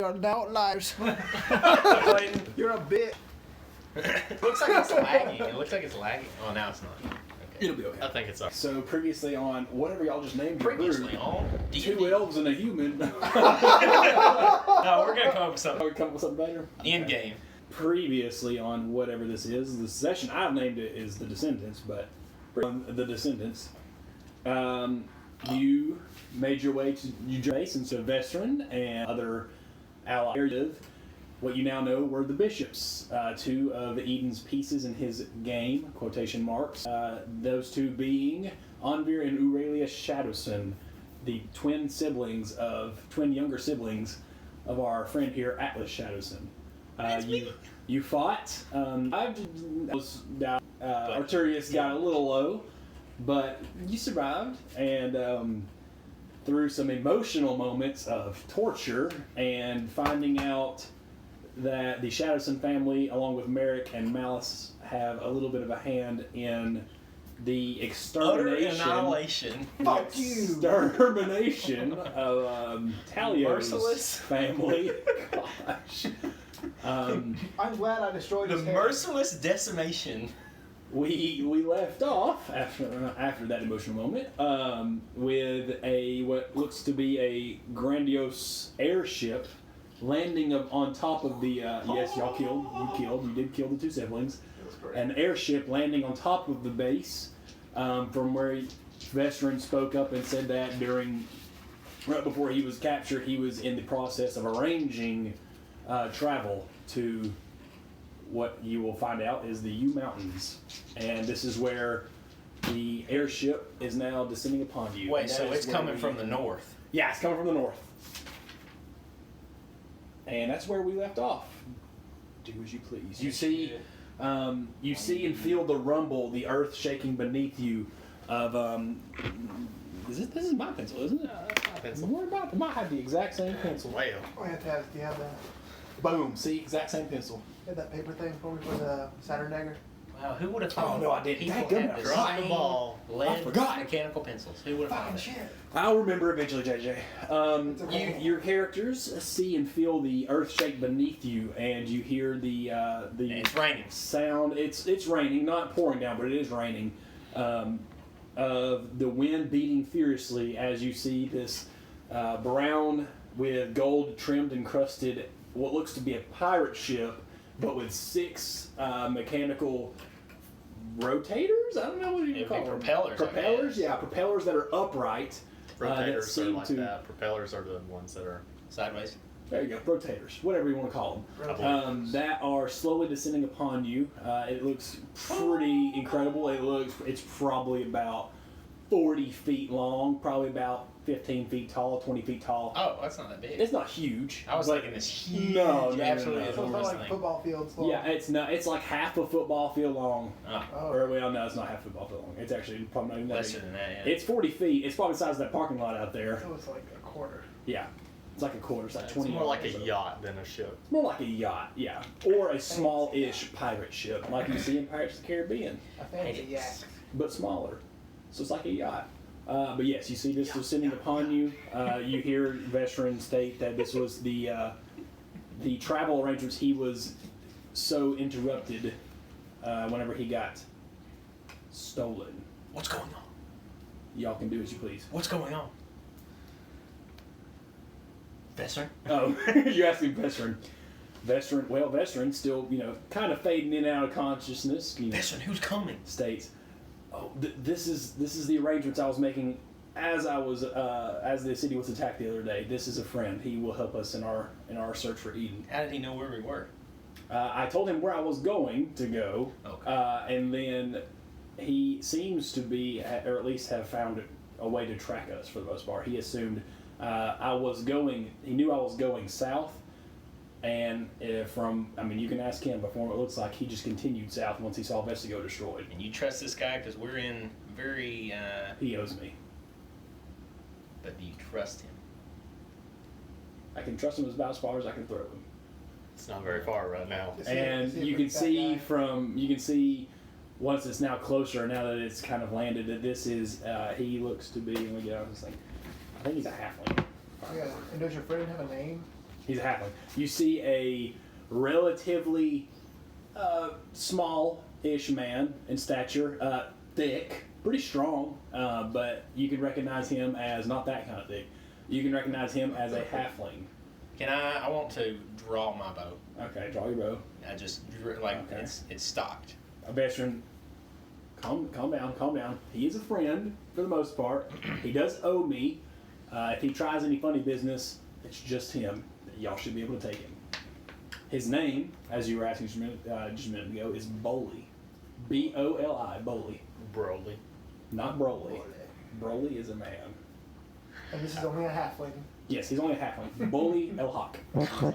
Adult lives. You're a bit. Looks like it's lagging. It looks like it's lagging. Oh, now it's not. Okay. It'll be okay. I think it's alright. So previously on whatever y'all just named your Previously group, on D&D. 2 elves and a human. No, we're gonna come up with something. Come up with something better. In game. Previously on whatever this is, the session I've named it is the Descendants, but on the Descendants, you made your way to Jason, Sylvestrin, and other allies. What you now know were the bishops, 2 of Eden's pieces in his game, quotation marks. Those 2 being Anvir and Aurelia Shadowson, the twin younger siblings of our friend here, Atlas Shadowson. You fought. Arturius got a little low, but you survived, and through some emotional moments of torture and finding out that the Shadowson family, along with Merrick and Malice, have a little bit of a hand in the extermination. Utter annihilation. Fuck you! Extermination of Talio's Merciless family. Gosh. I'm glad I destroyed The his hair. merciless decimation. We left off after that emotional moment with what looks to be a grandiose airship landing on top of the yes, you did kill the 2 siblings. An airship landing on top of the base from where Veteran spoke up and said that right before he was captured, he was in the process of arranging travel to what you will find out is the U Mountains, and this is where the airship is now descending upon you. Wait, so it's coming from the north? Yeah, it's coming from the north. And that's where we left off. Do as you please. You see and feel the rumble, the earth shaking beneath you. This is my pencil, isn't it? That's my pencil. Don't worry about it. I might have the exact same pencil. Well. Oh, you have that. Boom. See, exact same pencil. You had that paper thing for me for the Saturn dagger. Wow, who would have thought? Oh, no, I didn't. People Dadgummit, have I the forgot. same ball, lead, I forgot. mechanical pencils. Who would have Fucking thought shit. it? I'll remember eventually, JJ. Okay. Your characters see and feel the earth shake beneath you, and you hear the And it's raining. sound. It's raining, not pouring down, but it is raining. Of the wind beating furiously as you see this brown with gold trimmed and crusted, what looks to be a pirate ship, but with 6 mechanical rotators. I don't know what you call them. Propellers. Propellers, yeah, propellers that are upright. Rotators are like that. Propellers are the ones that are Sideways. There you go, rotators, whatever you want to call them. That are slowly descending upon you. It looks pretty incredible. It's probably about 40 feet long, probably about 15 feet tall, 20 feet tall. Oh, that's not that big. It's not huge. I was but thinking this huge, No, absolutely no. So it's not enormous like thing. football fields long. Yeah, it's not. It's like half a football field long. Oh, Or well, no, it's not half a football field long. It's actually probably not even that lesser big. than that, yeah. It's 40 feet. It's probably the size of that parking lot out there. So it's like a quarter. Yeah, it's like a quarter. It's like it's 20. more like a yards. yacht than a ship. More like a yacht, yeah, or a small-ish pirate ship, like you see in Pirates of the Caribbean, A fancy yak. but smaller. So it's like a yacht. But yes, you see this descending upon you. You hear Veteran state that this was the travel arrangements. He was so interrupted whenever he got stolen. What's going on? Y'all can do as you please. What's going on? Vesser? Oh, you're asking Veteran. Veteran still, kind of fading in and out of consciousness. Vesser, who's coming? States, "Oh, this is the arrangements I was making as the city was attacked the other day. This is a friend. He will help us in our search for Eden." How did he know where we were? I told him where I was going to go, Okay. and then he seems to be, or at least have found a way to track us for the most part. He assumed he knew I was going south, and you can ask him, but from what it looks like, he just continued south once he saw Vestigo destroyed. And you trust this guy because we're in very, He owes me. but do you trust him? I can trust him about as far as I can throw him. It's not very far right now. And you can see once it's now closer, now that it's kind of landed, that this is, he looks to be, and we get out of this thing, I think he's a halfling. Yeah. And does your friend have a name? He's a halfling. You see a relatively small-ish man in stature, thick, pretty strong, but you can recognize him as not that kind of thick. You can recognize him as a halfling. I want to draw my bow. Okay, draw your bow. I just like Okay. it's stocked. A veteran. Calm down. He is a friend for the most part. He does owe me. If he tries any funny business, it's just him. Y'all should be able to take him. His name, as you were asking just a minute ago, is Boli. B-O-L-I, Boli. Broly. Not Broly. Broly is a man. And this is only a halfling. Yes, he's only a halfling. Boli El-Hawk.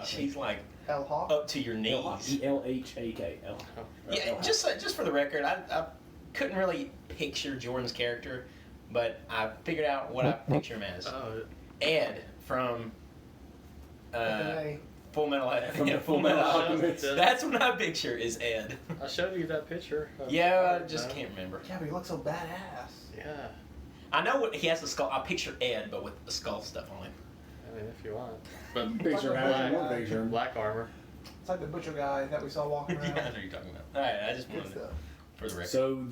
She's like El Hawk. up to your knees. El-Hawk. E-L-H-A-K. Yeah, El-Hawk. just for the record, I couldn't really picture Jordan's character, but I figured out what I picture him as. Oh, Ed from Okay. Full Metal From the Full Metal Alchemist. That's what I picture is Ed. I showed you that picture. Yeah, I just can't remember. Yeah, but he looks so badass. Yeah. I know what he has the skull. I picture Ed, but with the skull stuff on him. I mean, if you want. But Picture how you want Black- picture him. black armor. It's like the butcher guy that we saw walking Yeah, I know around. what you're talking about. All right, I just Good wanted stuff. for the record. So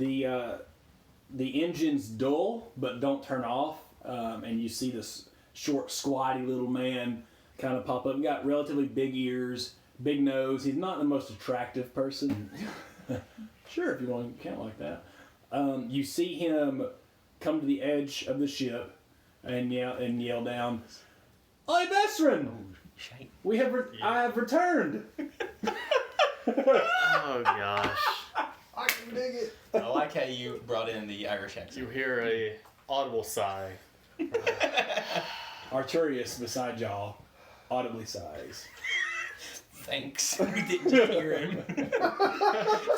the engine's dull, but don't turn off, and you see this short, squatty little man kind of pop up. He got relatively big ears, big nose. He's not the most attractive person. Sure, if you want to count like that. You see him come to the edge of the ship and yell down, "Oi, Vesrin! Shite. I have returned." Oh gosh. I can dig it. I like how you brought in the Irish accent. You hear a audible sigh. Arturius beside y'all audibly sighs. Thanks. We didn't just hear him.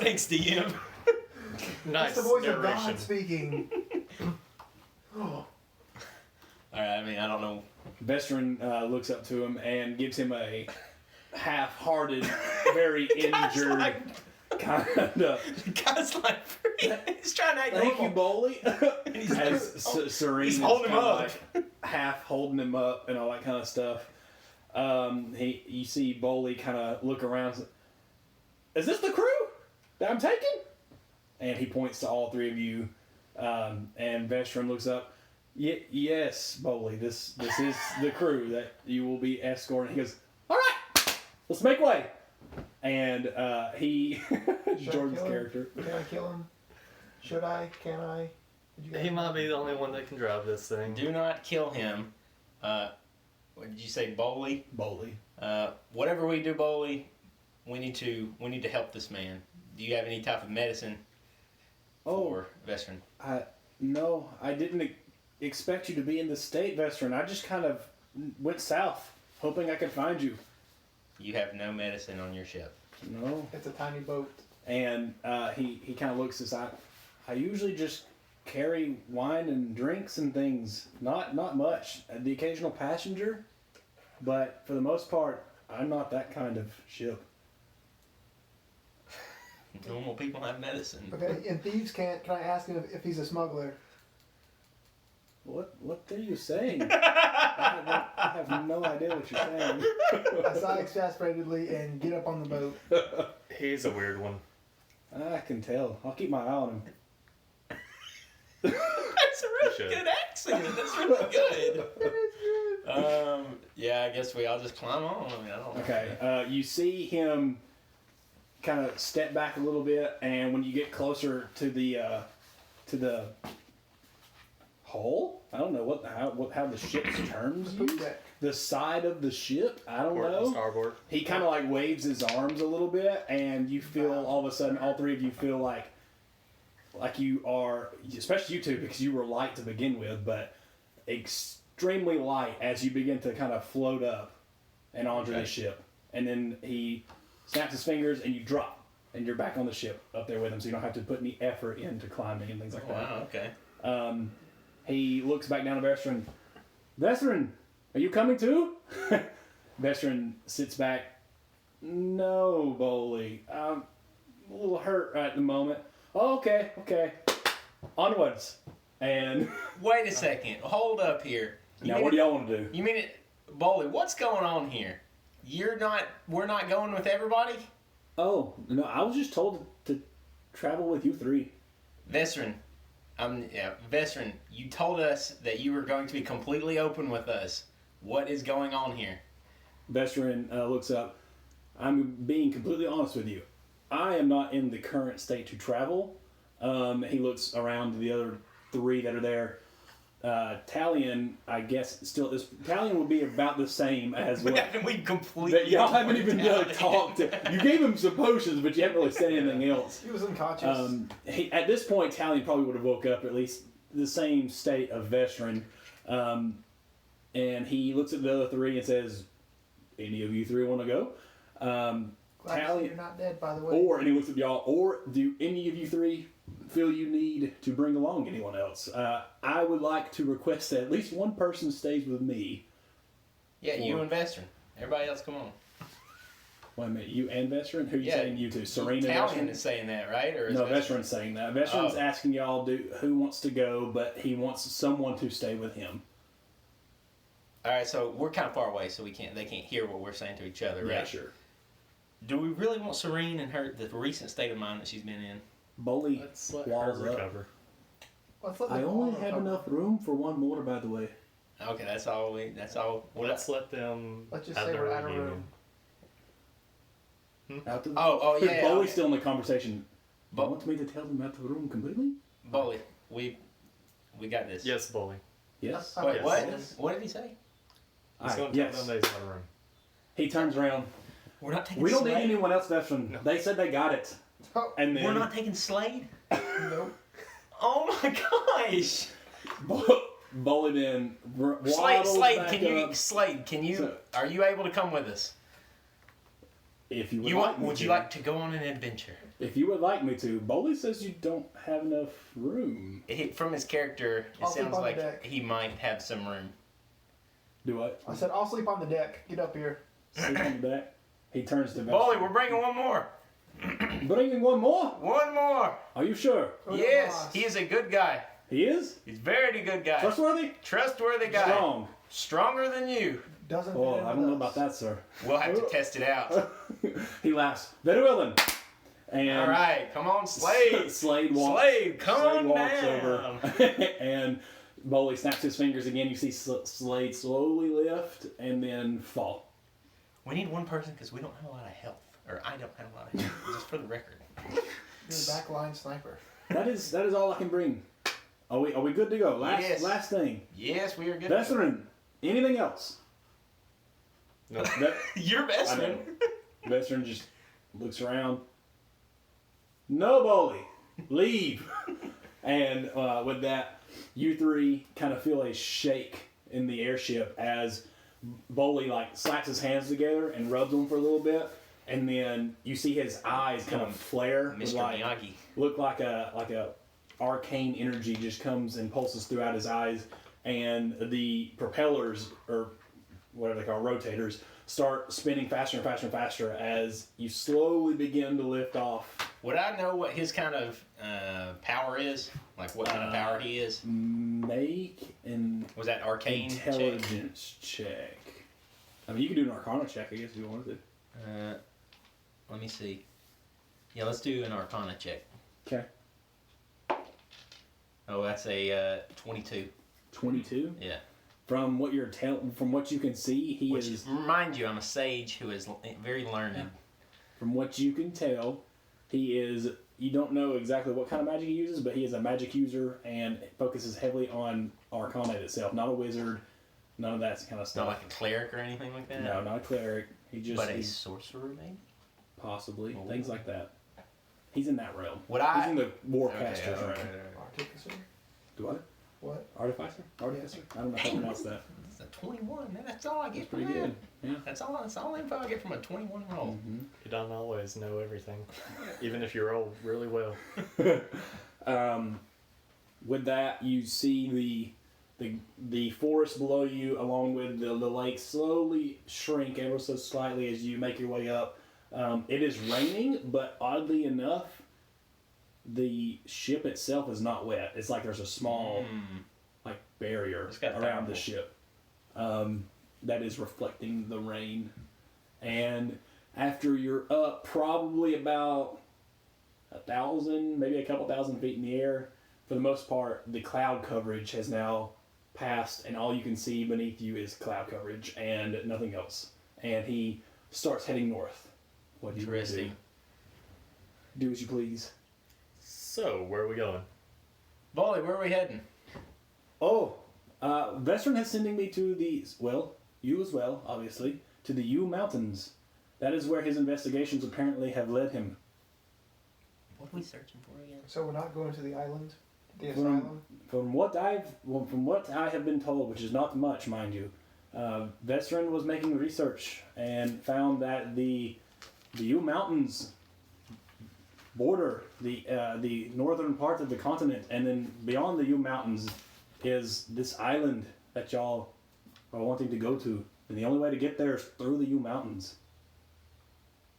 Thanks, DM. Nice That's the voice of narration. God speaking. All right. I mean, I don't know. Vestrin looks up to him and gives him a half-hearted, very injured kind of. The guy's like, he's trying to act Thank you, normal. Boley. He's As Serene he's is holding him kinda up. like half holding him up and all that kind of stuff. You see Boley kind of look around. Is this the crew that I'm taking? And he points to all three of you. And Vestrin looks up. Yes, Boley, this is the crew that you will be escorting. He goes, all right, let's make way. And he, Should I Jordan's kill him? character. Can I kill him? Should I? Can I? Did you guys- He might be the only one that can drive this thing. Do not kill him. What did you say, Bowley? Boley. Whatever we do, Bowley, we need to help this man. Do you have any type of medicine for Vestrin? No, I didn't expect you to be in the state, Vestrin. I just kind of went south, hoping I could find you. You have no medicine on your ship. No. It's a tiny boat. And he kind of looks aside. I usually just carry wine and drinks and things. Not much. The occasional passenger, but for the most part, I'm not that kind of ship. Normal people have medicine. Okay, and thieves can't. Can I ask him if he's a smuggler? What are you saying? I have no idea what you're saying. I sigh exasperatedly and get up on the boat. He's a weird one. I can tell. I'll keep my eye on him. That's a really should. good accent. That's really good. Yeah, I guess we all just climb on. I mean, I don't know. Okay, you see him kind of step back a little bit, and when you get closer to the hull, I don't know how the ship's terms Poop use. deck. The side of the ship, I don't Port and know. starboard. He kind of like waves his arms a little bit, and you feel all of a sudden, all three of you feel like you are, especially you two, because you were light to begin with, but extremely light as you begin to kind of float up and onto the ship. And then he snaps his fingers, and you drop, and you're back on the ship up there with him, so you don't have to put any effort into climbing and things like that. Wow. Okay. He looks back down at Vestrin. Vestrin, are you coming too? Vestrin sits back. No, Boley. I'm a little hurt at the moment. Oh, okay. Onwards. And Wait a second. Hold up here. now, what do y'all want to do? You mean it, Bowley? What's going on here? We're not going with everybody? Oh, no, I was just told to travel with you three. Veteran, Veteran, you told us that you were going to be completely open with us. What is going on here? Veteran looks up. I'm being completely honest with you. I am not in the current state to travel. He looks around to the other three that are there. Talion, I guess, Talion will be about the same as what... we completely... Y'all haven't even talked to... You gave him some potions, but you haven't really said anything else. He was unconscious. At this point, Talion probably would have woke up at least the same state of Veteran. And he looks at the other three and says, any of you three want to go? Talion, you're not dead, by the way. And he looks at y'all, or do any of you three feel you need to bring along anyone else? I would like to request that at least one person stays with me. Yeah, you and Veteran. Everybody else, come on. Wait a minute, you and Veteran? Who are you saying you to? Serena and Talion Veteran? is saying that, right? Or is No, Veteran's saying that. Veteran's Oh. asking y'all who wants to go, but he wants someone to stay with him. All right, so we're kind of far away, so they can't hear what we're saying to each other, right? Yeah, sure. Do we really want Serene and the recent state of mind that she's been in? Bully Let's let walls her up. recover. I only have enough room for one more, by the way. Okay, that's all. Let's let them. Let's just have say their we're out of reunion. room. Out the, Oh, yeah. Bully's still in the conversation. But Want me to tell them out the room completely? Bully, we got this. Yes, Bully. Yes. Wait, Yes. what? Yes. What did he say? He's going to tell them that he's out of room. He turns around. We're not taking. We don't need Slade? anyone else, Veteran. No. They said they got it. Oh, And then We're not taking Slade. nope. Oh my gosh! Bully then Slade, waddles Slade, back can you? So- Are you able to come with us? If you would like me Would to. you like to go on an adventure? If you would like me to. Bully says you don't have enough room. From his character, it I'll sleep sounds on the like deck. he might have some room. Do what? I said, I'll sleep on the deck. Get up here. Sleep on the deck. He turns to Veteran. Bully, we're bringing one more. Bringing one more? One more. Are you sure? Go to Yes, Ross. he is a good guy. He is? He's a very good guy. Trustworthy? Trustworthy guy. Strong. Stronger than you. Doesn't Oh, fit in I with don't know us. about that, sir. We'll have to test it out. He laughs. Very well then. And All right, come on, Slade. Slade walks. Slade, come Slade on walks down. over, and Bully snaps his fingers again. You see Slade slowly lift and then fall. We need one person because we don't have a lot of health. Or I don't have a lot of health, just for the record. You're the backline sniper. That is all I can bring. Are we good to go? Yes. Last thing. Yes, we are good. Veteran. Anything else? No. You're best I know. man. Veteran just looks around. No, Bully. Leave. And with that, you three kind of feel a shake in the airship as Bully slaps his hands together and rubs them for a little bit, and then you see his eyes kind of flare. Mr. Miyagi. Look like a arcane energy just comes and pulses throughout his eyes, and the propellers, or whatever they call rotators, start spinning faster and faster and faster as you slowly begin to lift off. Would I know what his kind of power is? Like what kind of power he is? Make an Was that arcane check? intelligence check. I mean, you can do an Arcana check, I guess, if you wanted to. Let me see. Yeah, let's do an Arcana check. Okay. Oh, that's a 22. 22. Yeah. From what from what you can see, he Which is. remind you, I'm a sage who is very learned. From what you can tell, he is. You don't know exactly what kind of magic he uses, but he is a magic user and focuses heavily on Arcana itself. Not a wizard. None of that kind of Not stuff. like a cleric or anything like that. No, not a cleric. He just. But a he's sorcerer, maybe. possibly Oh. things like that. He's in that realm. Would He's I? in the warcaster's Okay, realm. okay. Artificer? Do I? What? Artificer? Artificer? I don't know how to pronounce that. It's a 21. Man, that's all I get That's from pretty that. good. Yeah. That's all the info I get from a 21 roll. Mm-hmm. You don't always know everything, even if you roll really well. With that, you see the forest below you, along with the lake, slowly shrink ever so slightly as you make your way up. It is raining, but oddly enough, the ship itself is not wet. It's like there's a small barrier It's got around the powerful. ship that is reflecting the rain. And after you're up probably about 1,000, maybe a couple thousand feet in the air, for the most part, the cloud coverage has now passed, and all you can see beneath you is cloud coverage and nothing else. And he starts heading north. What do you want to do? Do as you please. So, where are we going? Bolly, where are we heading? Oh, Vestron is sending me to the, well, you as well, obviously, to the U Mountains. That is where his investigations apparently have led him. What are we searching for again? So we're not going to the island? The asylum? From what I have been told, which is not much, mind you, Vestron was making research and found that the U Mountains border the northern part of the continent, and then beyond the U Mountains is this island that y'all are wanting to go to, and the only way to get there is through the U Mountains.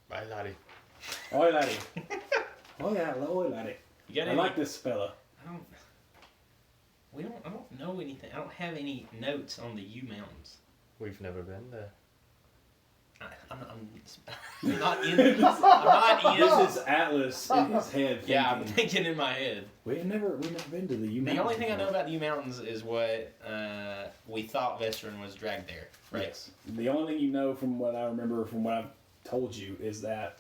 Bye, laddie. Oi, laddie. Oh yeah, oi, laddie. You got I like this fella. I don't know anything. I don't have any notes on the U Mountains. We've never been there. I'm not in. I'm not in. This is Atlas in his head. Yeah, I'm thinking in my head. We've never been to the U Mountains. The only thing I before. know about the U Mountains is what we thought Vestron was dragged there. Right. Yes. The only thing you know from what I remember from what I've told you is that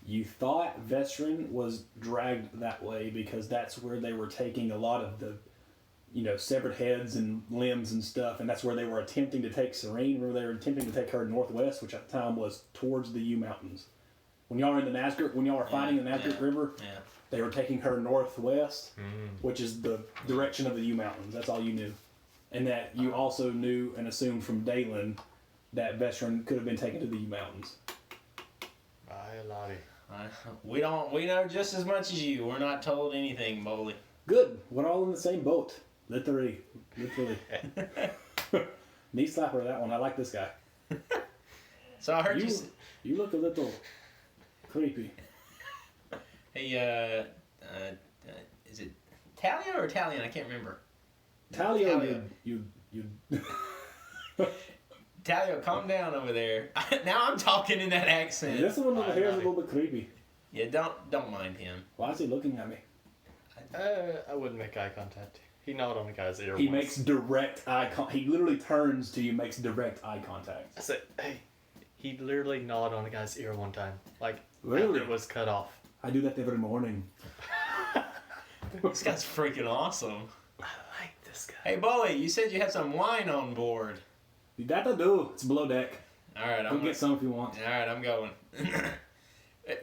you thought Vestron was dragged that way because that's where they were taking a lot of the, severed heads and limbs and stuff, and that's where they were attempting to take Serene, where they were attempting to take her northwest, which at the time was towards the U Mountains. When y'all were in the Nazgûl, when y'all were fighting the Nazgûl River, they were taking her northwest, which is the direction of the U Mountains. That's all you knew. And that you also knew and assumed from Dalen that Vestron could have been taken to the U Mountains. Bye, laddie. We know just as much as you. We're not told anything, Boley. Good. We're all in the same boat. Literally. Knee slapper, that one. I like this guy. So I heard you look a little creepy. Hey, is it Talio or Italian? I can't remember. Talio. You. Talio, calm down over there. Now I'm talking in that accent. This one over here is a little bit creepy. Yeah, don't mind him. Why is he looking at me? I wouldn't make eye contact. He gnawed on the guy's ear He once. makes direct eye contact. He literally turns to you, makes direct eye contact. I said, hey, he literally gnawed on the guy's ear one time. Like, Really? it was cut off. I do that every morning. This guy's freaking awesome. I like this guy. Hey, Bolly, you said you had some wine on board. That I do. It's below deck. All right, Go get some if you want. All right, I'm going.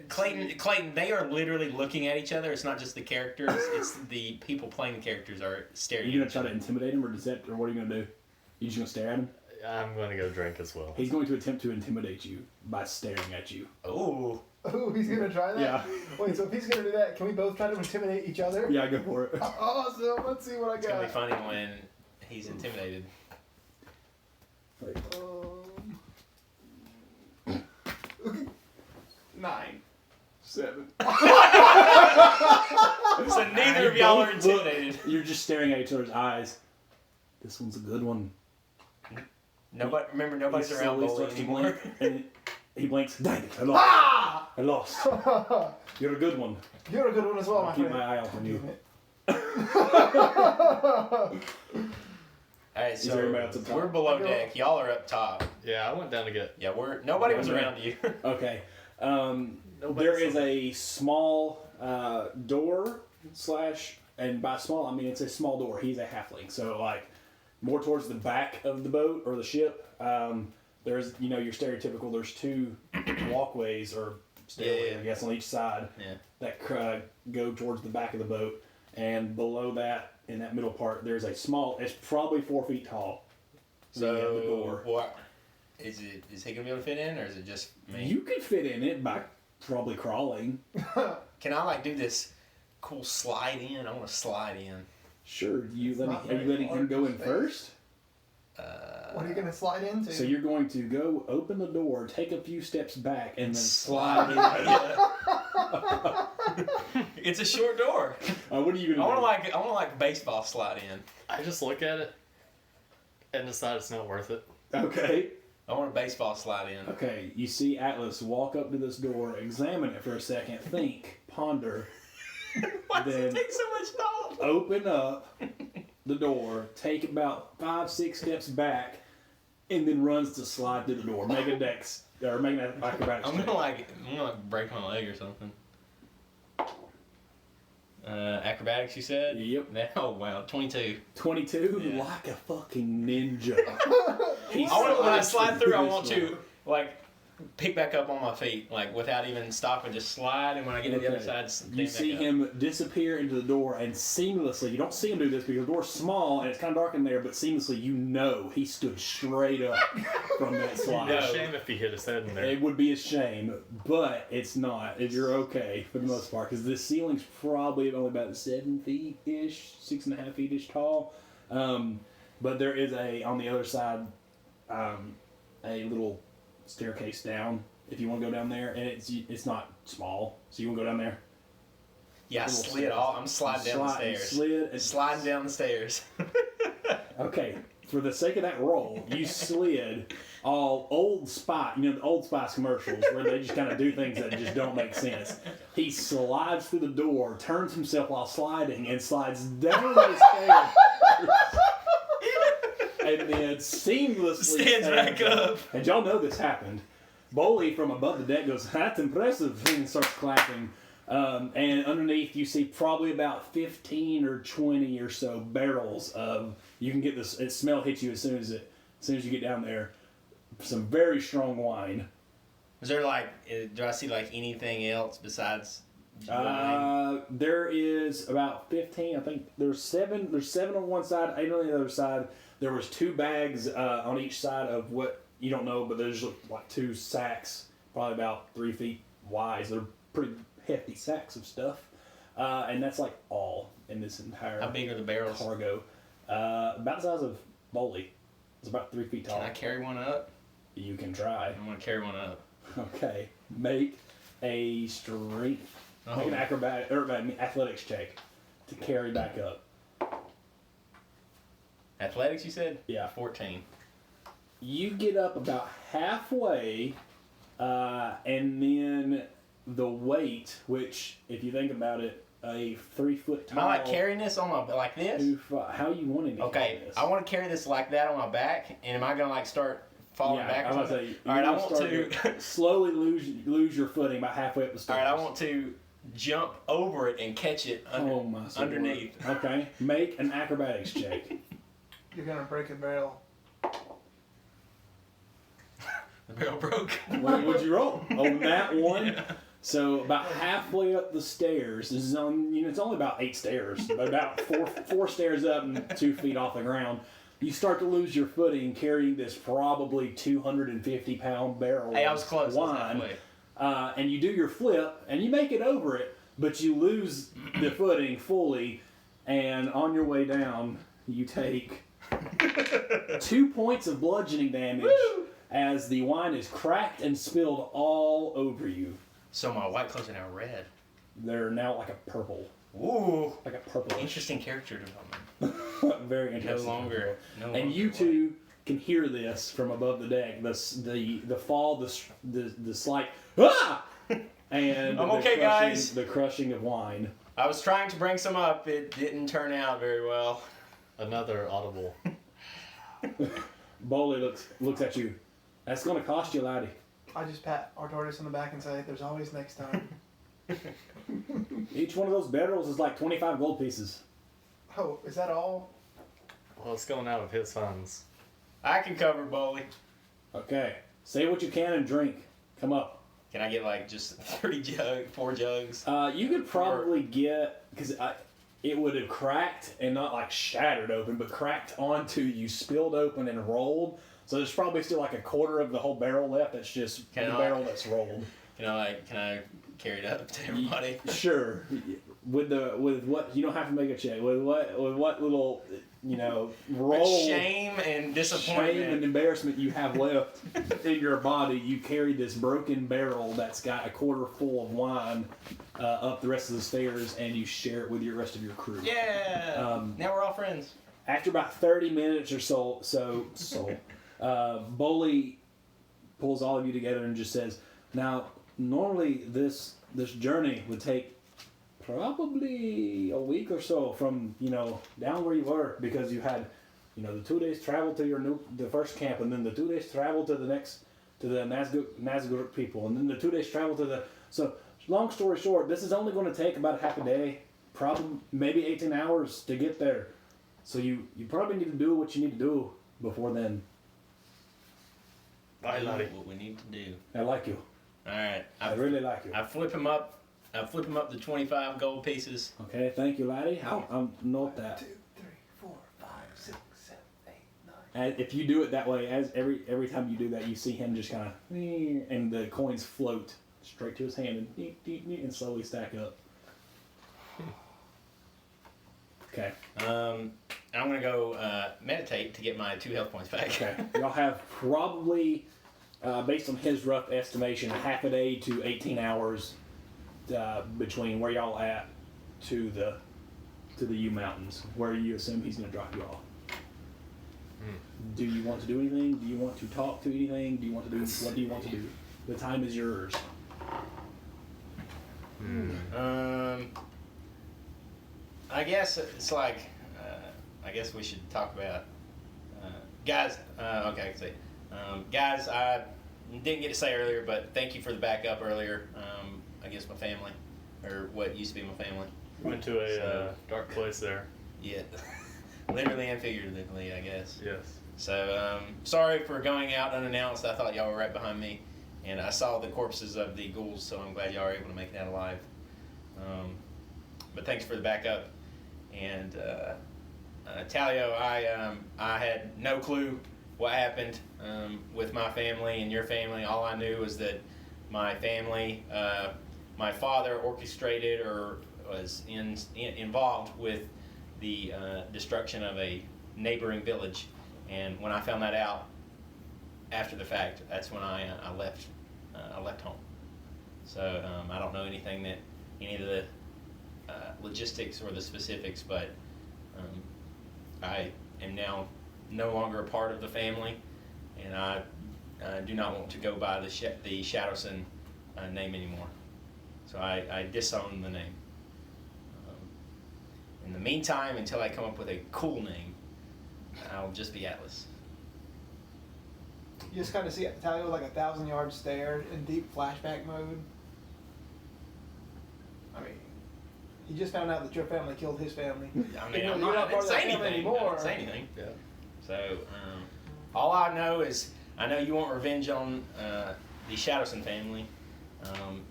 Clayton, they are literally looking at each other. It's not just the characters; it's the people playing the characters are staring. Are you gonna try to intimidate him or decept, or what are you gonna do? You just gonna stare at him? I'm going to go drink as well. He's going to attempt to intimidate you by staring at you. Oh. Oh, he's gonna try that? Yeah. Wait, so if he's gonna do that, can we both try to intimidate each other? Yeah, go for it. Awesome, let's see what I It's gonna be got. funny when he's intimidated. 9. 7. So neither of y'all are intimidated. You're just staring at each other's eyes. This one's a good one. Nobody's He around slowly Bolly starts to anymore. blink, and he blinks. Dang it! I lost. I lost. You're a good one. You're a good one as well, I'll my keep friend. my eye out on you. Alright, Is everybody up so to the top? we're below deck. Y'all are up top. Yeah, I went down to get... Yeah, nobody was around you. Okay. Nobody There is saw a small door / and by small I mean it's a small door. He's a halfling, so like more towards the back of the boat or the ship. There's your stereotypical. There's 2 walkways or stairways, Yeah. I guess, on each side that go towards the back of the boat, and below that in that middle part there's a small. It's probably 4 feet tall. So the door. what is it? Is he gonna be able to fit in, or is it just me? You could fit in it by probably crawling. Can I do this cool slide in? I want to slide in. Sure. Are you not letting him go in space. first? What are you gonna slide into? So you're going to go open the door, take a few steps back, and then slide in. It's a short door. What are you I gonna do? want to like baseball slide in. I just look at it and decide it's not worth it. Okay. I want a baseball slide in. Okay, you see Atlas walk up to this door, examine it for a second, think, ponder. Why does Then it take so much thought? open up the door, take about 5-6 steps back, and then runs to slide through the door. Make a dex, or make an acrobatics I'm check. gonna break my leg or something. Acrobatics, you said? Yep. Oh wow, 22. 22, Yeah. like a fucking ninja. When I slide through, I want to like pick back up on my feet, like without even stopping, just slide. And when I get to the other side, you see him disappear into the door, and seamlessly, you don't see him do this because the door's small and it's kind of dark in there, but seamlessly, you know he stood straight up from that slide. It'd be a shame if he hit his head in there. It would be a shame, but it's not. You're okay for the most part because this ceiling's probably only about 7 feet-ish, 6.5 feet-ish tall. But there is on the other side, a little staircase down if you want to go down there, and it's not small, so you want to go down there. Yeah, I slid off. I'm sliding down the stairs. Sliding down the stairs. Okay, for the sake of that roll, you slid all Old Spice, the Old Spice commercials where they just kind of do things that just don't make sense. He slides through the door, turns himself while sliding, and slides down the stairs. And then seamlessly Stands back up. And y'all know this happened. Boley from above the deck goes, "That's impressive," and starts clapping. And underneath you see probably about 15 or 20 or so barrels of, you can get this, it smell hits you as soon as you get down there. Some very strong wine. Is there do I see anything else besides wine? There is about 15. I think there's 7 on one side, 8 on the other side. There was 2 bags on each side of what you don't know, but there's like 2 sacks, probably about 3 feet wide. They're pretty hefty sacks of stuff, and that's like all in this entire. How big are the barrels? Cargo, about the size of Boley. It's about 3 feet tall. Can I carry one up? You can try. I want to carry one up. Okay, make a strength, make an athletics check to carry back up. Athletics, you said? Yeah. 14. You get up about halfway, and then the weight, which, if you think about it, a 3 foot tall. Am I carrying this on my like this? How you wanting to carry this? I want to carry this like that on my back, and am I gonna start falling back? I was say. All right, I want to slowly lose your footing about halfway up the stairs. All right, I want to jump over it and catch it underneath. Okay, make an acrobatics check. You're gonna break a barrel. The barrel broke. What would you roll? On that one. Yeah. So about halfway up the stairs, this is it's only about 8 stairs, but about four stairs up and 2 feet off the ground. You start to lose your footing carrying this probably 250-pound barrel Hey, I was close. of wine. And you do your flip, and you make it over it, but you lose the footing fully, and on your way down, you take 2 points of bludgeoning damage. Woo! As the wine is cracked and spilled all over you. So my white clothes are now red. They're now like a purple. Ooh. Like a purple. Interesting character development. Very interesting. No longer. And you two can hear this from above the deck. The fall, the slight ah, and I'm okay, guys. The crushing of wine. I was trying to bring some up. It didn't turn out very well. Another audible. Boley looks at you. That's going to cost you, laddie. I just pat our tortoise on the back and say, "There's always next time." Each one of those barrels is like 25 gold pieces. Oh, is that all? Well, it's going out of his funds. I can cover Boley. Okay. Say what you can and drink. Come up. Can I get just 4 jugs? You could probably get, because it would have cracked and not shattered open, but cracked onto you, spilled open and rolled. So there's probably still a quarter of the whole barrel left. That's just barrel that's rolled. Can I carry it up to everybody? Sure. With what, you don't have to make a check. With what little roll. Shame and disappointment. Shame and embarrassment you have left in your body. You carry this broken barrel that's got a quarter full of wine up the rest of the stairs, and you share it with the rest of your crew. Yeah. Now we're all friends. After about 30 minutes or so, Boley pulls all of you together and just says, "Now, normally this journey would take probably a week or so from down where you were, because you had the 2 days travel to the first camp, and then the 2 days travel to the Nazgûl people, and then the 2 days travel to the so." Long story short, this is only going to take about half a day, probably maybe 18 hours to get there. So you probably need to do what you need to do before then. Bye, laddie. What we need to do. I like you. All right. I really like you. I flip him up. I flip him up to 25 gold pieces. Okay, thank you, laddie. I'll note that. 2, 3, 4, 5, 6, 7, 8, 9. And if you do it that way, as every time you do that, you see him just kind of, and the coins float straight to his hand and slowly stack up. Okay. I'm gonna go meditate to get my 2 health points back. Okay. Y'all have probably, based on his rough estimation, half a day to 18 hours between where y'all at to the U Mountains, where you assume he's gonna drop you off. Do you want to do anything? Do you want to talk to anything? What do you want to do? The time is yours. I guess it's like, I guess we should talk about, guys. Okay, I can say, guys. I didn't get to say earlier, but thank you for the backup earlier. I guess my family, or what used to be my family. Went to a dark place there. Yeah, literally and figuratively, I guess. Yes. So sorry for going out unannounced. I thought y'all were right behind me. And I saw the corpses of the ghouls, so I'm glad y'all are able to make it out alive. But thanks for the backup. And Talio, I had no clue what happened with my family and your family. All I knew was that my family, my father orchestrated or was involved with the destruction of a neighboring village. And when I found that out after the fact, that's when I left. I left home. So I don't know any of the logistics or the specifics, but I am now no longer a part of the family, and I do not want to go by the Shadowson name anymore. So I disown the name. In the meantime, until I come up with a cool name, I'll just be Atlas. You just kind of see Talio like 1,000-yard stare in deep flashback mode. I mean, you just found out that your family killed his family. I mean, You're I'm not not, I part didn't of say that family anything. I anymore. didn't say anything. Yeah. So, all I know is I know you want revenge on the Shadowson family,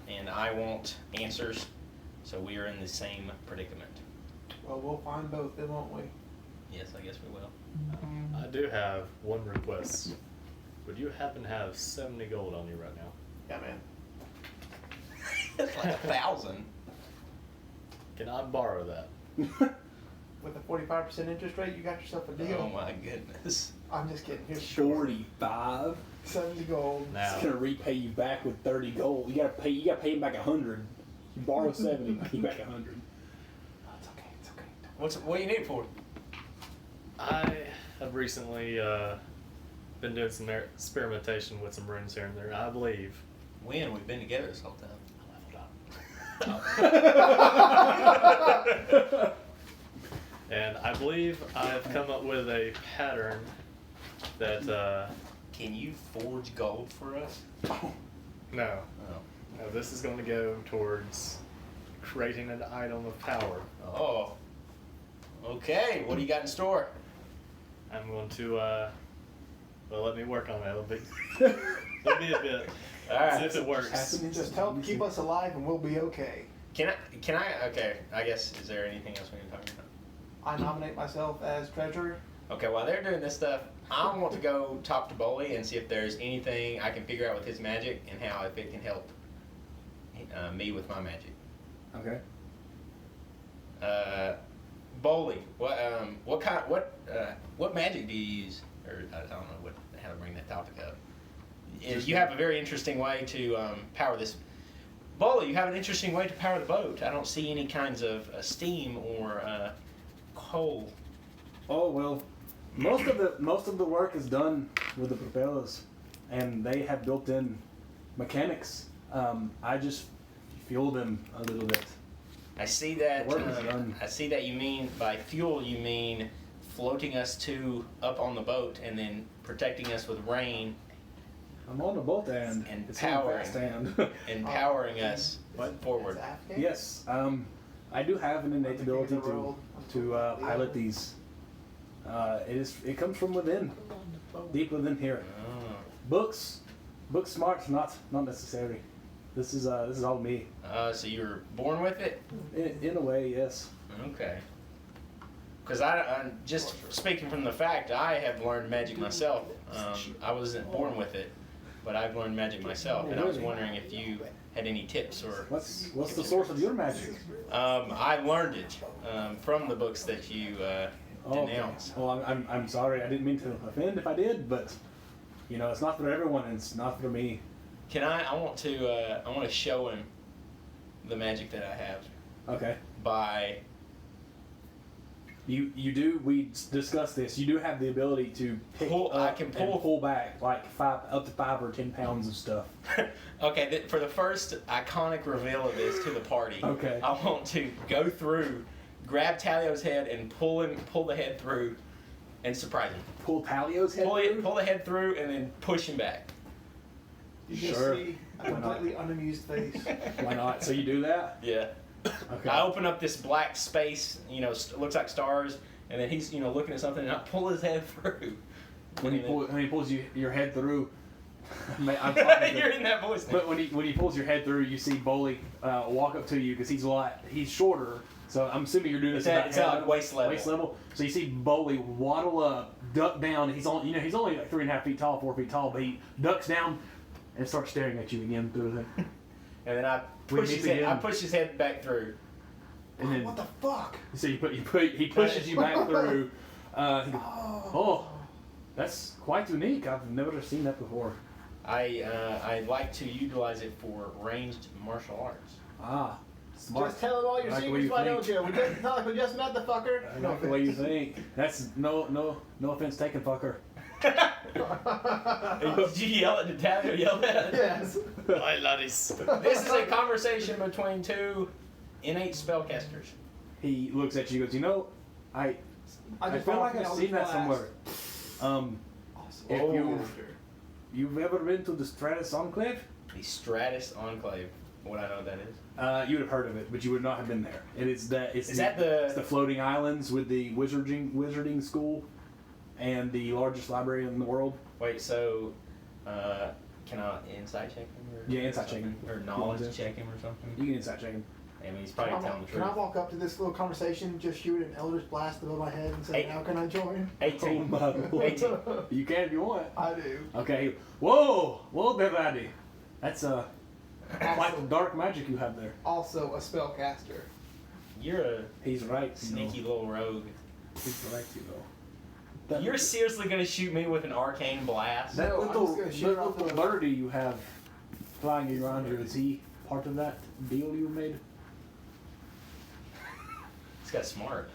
and I want answers. So we are in the same predicament. Well, we'll find both, then, won't we? Yes, I guess we will. I do have one request. Would you happen to have 70 gold on you right now? Yeah, man. It's like 1,000. Can I borrow that? With a 45% interest rate, you got yourself a deal. Oh my goodness. I'm just kidding. Here's 45. 70 gold. Now, It's gonna repay you back with 30 gold. You gotta pay him back 100. You borrow 70, pay you back 100. Oh, it's okay. It's okay. What do you need it for? I have recently been doing some experimentation with some runes here and there. I believe. When? We've been together this whole time. And I believe I've come up with a pattern that, Can you forge gold for us? no, Oh. no, this is going to go towards creating an item of power. Oh. Okay. What do you got in store? I'm going to, well, let me work on that a bit. Let me a bit. All right. See if it works. Just help keep us alive and we'll be okay. Can I? Okay. I guess. Is there anything else we can talk about? I nominate myself as treasurer. Okay. While they're doing this stuff, I want to go talk to Boley and see if there's anything I can figure out with his magic and how if it can help me with my magic. Okay. Boley, what magic do you use? Or I don't know how to bring that topic up. You have a very interesting way to power this. Boley, you have an interesting way to power the boat. I don't see any kinds of steam or coal. Oh well, most of the work is done with the propellers. and they have built-in mechanics. I just fuel them a little bit. I see that. The work is done. I see that you mean by fuel you mean floating us up on the boat and then protecting us with rain I'm on the boat and it's on powering. fast hand. and powering us forward. Yes, I do have an innate ability to pilot these. It comes from within, deep within here. Oh. Book smart, not necessary. This is all me. So you were born with it? In a way, yes. Okay. Because I'm just speaking from the fact I have learned magic myself. I wasn't born with it, but I've learned magic myself, and I was wondering if you had any tips or. What's the source of your magic? I learned it from the books that you denounced. Okay. Well, I'm sorry. I didn't mean to offend if I did, but it's not for everyone, and it's not for me. I want to show him the magic that I have Okay. by. You do. We discussed this. You do have the ability to pick Pull- I up can and pull- pull back like up to 5 or 10 pounds of stuff. Okay, for the first iconic reveal of this to the party, Okay. I want to go through, grab Talio's head, and pull the head through, and surprise him. Pull Talio's head. through? Pull the head through, and then push him back. You just Sure. see a completely unamused face. Why not? So you do that? Yeah. Okay. I open up this black space, looks like stars, and then he's looking at something, and I pull his head through. When he pulls your head through. I'm You're in that voice now. But when he pulls your head through, you see Boley walk up to you because he's shorter. So I'm assuming you're doing this It's at like waist level. Waist level. So you see Boley waddle up, duck down. He's only like 3.5 feet tall, 4 feet tall, but he ducks down and starts staring at you again through the. And then I push his head back through. And then What the fuck? so he pushes you back through. He goes, oh, that's quite unique. I've never seen that before. I like to utilize it for ranged martial arts. Ah, smart. Just tell him all your I like the way secrets, you why think. don't you? It's not like we just met the fucker. I like the way you think. That's no offense taken, fucker. Did you yell at Talio? Yell at him? Yes. Hi, laddies. This is a conversation between two innate spellcasters. He looks at you and goes, I just feel found like I've out seen that blast. somewhere. Awesome. If you've ever been to the Stratus Enclave, The Stratus Enclave. What I know what that is. you would have heard of it, but you would not have been there. It's It's the floating islands with the wizarding school and the largest library in the world. Wait, so can I insight check him? Or Yeah, insight check him. Or knowledge check him or something? You can insight check him. I mean, he's probably telling the Can I truth. walk up to this little conversation, just shoot an Eldritch Blast above my head and say, Hey. how can I join? 18. Oh my Lord. 18. You can if you want. I do. Okay. Whoa, there, laddie. That's quite Also, dark magic you have there. also a spellcaster. You're a He's right. sneaky little rogue. He's right, That, You're seriously gonna shoot me with an arcane blast? that No, I'm little, just gonna shoot it off little the- birdie you have flying around here, is he part of that deal you made? This guy's smart.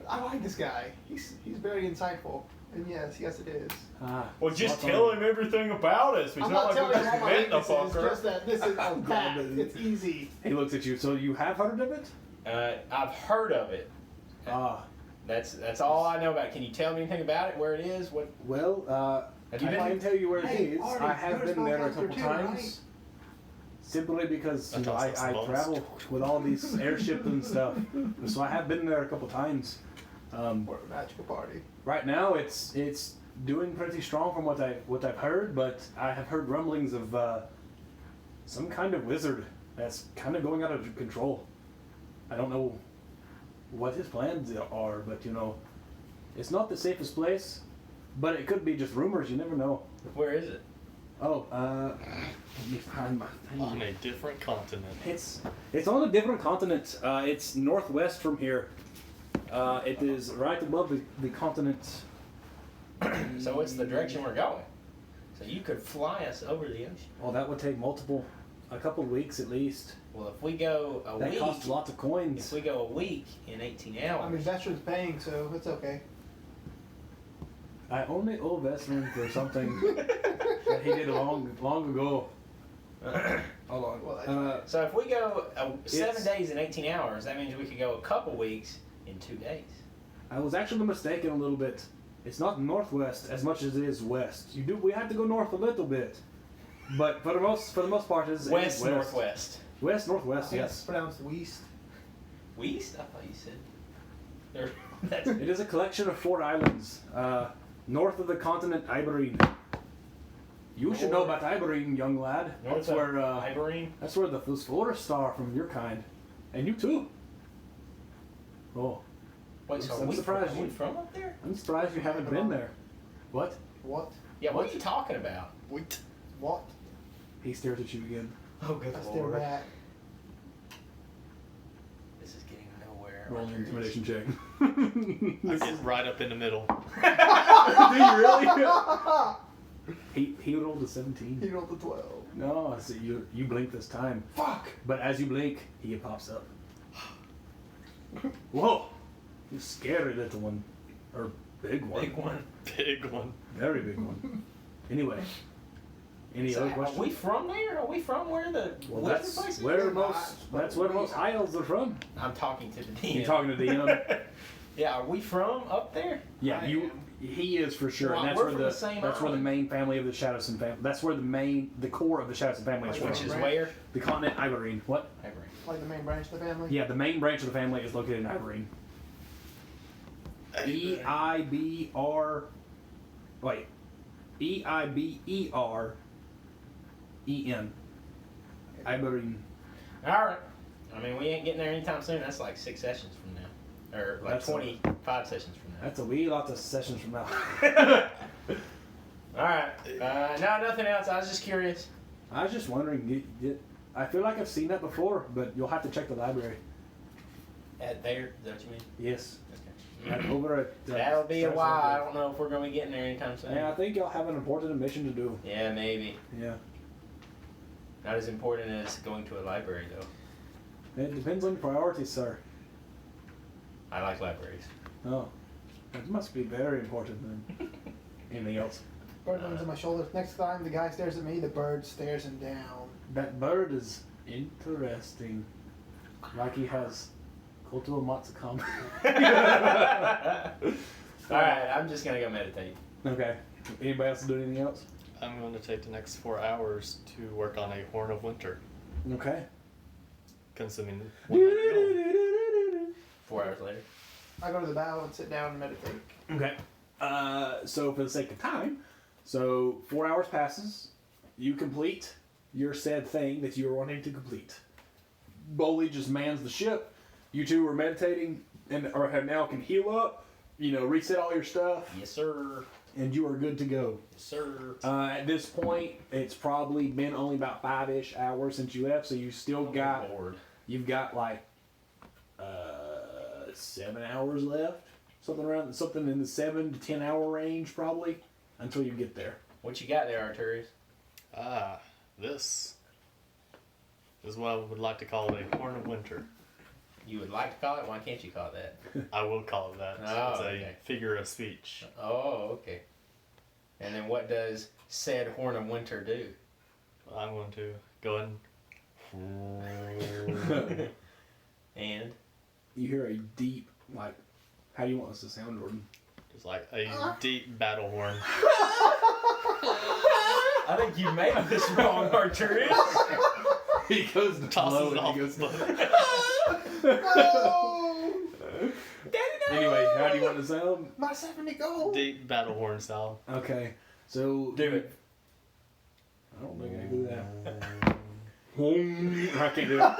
I like this guy. He's very insightful. And yes it is. Ah, Well, just smart tell on him everything about us. It's I'm not not telling like you we all my just met the weaknesses, fucker. just that this is God, that. but- It's easy. He looks at you. So you have heard of it? I've heard of it. Ah, That's all I know about it. Can you tell me anything about it? Where it is? What? well, Have you I been can here? tell you where Hey, it is. Arty, I have you're a been there a spellcaster couple too, times. right? Simply because I thought I that's lost. travel with all these airships and stuff, so I have been there a couple times. We're a magical party. Right now, it's doing pretty strong from what I've heard, but I have heard rumblings of some kind of wizard that's kind of going out of control. I don't know what his plans are, but it's not the safest place. But it could be just rumors. You never know. Where is it? Oh, let me find my thing. On a different continent. It's on a different continent. It's northwest from here. It is right above the continent. So what's the direction we're going? So you could fly us over the ocean. Well, that would take a couple weeks at least. Well, if we go a That week, costs lots of if coins. we go a week in 18 I hours, mean, Veteran's paying, so it's okay. I only owe Vesrin for something that He did long ago. Hold on. Well, So if we go 7 It's- days and 18 hours, that means we could go a couple weeks in 2 days. I was actually mistaken a little bit. It's not northwest as much as it is west. We had to go north a little bit, but for the most part, it is West, west. northwest. West, northwest. I think it's Yes. pronounced West. West? I thought you said. That's It is a collection of 4 islands, north of the continent Iberine. You should know about Iberine, young lad. North That's of where Iberine. that's where the forests are from your kind, and you too. Oh, Wait, so I'm are we surprised are you- we from up there? I'm surprised you haven't been there. What? What? Yeah, what are you talking about? Wait. What? He stares at you again. Oh, good I stare back. This is getting nowhere. Roll an intimidation check. I get right up in the middle. Do you really? He rolled a 17. He rolled a 12. No, so you blink this time. Fuck! But as you blink, he pops up. Whoa! You scary little one. Or big one. Big one. Big one. Very big one. Anyway. Any So other are questions? we from there? Are we from where the Well, wizard that's place is? where that's where most isles are from. I'm talking to the DM. You talking to DM? Yeah, are we from up there? Yeah, I you. am. He is for sure, Well, and that's we're where from the the same that's where the island. main family of the Shadowson family. That's where the core of the Shadowson family is from. Which is where? The continent Iberine. What? Ivory. Like the main branch of the family? Yeah, the main branch of the family is located in Iberine. E-I-B-R. Wait. E-I-B-E-R-E-N. Iberine. All right. I mean, we ain't getting there anytime soon. That's like 6 sessions from now, or like That's 25 sessions from now. That's a wee lot of sessions from now. All right. No, nothing else. I was just curious. I was just wondering. I feel like I've seen that before, but you'll have to check the library. At there? Is that what you mean? Yes. Okay. Over at. That'll be a Shadowson while. I Library. don't know if we're gonna be getting there anytime soon. Yeah, I think y'all have an important mission to do. Yeah, maybe. Yeah. Not as important as going to a library, though. It depends on your priorities, sir. I like libraries. Oh. That must be very important then. Anything else? Bird lands on my shoulders. Next time the guy stares at me, the bird stares him down. That bird is interesting. Like he has cultural matsukam. All right, I'm just gonna go meditate. Okay. Anybody else do anything else? I'm going to take the next 4 hours to work on a Horn of Winter, Okay. consuming 100 gold. 4 hours later. I go to the bow and sit down and meditate. Okay. So for the sake of time, so 4 hours passes, you complete your said thing that you were wanting to complete. Boley just mans the ship. You two are meditating and now can heal up, reset all your stuff, Yes, sir. and you are good to go. Yes, sir. At this point, it's probably been only about 5-ish hours since you left, so you still got Bored. you've got like 7 hours left, something in the 7 to 10 hour range probably until you get there. What you got there, Arturius? This is what I would like to call a Horn of Winter. You would like to call it? Why can't you call it that? I will call it that. Oh, It's a okay. figure of speech. Oh, okay. And then what does said Horn of Winter do? I'm going to go ahead And You hear a deep, like, how do you want us to sound, Jordan? It's like a deep battle horn. I think you made this wrong, Arturius. He goes to Tosses it off. Anyway, how do you want to sound? My 70 gold! Deep battle horn style. Okay, so Do it. I don't think I can do that. I can't do it.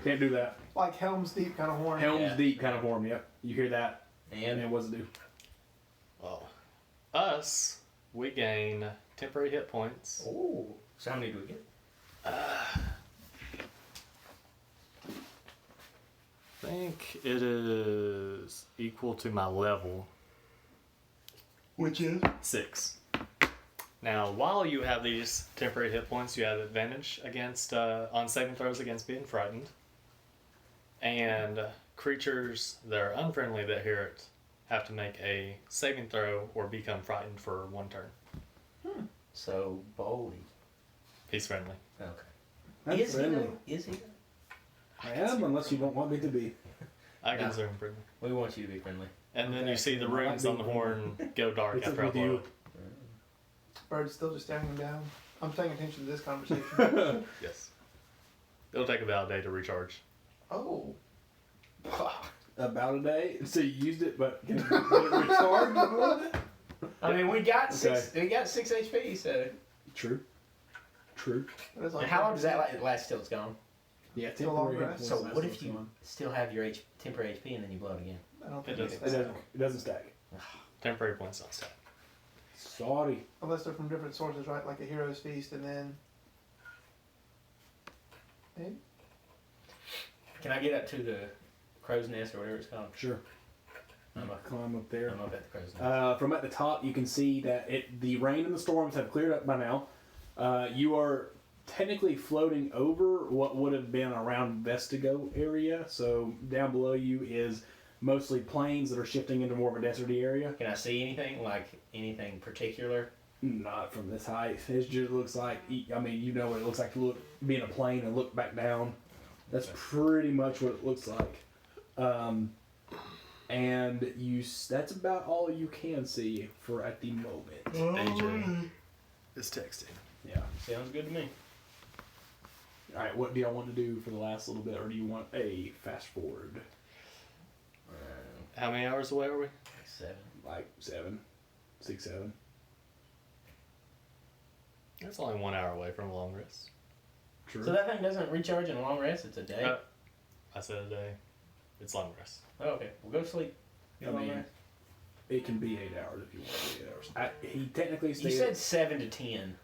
Can't do that. Like Helm's Deep kind of horn. Helm's Yeah. Deep kind of form. Yep, you hear that? And And what's it do? Well, us, we gain temporary hit points. oh, so how many do we get? I think it is equal to my level. Which is? 6. Now, while you have these temporary hit points, you have advantage against on saving throws against being frightened. And creatures that are unfriendly that hear it have to make a saving throw or become frightened for 1 turn. So Boldy. He's friendly. Okay. That's Is friendly. he though? Is he? I am, unless you don't want me to be. I No. consider him friendly. We want you to be friendly. And then Okay. you see the I might runes be on the horn go dark It's after I up with blow you. it. Bird's still just staring him down. I'm paying attention to this conversation. Yes. It'll take about a day to recharge. Oh. About a day. So you used it, but did it recharge a little bit? I mean, we got Okay. We got 6 HP. So True. True. That is like how long does that last till it's gone? Yeah, Still long temporary. rest. hit So points, what that's if you what's going still have your temporary HP and then you blow it again? I don't think It it's on. It that. doesn't. It doesn't stack. Temporary points don't stack. Sorry. Unless they're from different sources, right? Like a hero's feast and then. Maybe? Can I get up to the crow's nest or whatever it's called? Sure. I'm up, Climb up there. I'm up at the crow's nest. From at the top, you can see that the rain and the storms have cleared up by now. You are technically floating over what would have been around Vestigo area. So down below you is mostly plains that are shifting into more of a deserty area. Can I see anything? Like anything particular? Not from this height. It just looks like, I mean, you know what it looks like to look, be in a plane and look back down. That's pretty much what it looks like. And that's about all you can see for at the moment. AJ is texting. Yeah. Sounds good to me. All right. What do y'all want to do for the last little bit, or do you want a fast forward? How many hours away are we? 7. Like 7, 6, 7. It's only 1 hour away from a long rest. True. So that thing doesn't recharge in a long rest. It's a day. I said a day. It's long rest. Oh, okay. We'll go to sleep. I Get a long mean, rest. it can be 8 hours if you want 8 hours. He technically You stated. said 7 to 10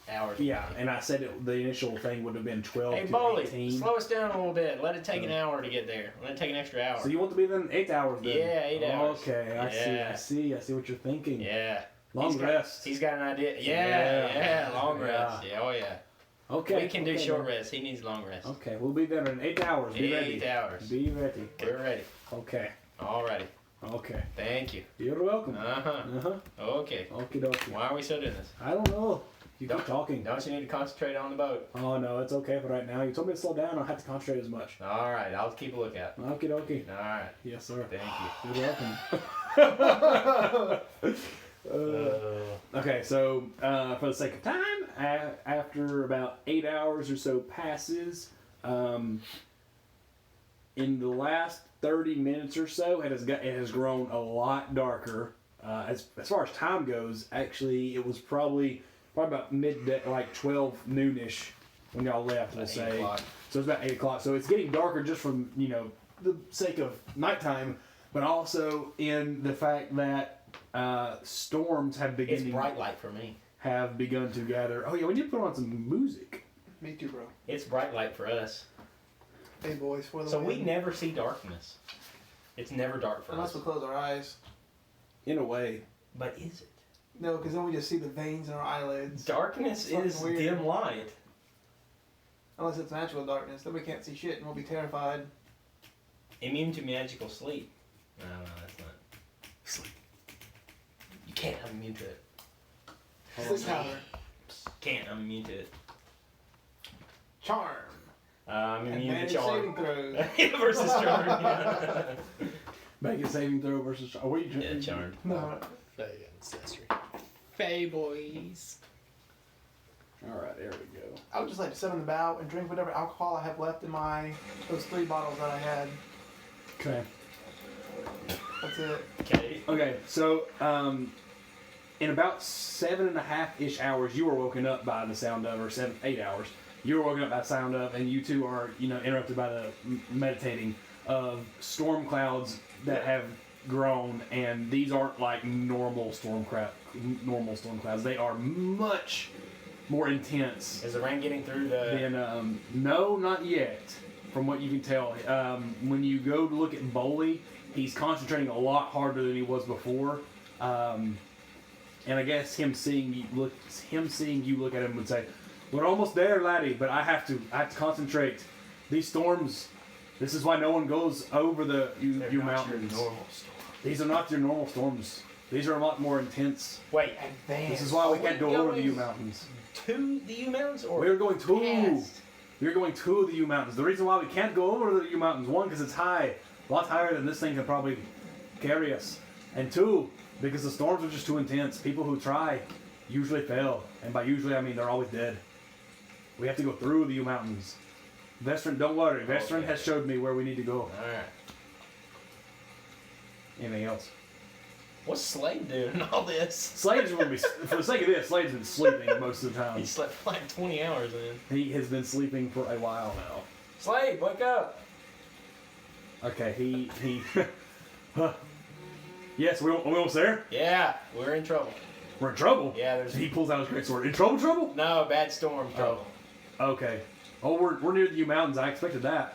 hours. Yeah, and I said the initial thing would have been 12 Hey, to Bolly, 18. slow us down a little bit. Let it take an hour to get there. Let it take an extra hour. So you want to be then 8 hours then? Yeah, 8 hours. Okay, I see what you're thinking. Yeah. Long He's got- rest. He's got an idea. Yeah. Yeah, long Yeah. rest. Yeah, oh yeah. Okay. We can do okay, short then. rest. He needs long rest. Okay, we'll be there in 8 hours. Be ready. 8 hours. Be ready. We're ready. Okay. Alrighty. Okay. Thank you. You're welcome. Uh-huh. Okay. Okie dokie. Why are we still doing this? I don't know. You keep Don't- talking. Don't you need to concentrate on the boat? Oh no, it's okay for right now. You told me to slow down. I don't have to concentrate as much. Alright, I'll keep a lookout. Okie dokie. Alright. Yes, sir. Thank You're welcome. Okay, so for the sake of time, after about 8 hours or so passes, in the last 30 minutes or so, it has grown a lot darker. As far as time goes, actually, it was probably about midday, like 12 noonish when y'all left. We'll About 8 say. o'clock. So it's about 8 o'clock. So it's getting darker just from the sake of nighttime, but also in the fact that storms have It's begun bright light for me. to gather. Oh yeah, we need to put on some music. Me too, bro. It's bright light for us. Hey, boys, for the So we win. never see darkness. It's never dark for Unless us. we close our eyes. In a way. But is it? No, because then we just see the veins in our eyelids. Darkness It's is fucking weird. dim light. Unless it's natural darkness, then we can't see shit and we'll be terrified. Immune to magical sleep. No, that's not. Sleep. You can't. I'm immune to it. This tower. Can't. I'm immune to it. Charm. I'm immune to Advantage charm. saving throws. Yeah, versus charm. Yeah. Make a saving throw versus. Are we? Yeah, charm. No. Fae ancestry. Fae boys. All right, there we go. I would just like to sit on the bow and drink whatever alcohol I have left in those 3 bottles that I had. Okay. That's it. Okay. Okay, so in about 7.5-ish hours, you were woken up by the sound of, or 8 hours. You were woken up by the sound of, and you two are, interrupted by the meditating of storm clouds that have grown, and these aren't like normal storm clouds. They are much more intense Is the rain getting through the? than. No, not yet. From what you can tell, when you go to look at Boley, he's concentrating a lot harder than he was before. And I guess him seeing you look at him would say, "We're almost there, laddie, but I have to concentrate. These storms. This is why no one goes over They're you not mountains. Your normal storm. These are not your normal storms. These are a lot more intense. Wait, This is why we can't go over the U Mountains. to the U Mountains, or We're going to. past? We're going to the U Mountains. The reason why we can't go over the U Mountains, one, because it's high, a lot higher than this thing can probably carry us, and two, because the storms are just too intense. People who try usually fail, and by usually I mean they're always dead. We have to go through the U Mountains. Vestron, don't worry. Vestron Okay. has showed me where we need to go. All right. Anything else? What's Slade doing in all this? Slade's going to be, for the sake of this, Slade's been sleeping most of the time. He slept for like 20 hours, man. He has been sleeping for a while now. Slade, wake up! Okay, he yes, we're almost there. Yeah, we're in trouble. We're in trouble. Yeah, there's He pulls out his greatsword. In trouble? no bad storm trouble. Okay. Oh, we're near the U Mountains. I expected that.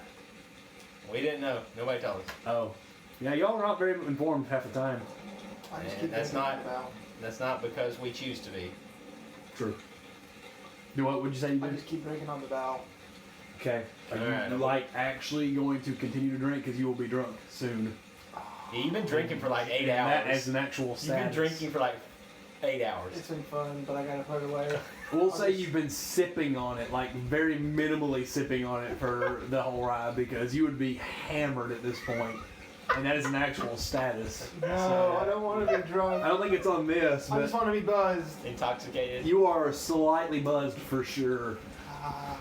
We didn't know. Nobody told us. Oh. Yeah, y'all are not very informed half the time. I just And keep that's thinking not- about. That's not because we choose to be. True. Do what would you say you I did? just keep drinking on the bow. Okay. Are you Alright. like actually going to continue to drink because you will be drunk soon? Yeah, you've been drinking for like 8 And that hours. as an actual You've status. been drinking for like 8 hours. It's been fun, but I gotta put it away. We'll say you've been sipping on it, like very minimally sipping on it for the whole ride because you would be hammered at this point, and that is an actual status. No, So, I don't want to be drunk. I don't think it's on this, I just but want to be buzzed. Intoxicated. you are slightly buzzed for sure. Ah,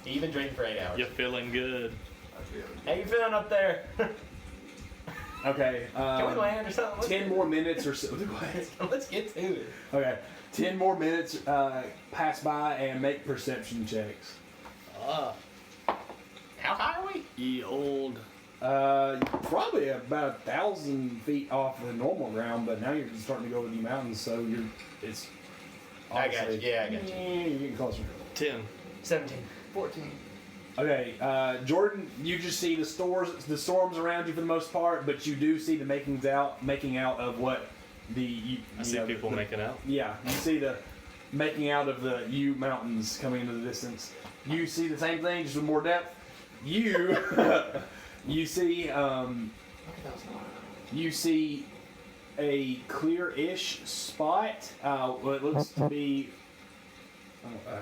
You've been drinking for 8 hours. You're feeling good. I feel it. How you feeling up there? Okay. Can we land or something? Let's 10 do more it. minutes or so. Let's get to it. Okay. 10 more minutes pass by and make perception checks. Ah, How high are we? ye old. Probably about 1,000 feet off the normal ground, but now you're starting to go over the mountains, so it's. I got you. honestly- Yeah, I got you. You're getting closer. 10. 17. 14. Okay, Jordan, you just see the storms around you for the most part, but you do see the making out of what I see people making out. Yeah, you see the making out of the U Mountains coming into the distance. You see the same thing, just with more depth. You you see Look at those. you see a clear-ish spot. What looks to be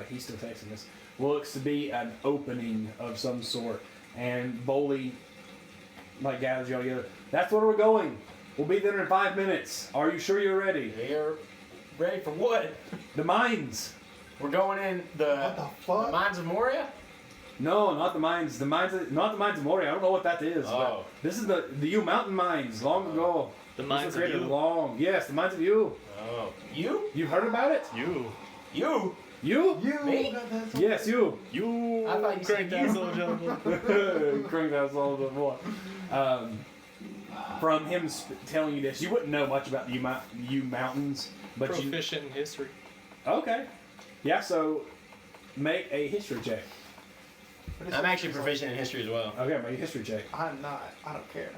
he's still texting us. Looks to be an opening of some sort, and Boley like gathers y'all together. That's where we're going. We'll be there in 5 minutes. Are you sure you're ready? We're ready for what? The mines. We're going in What the fuck? the mines of Moria? No, not the mines. Not the mines of Moria. I don't know what that is. Oh. But this is the U Mountain mines. Long ago. The These mines were of created you. long. Yes, the mines of you. Oh. You? You've heard about it? You. You? You? You Me? got that song? Yes, you. You. I thought you said cranked you. ass little gentleman. Crank that all the boy. From him telling you this, you wouldn't know much about the U Mountains, but you. Proficient in history. Okay. Yeah. So, make a history check. What is I'm it? actually proficient in history as well. Okay, make a history check. I'm not. I don't care.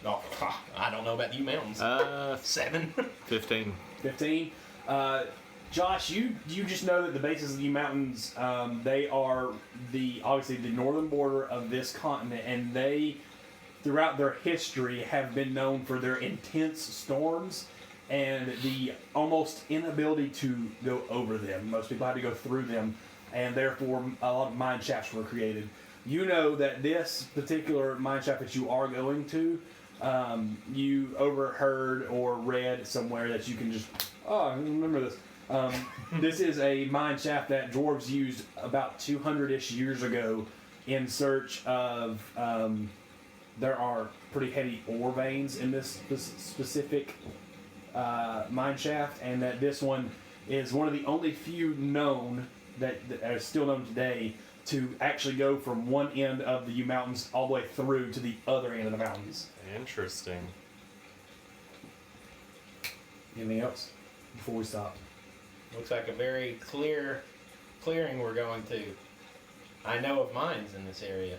Oh, I don't know about the U Mountains. 7. 15. 15. Josh, you just know that the bases of the U Mountains, they are obviously the northern border of this continent, and they, throughout their history, have been known for their intense storms and the almost inability to go over them. Most people have to go through them, and therefore a lot of mine shafts were created. You know that this particular mine shaft that you are going to, you overheard or read somewhere that you can just, I remember this. This is a mine shaft that dwarves used about 200-ish years ago in search of, there are pretty heavy ore veins in this specific mine shaft, and that this one is one of the only few known that are still known today to actually go from one end of the U Mountains all the way through to the other end of the mountains. Interesting. Anything else before we stop? Looks like a very clear clearing we're going to. I know of mines in this area.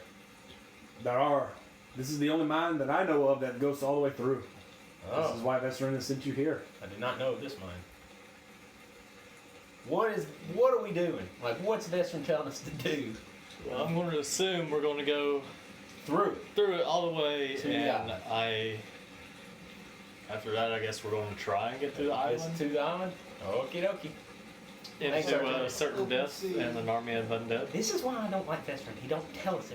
There are. This is the only mine that I know of that goes all the way through. Oh. This is why Vesperina sent you here. I did not know of this mine. What are we doing? Like, what's Vestron telling us to do? Well, I'm going to assume we're going to go Through. through it all the way, To the and eye. I After that, I guess we're going to try and get to the island. To the island. Okie dokie. Thanks, Into Arty. a certain death and an army of undead. This is why I don't like Vestron. He don't tell us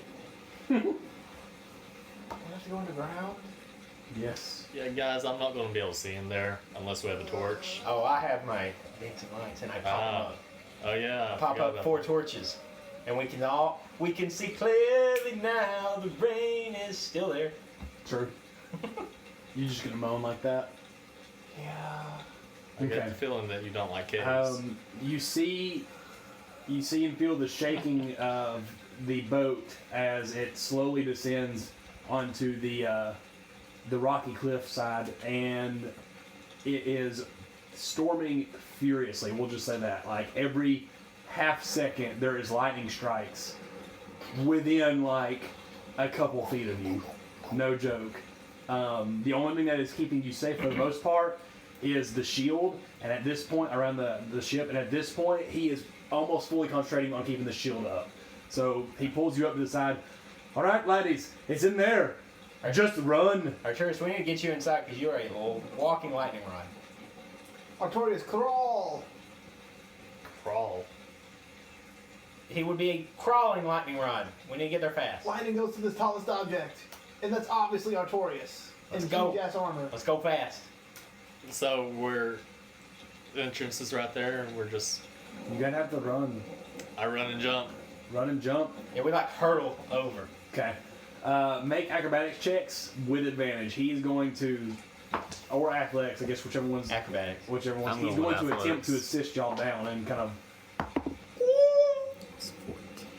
everything. We have to go underground. Yes. Yeah, guys, I'm not going to be able to see in there unless we have a torch. Oh, I have my dancing lights and I pop up. Oh yeah. I Pop forgot up about 4 that. torches. And we can see clearly now. The rain is still there. True. You just gonna moan like that? Yeah. I get Okay. the feeling that you don't like caves. You see and feel the shaking of the boat as it slowly descends onto the rocky cliff side, and it is storming furiously. We'll just say that. Like every half second, there is lightning strikes within like a couple feet of you. No joke. The only thing that is keeping you safe for the most part is the shield, and at this point, around the ship, and at this point, he is almost fully concentrating on keeping the shield up. So he pulls you up to the side. All right, ladies, it's in there. Just run. Arturius, we need to get you inside because you're a walking lightning rod. Artorias, crawl! Crawl. He would be a crawling lightning rod. We need to get there fast. Lightning goes to the tallest object. And that's obviously Artorias. Let's in go. gas armor. Let's go fast. So the entrance is right there, and we're just, You're gonna have to run. I run and jump. Run and jump. Yeah, we like hurdle over. Okay. Make acrobatics checks with advantage. He's going to, or athletics, I guess, whichever one's. Acrobatics. Whichever one's. I'm He's going going with to attempt to athletics. assist y'all down and kind of.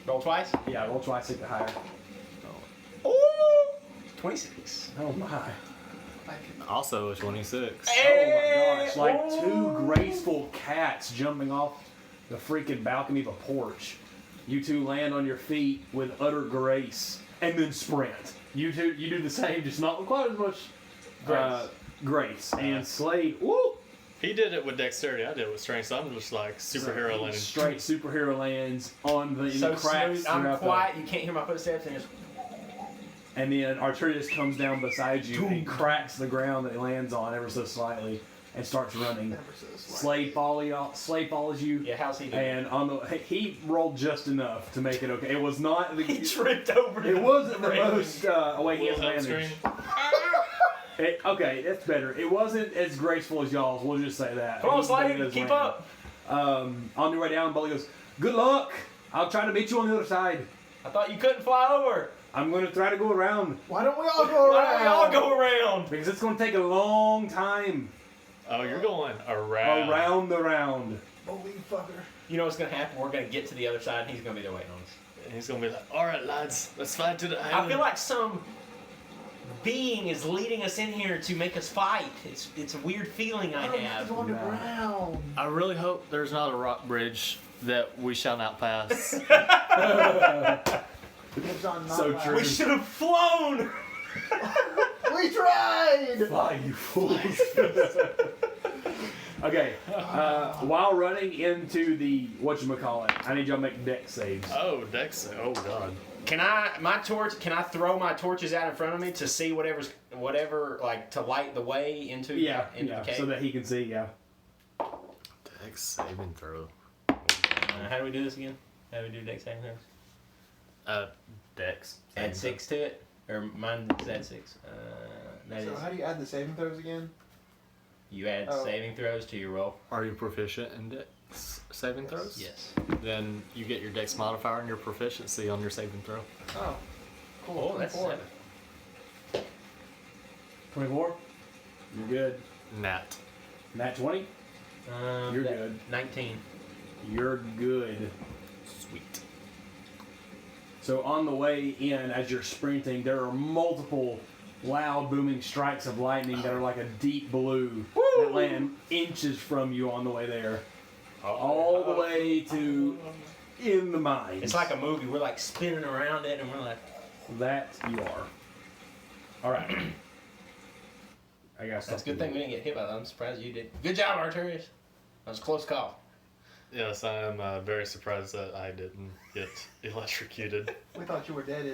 Roll twice. Yeah, roll twice, hit the higher. Ooh, 26. Oh my. Also a 26. Oh my gosh, like Hey! two graceful cats jumping off the freaking balcony of a porch. You two land on your feet with utter grace and then sprint. You do the same, just not with quite as much grace. And Slade, woo! He did it with dexterity. I did it with strength. So I'm just like superhero landing. Straight superhero lands on the, in So the cracks smooth. I'm throughout quiet. You can't hear my footsteps, and just and then Arturius comes down beside you and cracks the ground that he lands on ever so slightly and starts running. Never so slight. Slade follows you. yeah. How's he doing? And he rolled just enough to make it okay. It was not. He tripped over. It wasn't the railing. most way he has Little help managed. screen. Okay, that's better. It wasn't as graceful as y'all's. We'll just say that. Come on, He did it Slade. as Keep random. up. On your way down, Bully goes, "Good luck. I'll try to meet you on the other side. I thought you couldn't fly over. I'm going to try to go around Why don't we all go Why around? don't we all go around? because it's going to take a long time Oh, you're going around. around the round." Holy fucker. You know what's gonna happen? We're gonna get to the other side, and he's gonna be there waiting on us. And he's gonna be like, all right, lads, let's fly to the I island. feel like some being is leading us in here to make us fight. It's a weird feeling I Why don't we have have. to go underground? I really hope there's not a rock bridge that we shall not pass. Lives on So not true. We should have flown. We tried! Fly, you fools. Okay, while running into the whatchamacallit, I need y'all to make deck saves. Oh, Dex. Oh, God. Can I throw my torches out in front of me to see whatever like to light the way into Yeah, the cave? so that he can see, yeah. Dex saving throw. How do we do this again? How do we do dex saving throws? Dex. Add 6 to it, or mine is add 6. That So is. how do you add the saving throws again? You add Oh. saving throws to your roll. Are you proficient in Dex saving throws? Yes. Then you get your Dex modifier and your proficiency on your saving throw. Oh. Cool. Oh, that's 24. 7. 24? You're good. Nat. Nat 20? You're good. 19. You're good. Sweet. So on the way in, as you're sprinting, there are multiple loud booming strikes of lightning that are like a deep blue that land inches from you on the way there. All the way to in the mines. It's like a movie. We're like spinning around it, and we're like, that you are. Alright. I got that's a good thing we didn't get hit by that. I'm surprised you did. Good job, Arturius. That was a close call. Yes, I am very surprised that I didn't get electrocuted. We thought you were dead.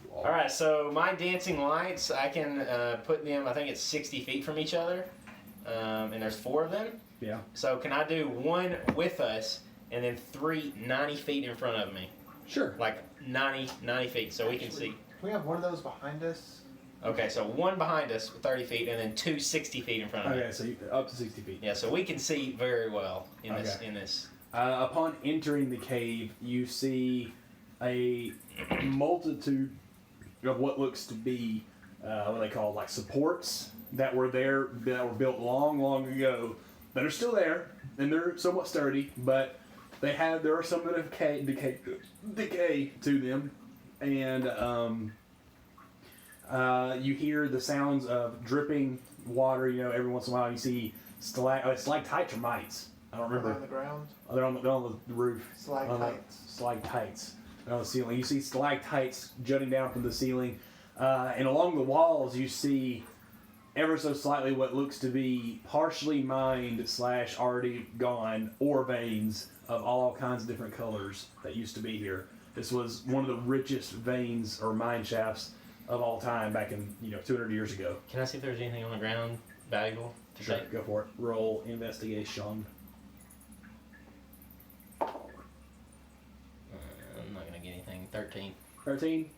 You All right, so my dancing lights, I can put them, I think it's 60 feet from each other, and there's 4 of them. Yeah. So can I do 1 with us, and then 3 90 feet in front of me? Sure. Like 90 feet, so we can see. Can we have one of those behind us? Okay, so 1 behind us, 30 feet, and then 2 60 feet in front of Okay, me. so up to 60 feet. Yeah, so we can see very well in this. Okay. In this. Upon entering the cave, you see a multitude of what looks to be what they call like supports that were there, that were built long ago, that are still there, and they're somewhat sturdy, but there are some that have decay to them, and you hear the sounds of dripping water. You know, every once in a while you see stalactites or mites. I don't remember. On the ground. Oh, they're on the roof. Stalactites. Stalactites. They're on the ceiling. You see stalactites jutting down from the ceiling. And along the walls, you see ever so slightly what looks to be partially mined / already gone ore veins of all kinds of different colors that used to be here. This was one of the richest veins or mine shafts of all time back in 200 years ago. Can I see if there's anything on the ground valuable to Sure, take? go for it. Roll investigation. I'm not gonna get anything. 13. 13.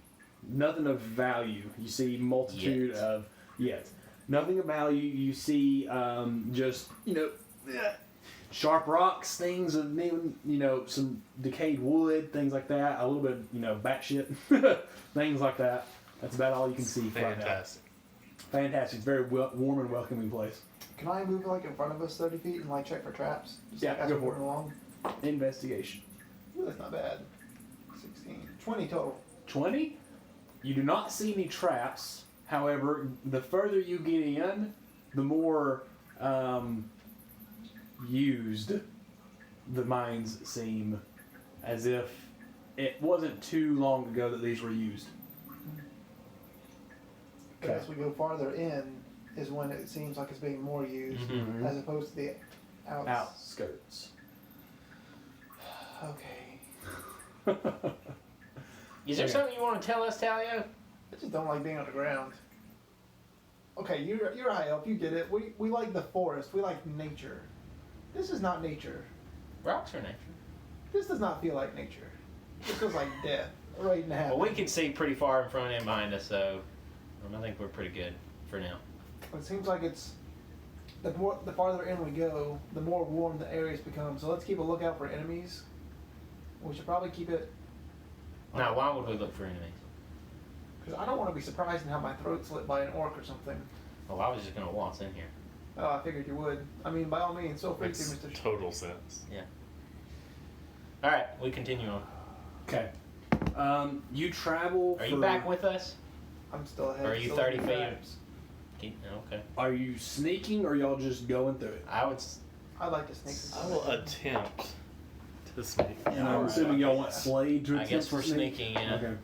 Nothing of value. You see multitude Yet. of nothing of value. You see just sharp rocks, things of some decayed wood, things like that. A little bit batshit things like that. That's about all you can see right now. Fantastic. Fantastic. It's a very warm and welcoming place. Can I move like in front of us 30 feet and like check for traps? Just Yeah, like, as go we're for it. moving along. Investigation. Ooh, that's not bad. 16. 20 total. 20. You do not see any traps. However, the further you get in, the more used the mines seem, as if it wasn't too long ago that these were used. But as we go farther in is when it seems like it's being more used Mhm. as opposed to the Outskirts. Okay. Is there Okay. something you want to tell us, Talio? I just don't like being on the ground. Okay, you're high up, you get it. We like the forest, we like nature. This is not nature. Rocks are nature. This does not feel like nature. This feels like death. Right now. Well, we can see pretty far in front and behind us, so I think we're pretty good for now. It seems like it's the farther in we go, the more warm the areas become. So let's keep a lookout for enemies. We should probably keep it. Now, why would we look for enemies? Because I don't want to be surprised and have my throat slit by an orc or something. Well, I was just gonna waltz in here. Oh, I figured you would. I mean, by all means, feel free to, Makes Mr. total sense. All right, we continue on. Okay. You travel. Are you back with us? I'm still ahead. Are you still 30 in feet? traps. Okay. Are you sneaking or y'all just going through it? I would. I'd like to sneak some. I will attempt to sneak. And I'm alright, assuming y'all okay, want yeah. Slade to I attempt guess to we're sneak? sneaking. Yeah. Okay.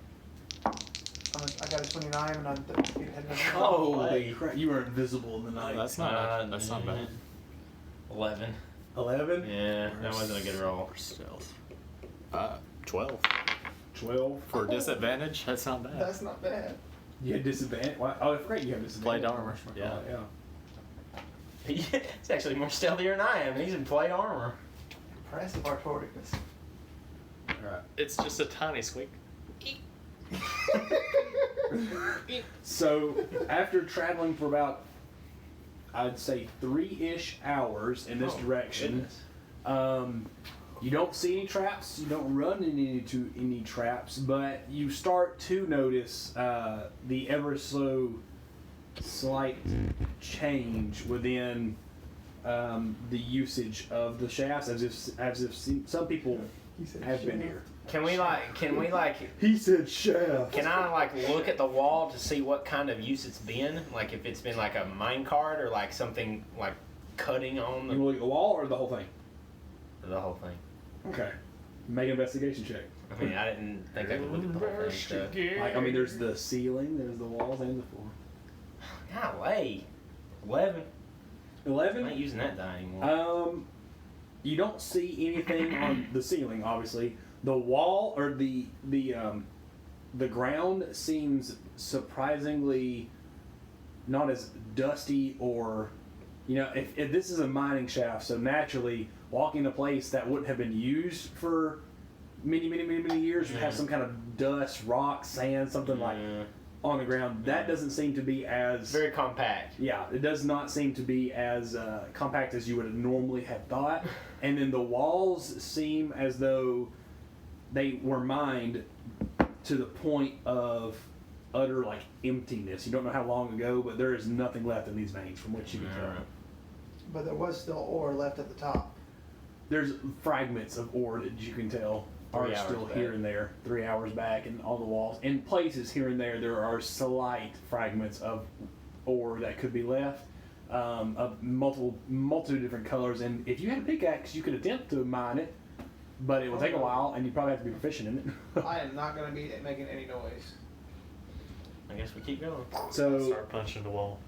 I got a 29 and I'm 30 feet ahead of him. Holy crap! You were invisible in the night. Oh, that's not that's not bad. 11. 11. Yeah, that wasn't a good roll. For stealth. 12. 12. For disadvantage, that's not bad. That's not bad. You had disadvantage. Oh, I forgot you have disadvantage. Plate armor, yeah. Yeah. It's actually more stealthier than I am. He's in plate armor. Impressive Artoricus. All right. It's just a tiny squeak. So after traveling for about, I'd say 3-ish hours in this Oh, direction, goodness. you don't see any traps. You don't run into any traps, but you start to notice the ever so slight change within the usage of the shafts, as if some people He said have been shit. here. Can we like? He said shaft. Can I like look at the wall to see what kind of use it's been? Like if it's been like a mine cart or like something like cutting on You look at the wall or the whole thing? the whole thing. Okay. Make an investigation check. I mean, I didn't think I could look at the whole thing. So. Like, I mean, there's the ceiling, there's the walls, and the floor. Golly, 11. I'm 11. not using that die anymore. You don't see anything on the ceiling, obviously. The wall or the the ground seems surprisingly not as dusty or, if this is a mining shaft, so naturally walking a place that wouldn't have been used for many years would have some kind of dust, rock, sand, something like on the ground. That doesn't seem to be as... Very compact. Yeah, it does not seem to be as compact as you would normally have thought. And then the walls seem as though they were mined to the point of utter emptiness. You don't know how long ago, but there is nothing left in these veins from what you can tell. But there was still ore left at the top. There's fragments of ore that you can tell are still here and there, 3 hours back, and on the walls. In places here and there are slight fragments of ore that could be left, of multiple different colors. And if you had a pickaxe, you could attempt to mine it, but it will take a while, and you probably have to be proficient in it. I am not going to be making any noise. I guess we keep going. So start punching the wall.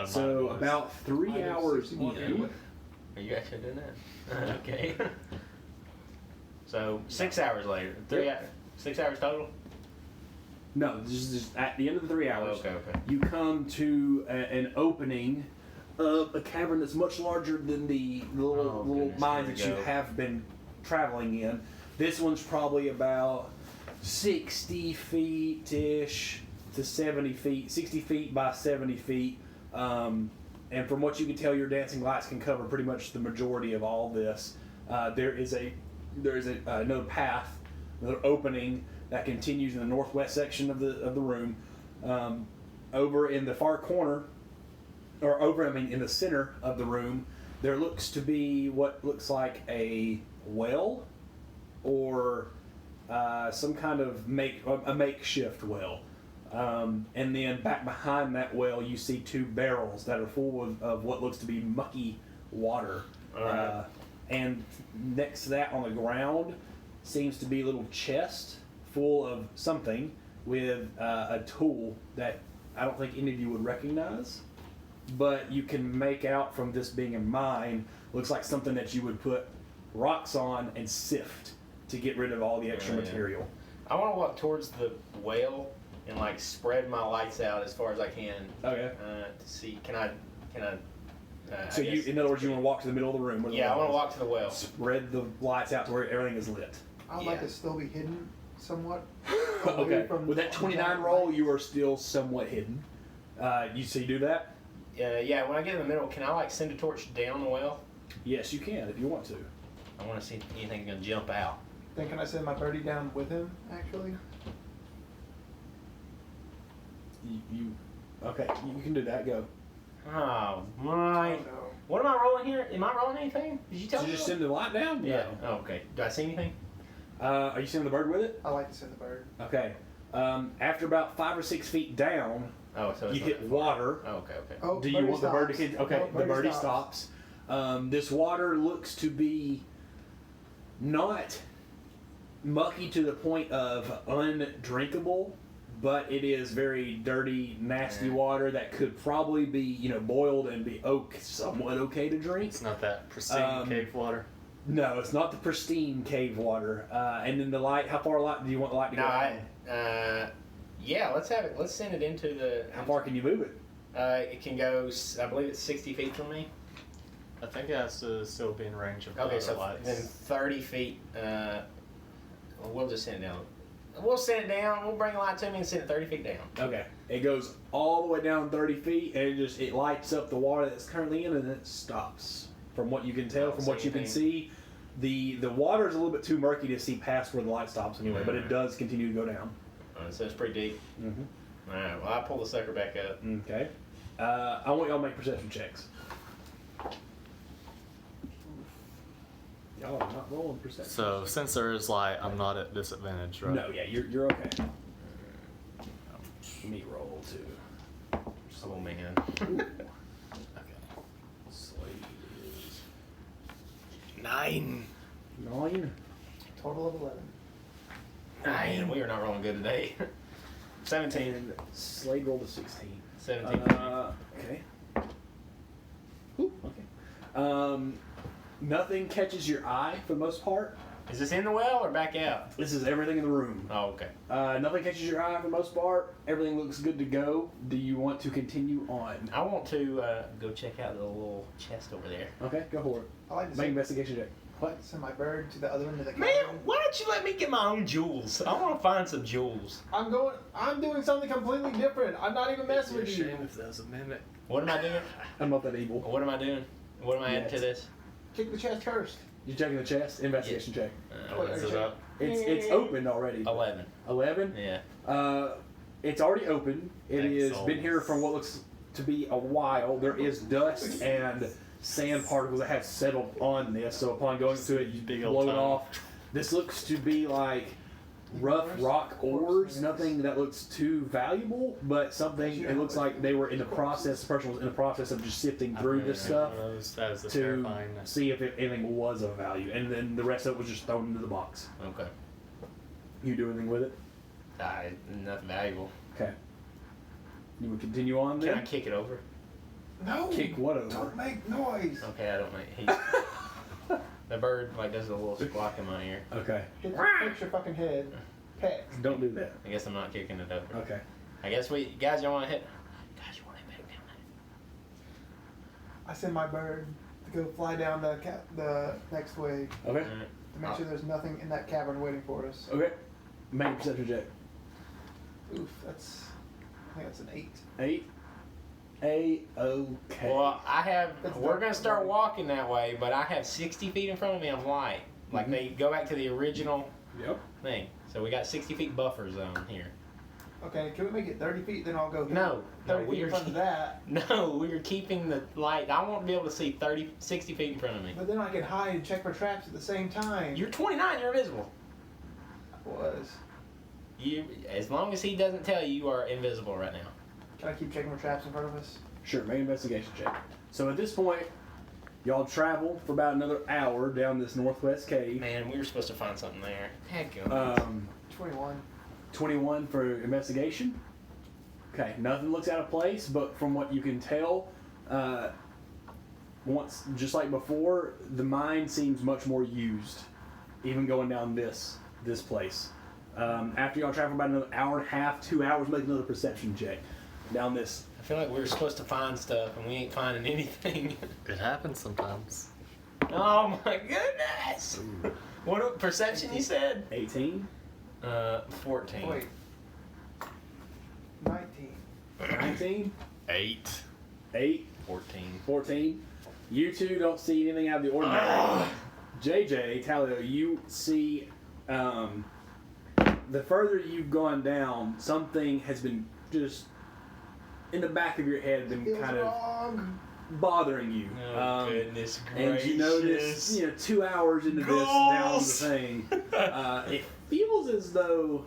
So about 3 hours in. Are you actually doing that? Okay. So 6 hours later, 6 hours total. No, this is just at the end of the 3 hours. Okay. You come to an opening of a cavern that's much larger than the little mines that you have been traveling in. This one's probably about 60 feet-ish to 70 feet, 60 feet by 70 feet. And from what you can tell, your dancing lights can cover pretty much the majority of all this. There is another path, another opening that continues in the northwest section of the room. Over in the far corner, in the center of the room, there looks to be what looks like a well, or some kind of makeshift well. And then back behind that well, you see 2 barrels that are full of what looks to be mucky water. Right. And next to that on the ground seems to be a little chest full of something with a tool that I don't think any of you would recognize. But you can make out from this being a mine, looks like something that you would put rocks on and sift to get rid of all the extra material. I want to walk towards the well and spread my lights out as far as I can. Okay. To see, can I? So in other words, you want to walk to the middle of the room. Yeah, I want to walk to the well. Spread the lights out to where everything is lit. I'd like to still be hidden somewhat. Okay. With that 29 roll, you are still somewhat hidden. You do that? Yeah. When I get in the middle, can I send a torch down the well? Yes, you can if you want to. I want to see if anything's gonna jump out. Then can I send my birdie down with him? Actually. Okay, you can do that. Go. Oh my! Oh, no. What am I rolling here? Am I rolling anything? Did you tell Did me? you just send the light down? Yeah. No. Oh, okay. Do I see anything? Are you sending the bird with it? I like to send the bird. Okay. After about 5 or 6 feet down, Oh, so it's you not hit water. Oh, okay. Oh, Do you birdie want the bird to stops. keep? Okay, No, the birdie stops. This water looks to be not mucky to the point of undrinkable, but it is very dirty, nasty water that could probably be, boiled and be somewhat okay to drink. It's not that pristine cave water. No, it's not the pristine cave water. And then the light. How far light do you want the light to go? Yeah, let's have it. Let's send it into the. How far can you move it? It can go. I believe it's 60 feet from me. I think it has to still be in range of Okay, other so lights. then 30 feet. We'll just send it down. We'll send it down. We'll bring the light to me and send it 30 feet down. Okay. It goes all the way down 30 feet, and it lights up the water that's currently in, and then it stops. From what you can tell, from what you can see, the water is a little bit too murky to see past where the light stops anyway, but it does continue to go down. So it's pretty deep. Mm-hmm. All right. Well, I pull the sucker back up. Okay. I want y'all to make perception checks. Y'all are not rolling perception. So since there is light, I'm not at disadvantage, right? No, yeah, you're okay. Let me roll too. Oh man. Okay. Slate is 9. 9. Total of 11. Man, we are not rolling good today. 17. And Slade rolled a 16. 17. Okay. Ooh, okay. Nothing catches your eye for the most part. Is this in the well or back out? This is everything in the room. Oh, okay. Nothing catches your eye for the most part. Everything looks good to go. Do you want to continue on? I want to go check out the little chest over there. Okay, go for it. I like to Make send, investigation check. What? send my bird to the other end of the Man, cabin. why don't you let me get my own jewels? I want to find some jewels. I'm doing something completely different. I'm not even messing with you. If that was a mimic. What am I doing? I'm not that evil. What am I doing? What am I adding to this? Kick the chest first. You checking the chest? Investigation check. Opens it up. It's opened already. 11. 11? Yeah. It's already open. It Thanks, has been here for what looks to be a while. There is dust and sand particles that have settled on this. So upon going through it, you Big old blow it tongue. off. This looks to be like rough rock ores. Nothing that looks too valuable, but something. It looks like they were in the process. The person was in the process of just sifting through this stuff That is the to terrifying. see if anything was of value, and then the rest of it was just thrown into the box. Okay. You do anything with it? Nothing valuable. Okay. You would continue on then? Can I kick it over? No. Kick what over? Don't make noise. Okay, I don't make. The bird like does a little squawk in my ear. Okay. Fix your fucking head. Pet. Don't do that. I guess I'm not kicking it over. Okay. I guess guys, y'all want to hit? Guys, you want to hit down I send my bird to go fly down the next way Okay. there? to make sure there's nothing in that cavern waiting for us. Okay. Make a perception check. Oof, I think that's an 8. 8. Okay. Well, I have. That's We're dark. gonna start walking that way, but I have 60 feet in front of me of light. Like they go back to the original Yep. thing. So we got 60 feet buffer zone here. Okay, can we make it 30 feet? Then I'll go No, 30 feet we're in front of that. No, we're keeping the light. I want to be able to see 60 feet in front of me. But then I can hide and check for traps at the same time. You're 29. You're invisible. I was. You, as long as he doesn't tell you, you are invisible right now. Can I keep checking for traps in front of us? Sure, make an investigation check. So at this point, y'all travel for about another hour down this northwest cave. Man, we were supposed to find something there. Heck, 21. 21 for investigation. Okay, nothing looks out of place, but from what you can tell, once just like before, the mine seems much more used, even going down this place. After y'all travel about another hour and a half, 2 hours, make another perception check down this. I feel like we were supposed to find stuff and we ain't finding anything. It happens sometimes. Oh my goodness! What perception you said? 18, 14. Wait. 19. 19, 8. 8, 14. 14. You two don't see anything out of the ordinary. JJ, Talio, you see the further you've gone down, something has been just in the back of your head, been Feels kind of wrong. bothering you. Oh, goodness gracious. And you notice, 2 hours into this down the thing, it feels as though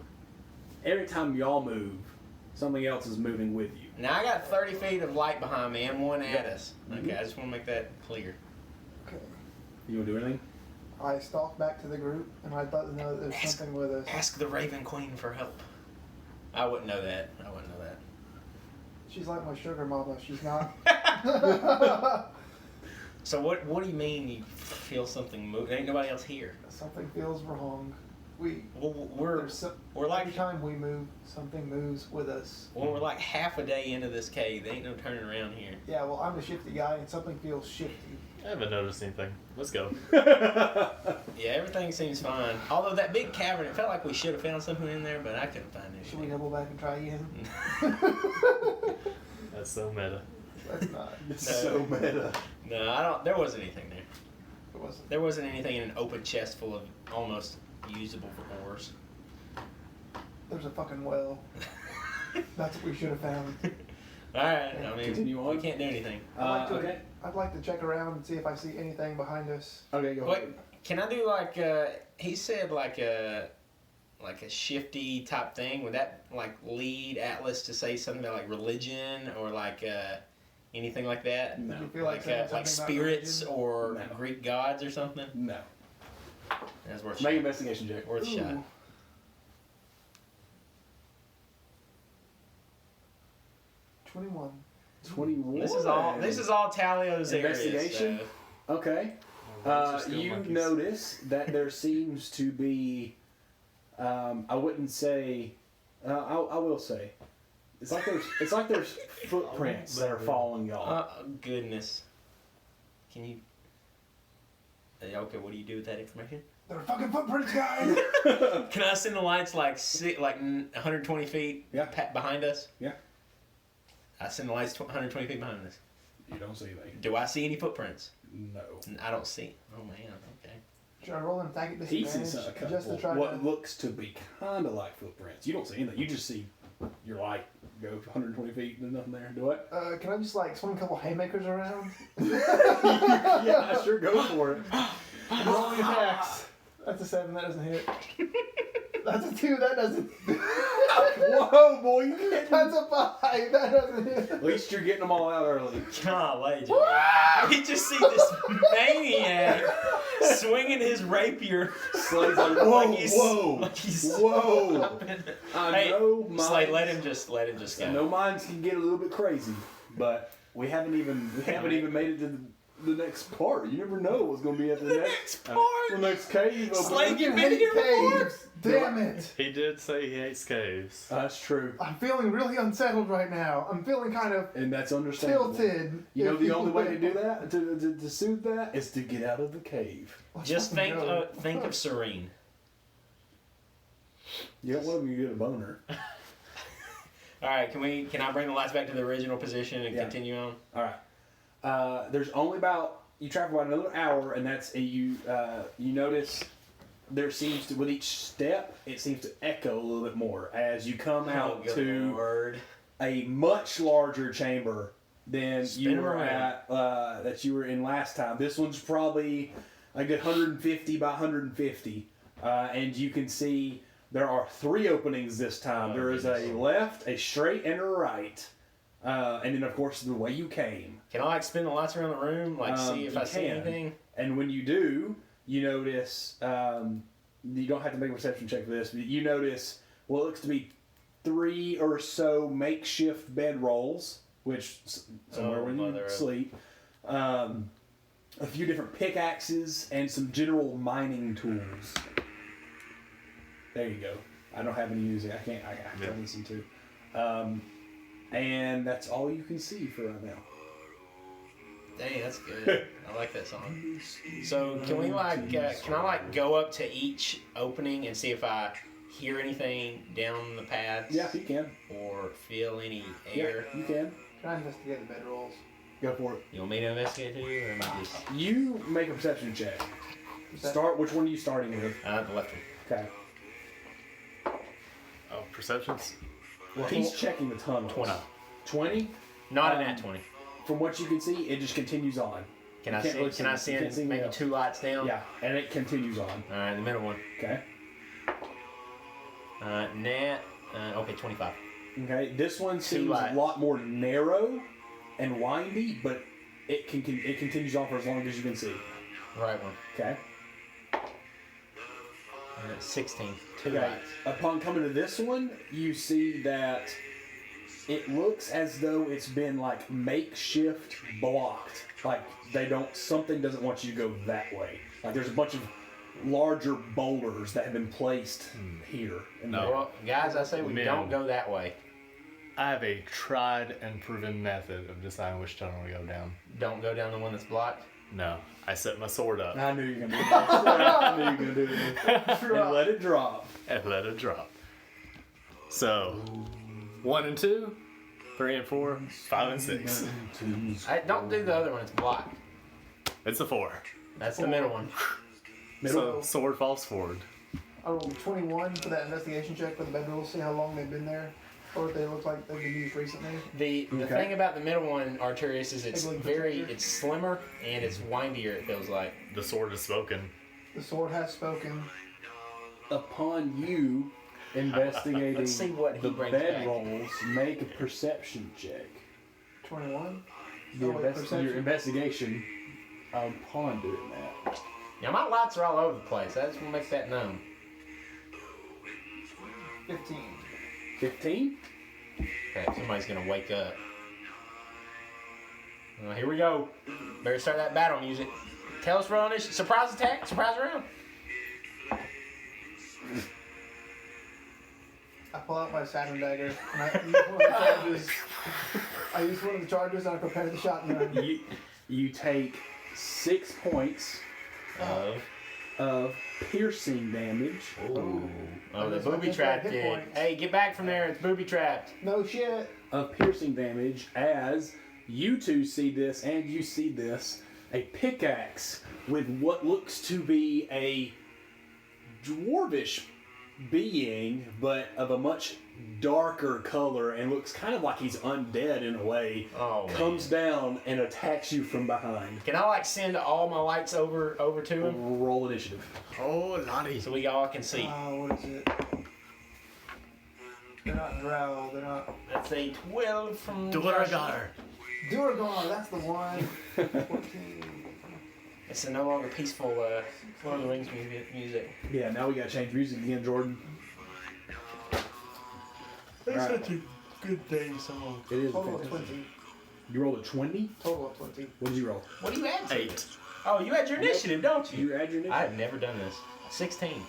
every time y'all move, something else is moving with you. Now I got 30 feet of light behind me and one at us. Okay, I just want to make that clear. Okay. You want to do anything? I stalk back to the group and I'd let them know that there's something with us. Ask the Raven Queen for help. I wouldn't know that. She's like my sugar mama. She's not. So what do you mean you feel something move? Ain't nobody else here. Something feels wrong. We're Every like time we move, something moves with us. we're like half a day into this cave. There ain't no turning around here. Yeah, well, I'm a shifty guy and something feels shifty. I haven't noticed anything. Let's go. Yeah, everything seems fine. Although that big cavern, it felt like we should have found something in there, but I couldn't find Should we anything. double back and try again? That's so meta. That's not. It's No. so meta. No, I don't. There wasn't anything there. It wasn't. There wasn't anything in an open chest full of almost usable for ores. There's a fucking well. That's what we should have found. All right, I mean, Continue on. we can't do anything. Okay. I'd like to check around and see if I see anything behind us. Okay, go Wait, ahead. can I do like he said like a shifty type thing? Would that like lead Atlas to say something about like religion or like anything like that? No. Did you feel like saying Like something about spirits religion? or No. Greek gods or something? No. That's worth a Make an shot. investigation check. Worth a shot. Ooh. 21. 21. This is all Talio's area. Investigation? So. Okay. You notice that there seems to be, I wouldn't say, I will say, it's like there's footprints that are following y'all. Goodness. Can you? Okay, what do you do with that information? They're fucking footprints, guys! Can I send the lights like 120 feet behind us? Yeah. I send the lights 120 feet behind us. You don't see anything. Do I see any footprints? No. I don't see. Oh man. Okay. Should I roll an attack at He disadvantage? sees a couple. Just to try What to... looks to be kind of like footprints. You don't see anything. You just see your light go 120 feet and nothing there. Do what? Can I just like swing a couple haymakers around? Yeah, sure. Go for it. Rolling attacks. That's a 7, that doesn't hit. That's a 2, that doesn't. Whoa, boy! You can't. That's a 5, that doesn't hit. At least you're getting them all out early. Golly, we just see this maniac swinging his rapier. Slade's like, whoa, whoa, like he's whoa! I know minds. Slade, let him just go. I know minds can get a little bit crazy, but we haven't even made it to the next part. You never know what's going to be at the next part. The next cave. Slade, You you've been hate here before. caves. Damn it. He did say he hates caves. That's true, I'm feeling really unsettled right now. I'm feeling kind of and that's understandable. tilted. You know if the only way to do that, to soothe that, is to get out of the cave. Let's Just fucking go. think of Serene. You don't want them to get a boner. All right, can I bring the lights back to the original position and continue on? All right. There's only you travel about another hour, and that's you notice there seems to, with each step, it seems to echo a little bit more as you come out to a much larger chamber than you were at that you were in last time. This one's probably a good 150 by 150, and you can see there are 3 openings this time. There is a left, a straight, and a right. And then, of course, the way you came. Can I spin the lights around the room, see if I see anything? And when you do, you notice, you don't have to make a perception check for this, but you notice what looks to be 3 or so makeshift bedrolls, which somewhere when you sleep, a few different pickaxes, and some general mining tools. There you go. I don't have any music. I have to listen to. And that's all you can see for right now. Dang, that's good. I like that song. So can we can I go up to each opening and see if I hear anything down the paths? Yeah, you can. Or feel any air? Yeah, you can. Can I investigate the bedrolls? Go for it. You want me to investigate too, or am I just... You make a perception check. Which one are you starting with? The left one. Okay. Oh, perceptions? Well, he's checking the tunnel. 20. 20? Not an at 20. From what you can see, it just continues on. Can I send maybe 2 lights down? Yeah, and it continues on. Alright, the middle one. Okay. Okay, 25. Okay, this one seems a lot more narrow and windy, but it continues on for as long as you can see. Right one. Okay. 16. 2 Okay. lights. Upon coming to this one, you see that it looks as though it's been like makeshift blocked. Like something doesn't want you to go that way. Like there's a bunch of larger boulders that have been placed here. Well, guys, I say we don't go that way. I have a tried and proven method of deciding which tunnel to go down. Don't go down the one that's blocked? No. I set my sword up. I knew you were going to do that. I knew you were going to do that. And let it drop. And let it drop. So, 1 and 2, 3 and 4, 5 and 6. Don't do the other one, it's blocked. It's a 4. That's the middle one. So, sword falls forward. I rolled 21 for that investigation check for the bedrolls, see how long they've been there, or if they look like they've been used recently. The thing about the middle one, Arturius, is it's slimmer and it's windier, it feels like. The sword has spoken. The sword has spoken. Upon you investigating Let's see what he the brings back. bedrolls, make a perception check. 21? Your investigation upon doing that. Now my lights are all over the place. I just want to make that known. 15. 15? Okay, somebody's gonna wake up. Here we go. Better start that battle music. Tell us roll initiative. Surprise attack. Surprise round. I pull out my Saturn dagger and I use one of the charges. I use one of the charges and I prepare the shotgun. You take 6 points of piercing damage. Ooh. Oh, the That's my booby hit trapped point. it. Hey, get back from there. It's booby trapped. No shit. Of piercing damage as you two see this and you see this. A pickaxe with what looks to be a dwarvish being, but of a much darker color and looks kind of like he's undead in a way, comes down and attacks you from behind. Can I like send all my lights over to him? Roll initiative. Oh, Lottie. So we all can see. What is it? They're not drow, they're not... That's a 12 from Duragar. Duragar, that's the one. 14. It's a no longer peaceful Lord of the Rings music. Yeah, now we gotta change music again, Jordan. That's Right. such a good thing, someone. It is. Total of fantastic. 20. You rolled a 20? Total of 20. What did you roll? What do you add to 8. it? Oh, you had your initiative, don't you? You add your initiative? I have never done this. 16.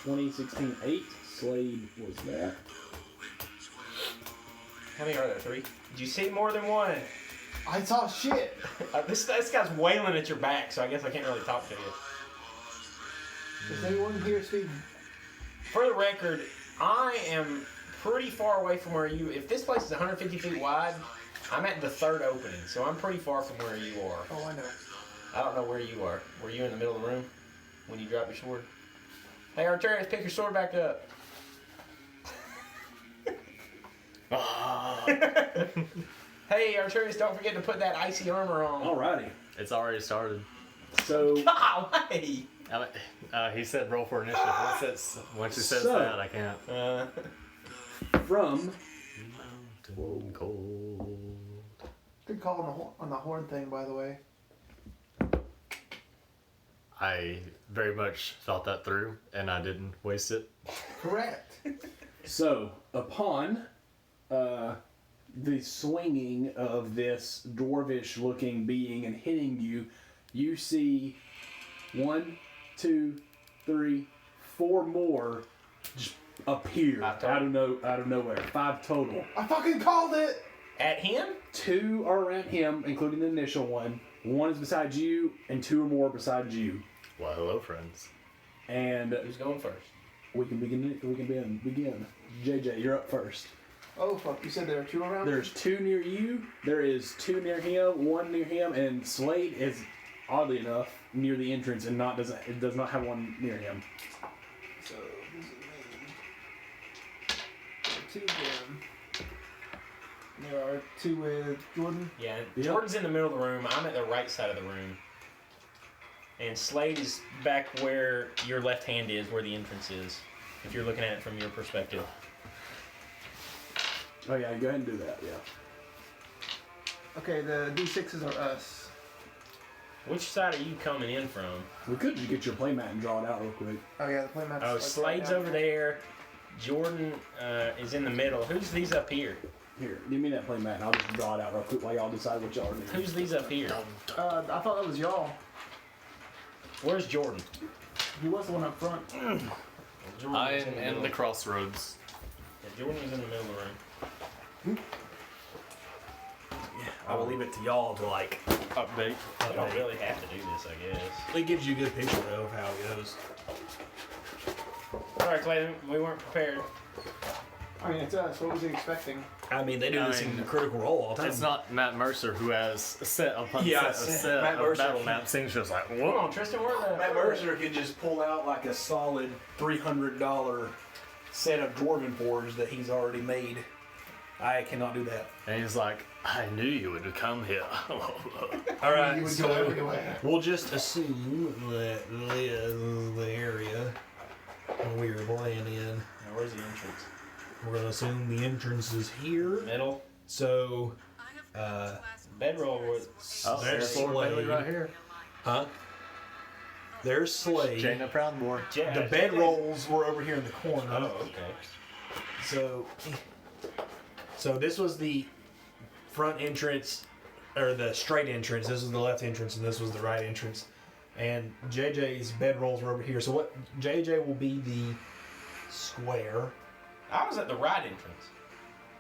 20, 16, 8. Slade was that. How many are there? 3? Did you see more than one? I saw shit. This guy's wailing at your back, so I guess I can't really talk to you. Is anyone here speaking? For the record, I am pretty far away from where you... If this place is 150 feet wide, I'm at the 3rd opening, so I'm pretty far from where you are. Oh, I know. I don't know where you are. Were you in the middle of the room when you dropped your sword? Hey, Arturius, pick your sword back up. Hey, Arturius, don't forget to put that icy armor on. Alrighty. It's already started. So, Golly! He said roll for initiative. Once he says So- that, I can't. from Mountain cold. Good call on the horn thing, by the way. I very much thought that through, and I didn't waste it. Correct. upon the swinging of this dwarvish-looking being and hitting you, you see 1, 2, 3, 4 more just appear out of nowhere. 5 total. I fucking called it! At him? 2 are around him, including the initial one. 1 is beside you, and 2 or more beside you. Well, hello, friends. And Who's going first? we can begin. JJ, you're up first. Oh fuck, you said there were 2 around? There's 2 near you. There is 2 near him, 1 near him, and Slade is oddly enough near the entrance and does not have one near him. So, this is me. 2 again. There are 2 with Jordan. Yeah, Yep. Jordan's in the middle of the room. I'm at the right side of the room. And Slade is back where your left hand is, where the entrance is, if you're looking at it from your perspective. Oh yeah, go ahead and do that. Yeah. Okay, the D6s are us. Which side are you coming in from? We could just get your playmat and draw it out real quick. Oh yeah, the playmat's Oh, like Slade's right over there. Jordan is in the middle. Who's these up here? Here, give me that playmat and I'll just draw it out real quick while y'all decide what y'all are doing. Who's these up here? I thought that was y'all. Where's Jordan? He was the one up front. Jordan I was am in middle. the crossroads. Yeah, Jordan was in the middle of the room. I will leave it to y'all to like. Update. We don't really have to do this, I guess. It gives you a good picture though of how it goes. Sorry, Clayton, we weren't prepared. I mean, it's us. What was he expecting? I mean, they do this in Nine. Critical Role all the time. It's not Matt Mercer who has set upon Yeah, set Matt of Mercer. battle maps. Things just like, Come whoa. on, Tristan, where the... Matt Mercer can just pull out like a solid $300 set of Dwarven boards that he's already made. I cannot do that. And he's like, I knew you would come here. all You right, would go so everywhere. we'll just assume that the area we were playing in, Now, where's the entrance? we're gonna assume the entrance is here. Middle. So, Bedroll was... Oh, There's there's Lord Bailey Slade. right here. huh? There's Slade. Jaina Proudmore. The bedrolls were over here in the corner. Oh, okay. So this was the front entrance, or the straight entrance. This was the left entrance, and this was the right entrance. And JJ's bedrolls are over here. So what? JJ will be the square. I was at the right entrance.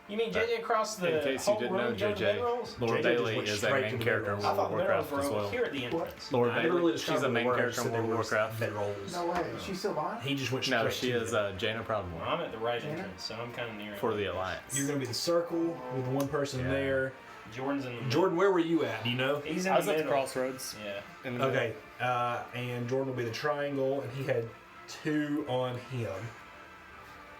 You mean JJ across the In case you whole didn't room know, to go to the JJ, bedrolls? Laura JJ just Bailey went is a straight main to the character in bedrolls. I World thought of the Warcraft bedrolls as were well. over here at the entrance. Laura I never Bailey, really she's described a what main they were, character so in they World of were Warcraft. bedrolls. No way. She's still alive? He just went straight No, she to is them. Jaina Proudmoore Well, I'm at the right Jaina? entrance, so I'm kind of near. for the Alliance. You're going to be the circle with one person Yeah. there. Jordan's in the Jordan, where were you at? Do you know? He's in I was the at the middle. crossroads. Yeah. In the middle. Okay, and Jordan will be the triangle, and he had 2 on him.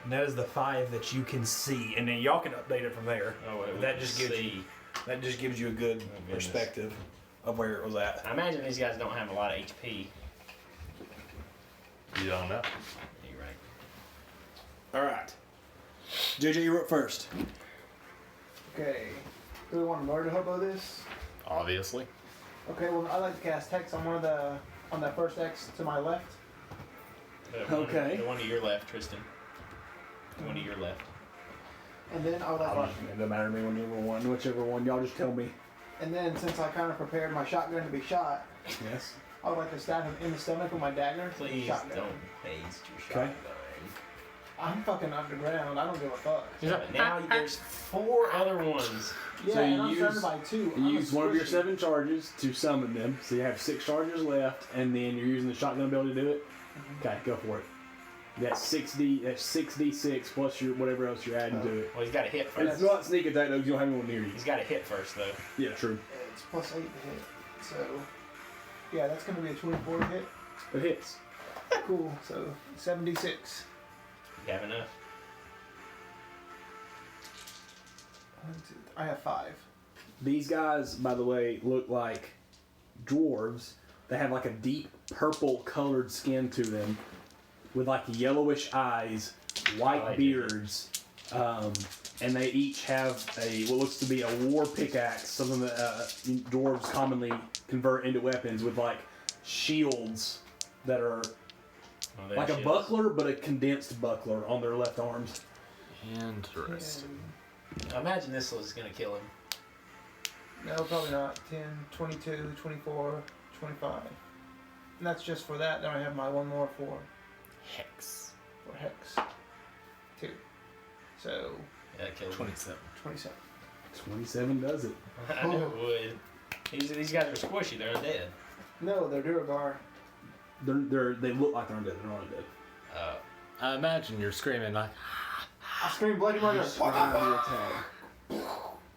And that is the 5 that you can see, and then y'all can update it from there. Oh, wait, That just gives you a good goodness. perspective of where it was at. I imagine these guys don't have a lot of HP. You don't know. You're right. All right, JJ, you're up first. Okay. Do we want to murder hobo this? Obviously. Okay, well, I like to cast Hex on on that first X to my left. Okay. The one to your left, Tristan. The one to your left. And then I would like to, It doesn't matter to me whichever one. Y'all just tell me. and then since I kind of prepared my shotgun to be shot, Yes. I would like to stab him in the stomach with my dagger. Please Shotgun. don't waste your Okay. shotgun. I'm fucking underground. I don't give a fuck. But now there's 4 other ones. Yeah, So you and I'm use- surrounded by 2. You I'm a use one of your squishy. 7 charges to summon them, so you have 6 charges left, and then you're using the shotgun ability to do it. Okay, go for it. That's 6d6 plus your whatever else you're adding to it. Well, he's got to hit And first. it's not sneak attack though, 'cause you don't have anyone near you. He's got to hit first, though. Yeah, true. It's plus 8 to hit. So, yeah, that's going to be a 24 to hit. It hits. Cool. So, 76. You have enough. I have 5. These guys, by the way, look like dwarves. They have like a deep purple colored skin to them, with like yellowish eyes, white like it. beards, and they each have what looks to be a war pickaxe, something that dwarves commonly convert into weapons, with like shields that are Oh, there like a she is. buckler, but a condensed buckler on their left arms. Interesting. I imagine this was going to kill him. No, probably not. 10, 22, 24, 25. And that's just for that. Then I have my one more for Hex. Hex. 2. So, Yeah, that killed him. 27. 27. 27 does it. I knew it would. These guys are squishy. They're undead. No, they're Duragar. They look like they're undead. They're not undead. I imagine you're screaming like, I scream bloody murder. Try to attack.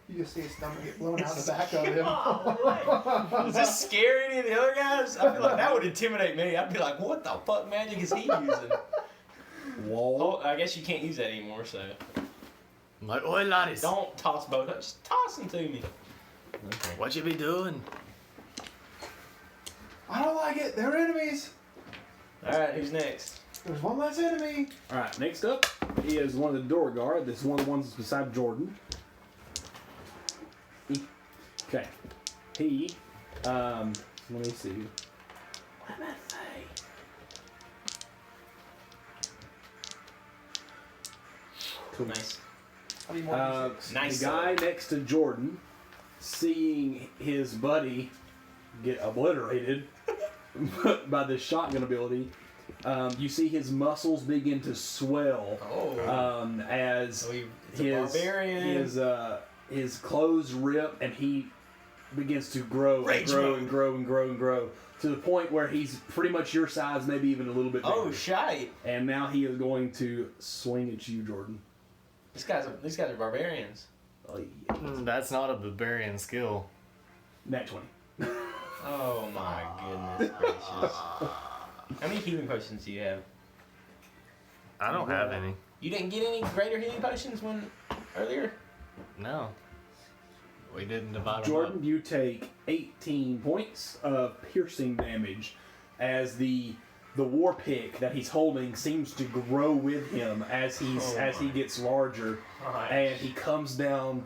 You just see his stomach get blown out the back of him. Does this scare any of the other guys? I feel like that would intimidate me. I'd be like, what the fuck magic is he using? Wall. Oh, I guess you can't use that anymore, so. I'm like, oi laddies, Don't toss both. Just toss them to me. what you be doing? I don't like it. They're enemies. Alright, who's next? There's one less enemy. Alright, next up is one of the door guard. This is one of the ones that's beside Jordan. Okay. He, let me see. What did I say? Cool. Nice. I need more D6. Nice. The guy next to Jordan, seeing his buddy get obliterated by the shotgun ability, you see his muscles begin to swell Oh. as So it's a barbarian. his clothes rip and he begins to grow and Rage grow mode. and grow and grow and grow to the point where he's pretty much your size, maybe even a little bit bigger. Oh, shite. And now he is going to swing at you, Jordan. These guys are barbarians. Oh, yeah. That's not a barbarian skill. Nat 20. Oh my goodness gracious. How many healing potions do you have? I don't have any. You didn't get any greater healing potions earlier? No. We didn't divide them Jordan, up. you take 18 points of piercing damage as the war pick that he's holding seems to grow with him as he gets larger, and he comes down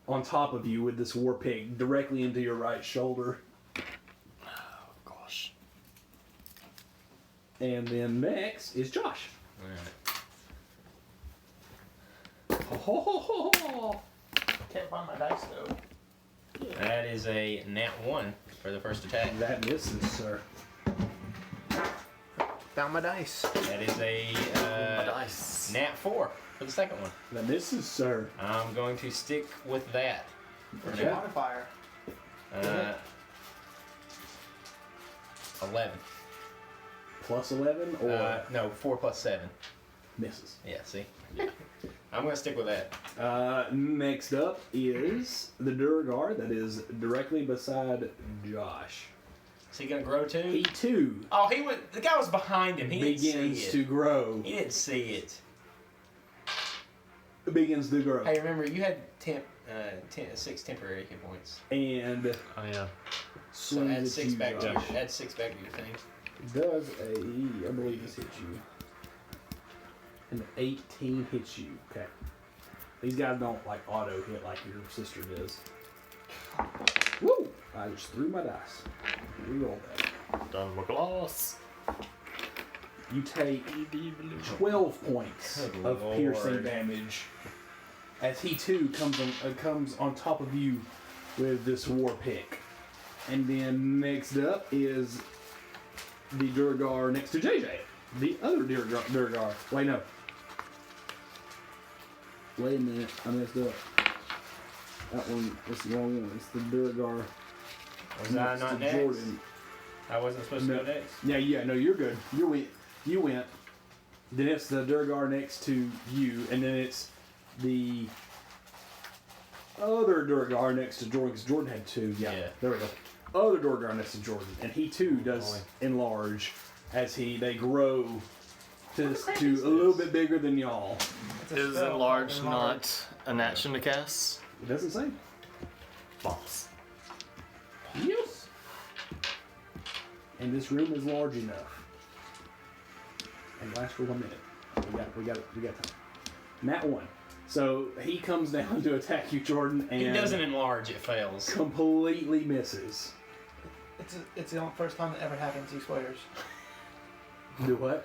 on top of you with this war pick directly into your right shoulder. Oh, gosh. And then next is Josh. Alright. Can't find my dice though. That is a nat 1 for the first attack. That misses, sir. Found my dice. That is a Dice. nat 4 for the second one. That misses, sir. I'm going to stick with that. What's Okay. your modifier? 11. Plus 11 or No, 4 plus 7. misses. Yeah, see? Yeah. I'm going to stick with that. Next up is the Durgar that is directly beside Josh. Is he going to grow too? He too Oh, the guy was behind him. He didn't begins see it. to grow. He didn't see it. Begins to grow. Hey, remember, you had 6 temporary hit points. And Oh yeah. So swings add at 6 you, back to your, Josh. add 6 back to your thing. Does I believe this hits you. An 18 hits you. Okay. These guys don't like auto hit like your sister does. Woo! I just threw my dice. Reroll that. Done with loss. You take 12 points Good of Lord. piercing damage as he too comes on top of you with this war pick. And then next up is the Durgar next to JJ. The other Durgar. Wait, no. Wait a minute. I messed up. That one, it's the wrong one. It's the Durgar Was I next not to next? Jordan. I wasn't supposed to go next? Yeah, no, you're good. You went. Then it's the Durgar next to you, and then it's the other Durgar next to Jordan, because Jordan had 2. Yeah, Yeah. there we go. Other Durgar next to Jordan, and he too does enlarge as they grow to a little bit bigger than y'all. Is enlarged not an action to cast? It doesn't say. False. Yes. And this room is large enough. And lasts for 1 minute. We got time. Nat 1. So he comes down to attack you, Jordan, and He doesn't enlarge, it fails. completely misses. It's the first time that ever happens, he swears. Do what?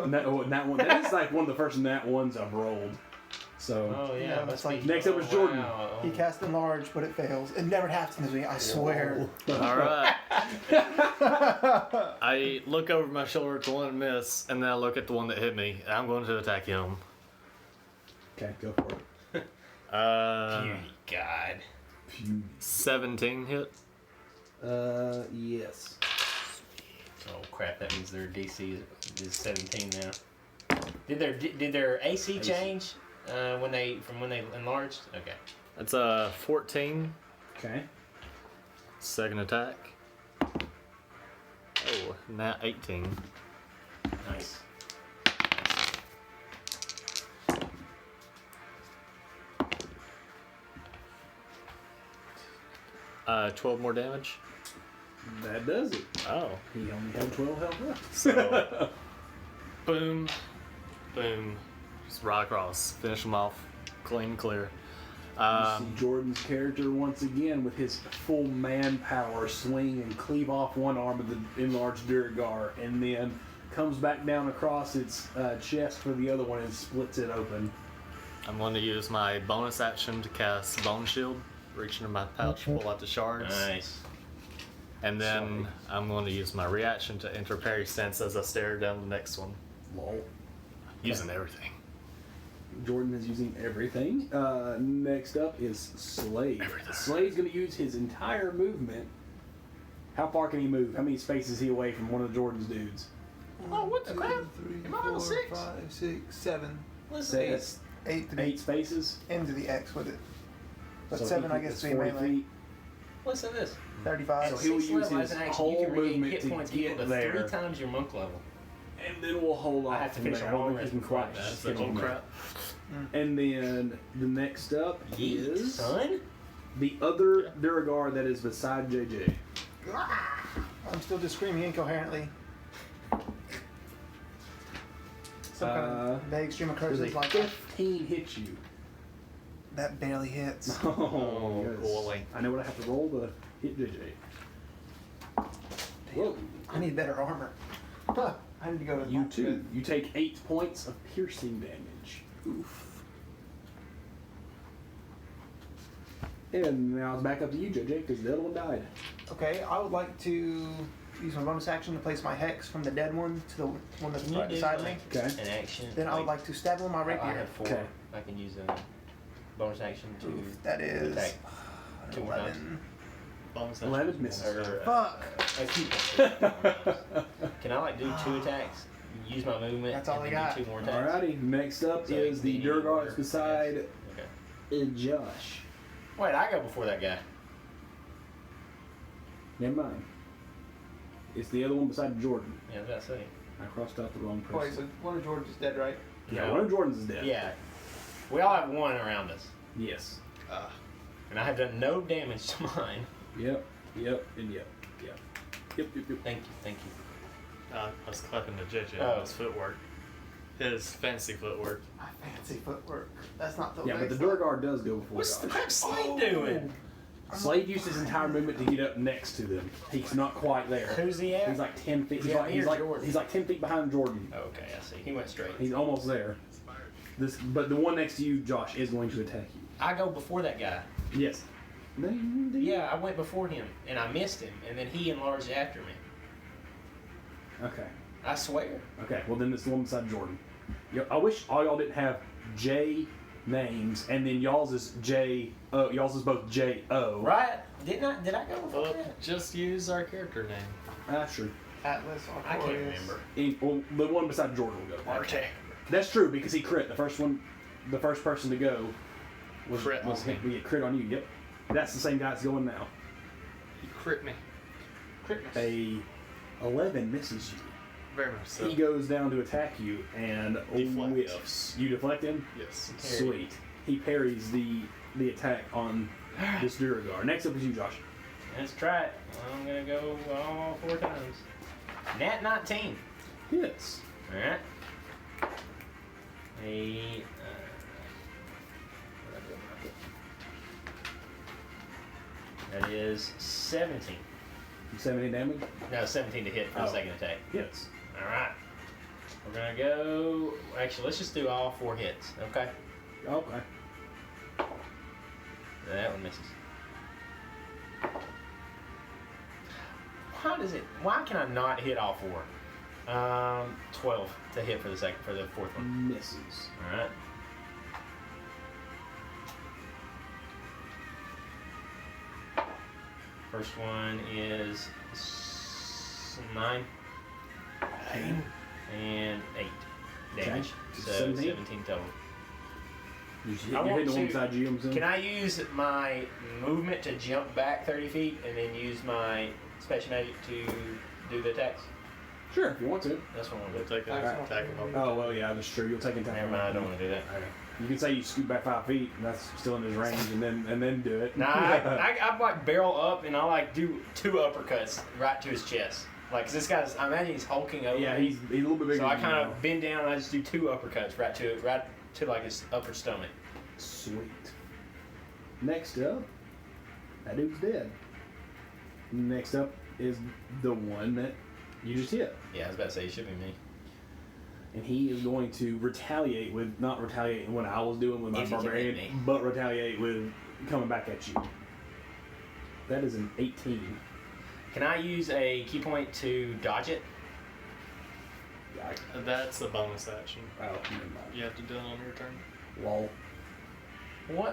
Nat 1. That is like one of the first Nat 1s I've rolled. So Oh, yeah. Yeah, must it's like- be- Next up is Jordan. wow. He cast enlarge, but it fails. It never happens to me, I swear. All right. I look over my shoulder at the one that missed, and then I look at the one that hit me. I'm going to attack him. okay, go for it. Beauty, God. 17 hit. Yes. Oh, crap. That means their DC is 17 now. Did their AC change when they enlarged? Okay. That's 14. Okay. Second attack. Oh, nat 18. Nice. 12 more damage. That does it. Oh. He only had 12 health left. So, boom, boom, just right across. Finish him off, clean, clear. You see Jordan's character once again with his full manpower swing and cleave off one arm of the enlarged Durgar, and then comes back down across its chest for the other one and splits it open. I'm going to use my bonus action to cast Bone Shield. Reach into my pouch, pull out the shards. Nice. And then I'm going to use my reaction to enter parry stance as I stare down the next one. Lol. Using everything. Jordan is using everything. Next up is Slade. Everything. Slade's going to use his entire movement. How far can he move? How many spaces is he away from one of Jordan's dudes? Oh, what the crap? 3, Am I level 4, 6? 5, 6, 7. Listen to That's 8 to be 8 spaces. into the X with it. But So 7, I he- guess, that's to be 40 melee. feet. Listen to this. 35. So he will Sixth use level his as an action, whole you can regain movement hit to points get equal to there. 3 times your monk level. And then we'll hold I off have to from finish there. a I don't long think he rest can before quite that. just That's get oh on there. crap. And then the next up Yeet, is son. the other Durgar that is beside JJ. I'm still just screaming incoherently. Some kind of vague stream of Does a curses like 15 hit you? that barely hits. Oh, yes. boy. I know what I have to roll to hit JJ. Whoa. I need better armor. Huh. I need to go with You my- too. You take 8 points of piercing damage. Oof. And now it's back up to you, JJ, because the other one died. Okay, I would like to use my bonus action to place my hex from the dead one to the one that's Can you right do beside me. Okay. an action? Then I would like to stab him with my I rapier. have 4. Okay. I can use a bonus action to Oof, that is attack 2 more times. 11. Bonus 11 misses. Or, Fuck. a key point. Can I like do 2 attacks? Use my movement. That's all and I then got. do 2 more attacks. Alrighty, next up So is the any Durgar order, beside yes. Okay. Josh. Wait, I go before that guy. Never mind. It's the other one beside Jordan. Yeah, that's it. I crossed out the wrong Wait, person. so one of George's is dead, right? Yeah, No. one of Jordan's is dead. Yeah. We all have 1 around us. Yes. And I have done no damage to mine. Yep. Yep. And yep. Yep. Yep. Yep. Yep. Thank you. I was clapping to JJ Oh. on his footwork. His fancy footwork. My fancy footwork. That's not the Yeah, but the next Durgar does go before What's the Josh. crap Slade doing? Slade used his entire movement to get up next to them. He's not quite there. Who's he at? He's like 10 feet. He's, Yeah, like, he's, near like, Jordan. he's like 10 feet behind Jordan. Okay, I see. He went straight. He's almost there. But the one next to you, Josh, is going to attack you. I go before that guy. Yes. Yeah, I went before him, and I missed him, and then he enlarged after me. Okay. I swear. Okay. Well, then it's the one beside Jordan. I wish all y'all didn't have J names, and then y'all's is J. Y'all's is both J O. Right? Did I go before Well, that? just use our character name. That's true. Atlas or I can't remember. Well, the one beside Jordan will go. Arty. That's true because he crit. The first person to go was Crit was on me. we get crit on you. Yep. That's the same guy that's going now. He crit me. Critness. A 11 misses you. Very much so. He goes down to attack you and Deflect. whiffs. You deflect him? Yes. Sweet. He parries the attack on this Duragar. Next up is you, Josh. Let's try it. I'm gonna go all 4 times. Nat 19. Hits. Alright. That is 17. 17 damage? No, 17 to hit for the Oh. second attack. Hits. Alright. We're gonna go. Actually, let's just do all 4 hits, okay? Okay. That one misses. Why can I not hit all 4? 12 to hit for the 4th one. Misses. Alright. First one is 9 and 8 damage. Okay. So 17? 17 total. You're I want hitting the one to- beside you, I'm assuming? Can I use my movement to jump back 30 feet and then use my special magic to do the attacks? Sure, if you want to. That's what I want We'll to do. take an Alright. attack him over. Oh, well, yeah, that's true. You'll take it down. Never mind, I don't want to do that. Okay. You can say you scoot back 5 feet, and that's still in his range, and then do it. Nah, I like barrel up and I like do 2 uppercuts right to his chest. Like, 'cause this guy's, I imagine he's hulking over. Yeah, me. he's a little bit bigger. So I than kind you of bend down and I just do 2 uppercuts right to like his upper stomach. Sweet. Next up, that dude's dead. Next up is the one that you just hit. Yeah, I was about to say, it should be me. And he is going to retaliate with, not retaliate what I was doing with my If he can hit barbarian, me. but retaliate with coming back at you. That is an 18. Can I use a key point to dodge it? That's a bonus action. Oh, never mind. You have to do it on your turn. Lol.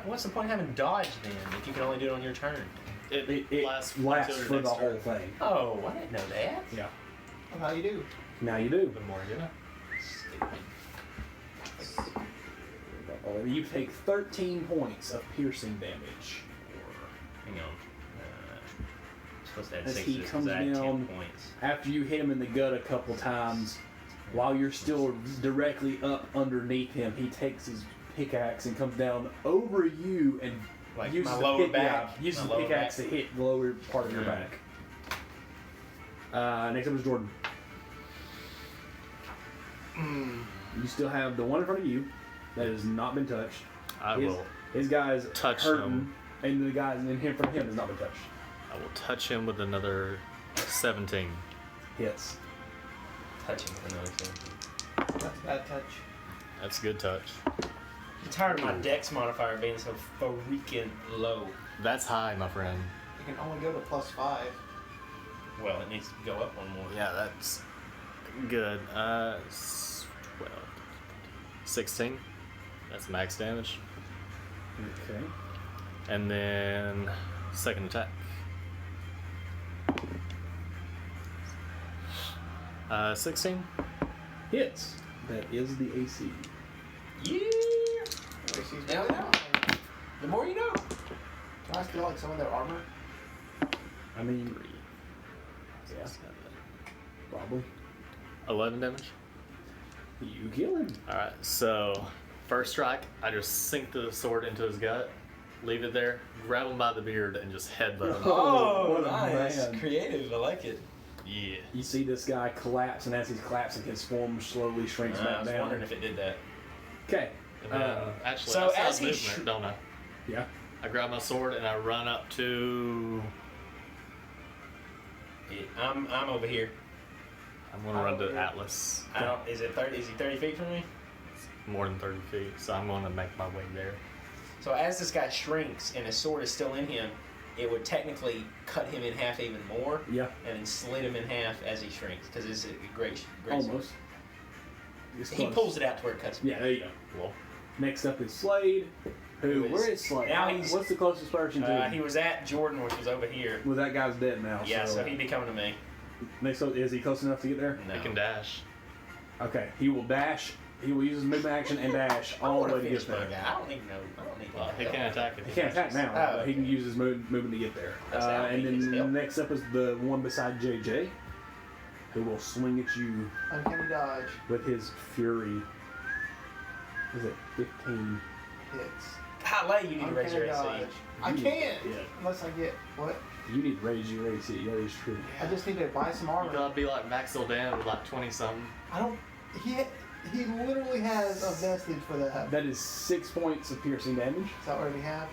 What's the point of having dodge then if you can only do it on your turn? It lasts lasts until for your the next whole turn. thing. Oh, I didn't know that. Yeah. Well, how you do? Now you do. The more you know. You take 13 points of piercing damage. Hang on. Supposed to add As 6 he to this comes 'cause I had 10 down- points. After you hit him in the gut a couple times, while you're still directly up underneath him, he takes his pickaxe and comes down over you and Like uses my the lower back. uses My the lower pickaxe back. to hit the lower part of your Yeah. back. Next up is Jordan. You still have the one in front of you that has not been touched. I his, will. His guy's touch hurting, him. and the guy in him from him has not been touched. I will touch him with another 17. Hits. Touching for another thing. That's a bad touch. That's a good touch. I'm tired of my dex modifier being so freaking low. That's high, my friend. You can only go to +5. Well, it needs to go up one more. Yeah, that's good. 12. 16. That's max damage. Okay. And then second attack. 16. Hits. That is the AC. Yeah. Now, the more you know. Can I steal like some of their armor? I mean, yeah, probably. 11 damage. You kill him. Alright, so first strike, I just sink the sword into his gut, leave it there, grab him by the beard, and just headbutt him. Oh, what a man. Creative. I like it. Yeah. You see this guy collapse, and as he's collapsing, his form slowly shrinks I back was down. wondering if it did that. Okay. And then, actually, so I as still he have movement, don't I? Yeah. I grab my sword and I run up to. I'm over here. I'm gonna run to Atlas. I don't. Is it 30? Is he 30 feet from me? More than 30 feet, so I'm gonna make my way there. So as this guy shrinks and his sword is still in him, it would technically cut him in half even more. Yeah. And then slit him in half as he shrinks, because it's a great sword. Almost. It's He close. pulls it out to where it cuts him. Yeah, there you go. Well, Next up is Slade. Where is Slade? Now he's- What's the closest person to He him? was at Jordan, which was over here. Well, that guy's dead now. Yeah, so he'd be coming to me. Next up, is he close enough to get there? No. he can dash. Okay, he will dash. He will use his movement action and dash I all wanna the way to finish get my there. guy. I don't even know. I don't need Well, that he help. can't attack if He can't attack now, Oh, but he can okay. use his movement to get there. That's how And he needs then help. next up is the one beside JJ, who will swing at you Uncanny dodge with his fury. Is it 15? hits. Golly, you need to raise your AC. Uncanny dodge. I You- can't yeah. unless I get what? You need to raise your AC. That is true. I just need to buy some You armor. gotta be like Maxwell Dan with like 20 something. I don't. He literally has a vestige for that. That is 6 points of piercing damage. Is that already halved?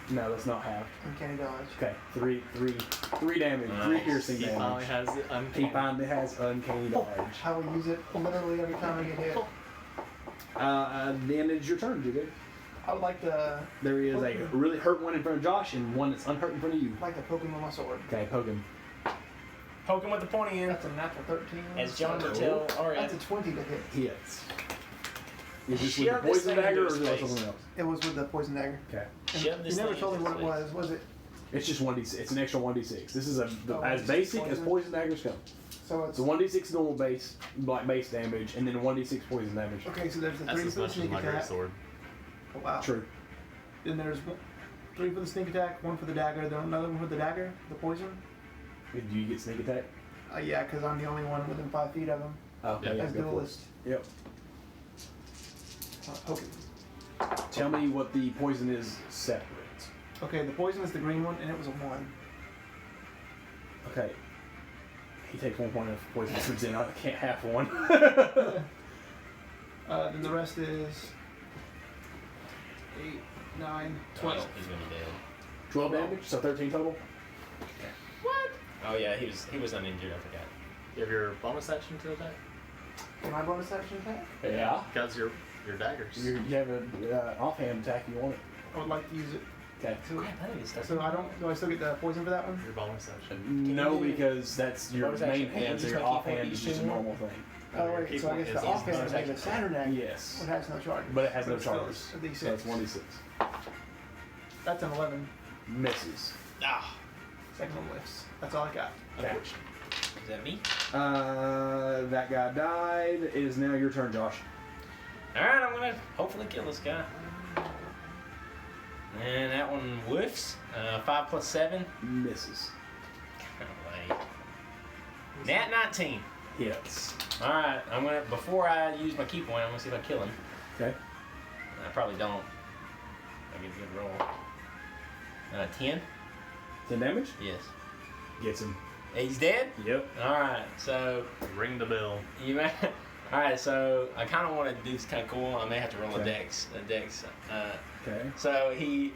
No, that's not half. Uncanny dodge. Okay, three damage, three Nice. piercing He damage. finally has it He uncanny. finally has uncanny dodge. I will use it literally every time I get hit. Then it's your turn, JJ. I would like to There is a really hurt one in front of Josh and one that's unhurt in front of you. poke him with my sword. Okay, poke him. Poke him with the pointy end. That's a natural 13. As John would Cool. tell Arya. That's a 20 to hit. Hits. Is this Shove with the this poison thing dagger or into is his it face. something else? It was with the poison dagger. Okay. And Shove this you never thing told me into what his it face. was. Was it? It's just 1d6. It's an extra 1d6. This is as 1d6 basic as poison? poison daggers come. So it's So 1d6 normal base damage, and then 1d6 poison damage. okay. So there's the That's 3 as for the much as sneak my great attack. sword. Oh, wow. True. Then there's 3 for the sneak attack, 1 for the dagger, then another one for the dagger, the poison. Do you get sneak attack? Yeah, because I'm the only one within 5 feet of him Okay, as go for it. duelist. Yep. Okay. Tell me what the poison is separate. Okay, the poison is the green one, and it was a 1. Okay. He takes 1 point of poison damage, and I can't have one. Then the rest is 8, 9, 12. He's gonna be dead. 12 damage, so 13 total. Oh yeah, he was uninjured. I forgot. You have your bonus action to attack? Can I bonus action attack? Yeah. Because your daggers. You have an offhand attack if you want it. I would like to use it. Okay. So, Crap, I need to start. so I don't. Do I still get the poison for that one? Your bonus action. No, you do- because that's your bonus main action, hand, and so just your make it offhand is just a 1d2? normal thing. Oh your wait, key so I point guess is the easy offhand bonus is like the action. Saturn act. Yes. It has no charges. But it has no still charges. A D6. So it's 1d6. That's an 11. Misses. Ah, Second one lifts. That's all I got. Okay. is that me? That guy died. It is now your turn, Josh. All right, I'm gonna hopefully kill this guy. And that one whiffs. 5 plus 7. Misses. Kind of late. Nat 19. Hits. All right, I'm gonna before I use my key point, I'm gonna see if I kill him. Okay. I probably don't. I get a good roll. 10. 10 damage. Yes. Gets him. He's dead. Yep. All right, so Ring the bell. you may. All right, so I kind of want to do this kind of cool. I may have to roll a Okay. dex. Okay. So he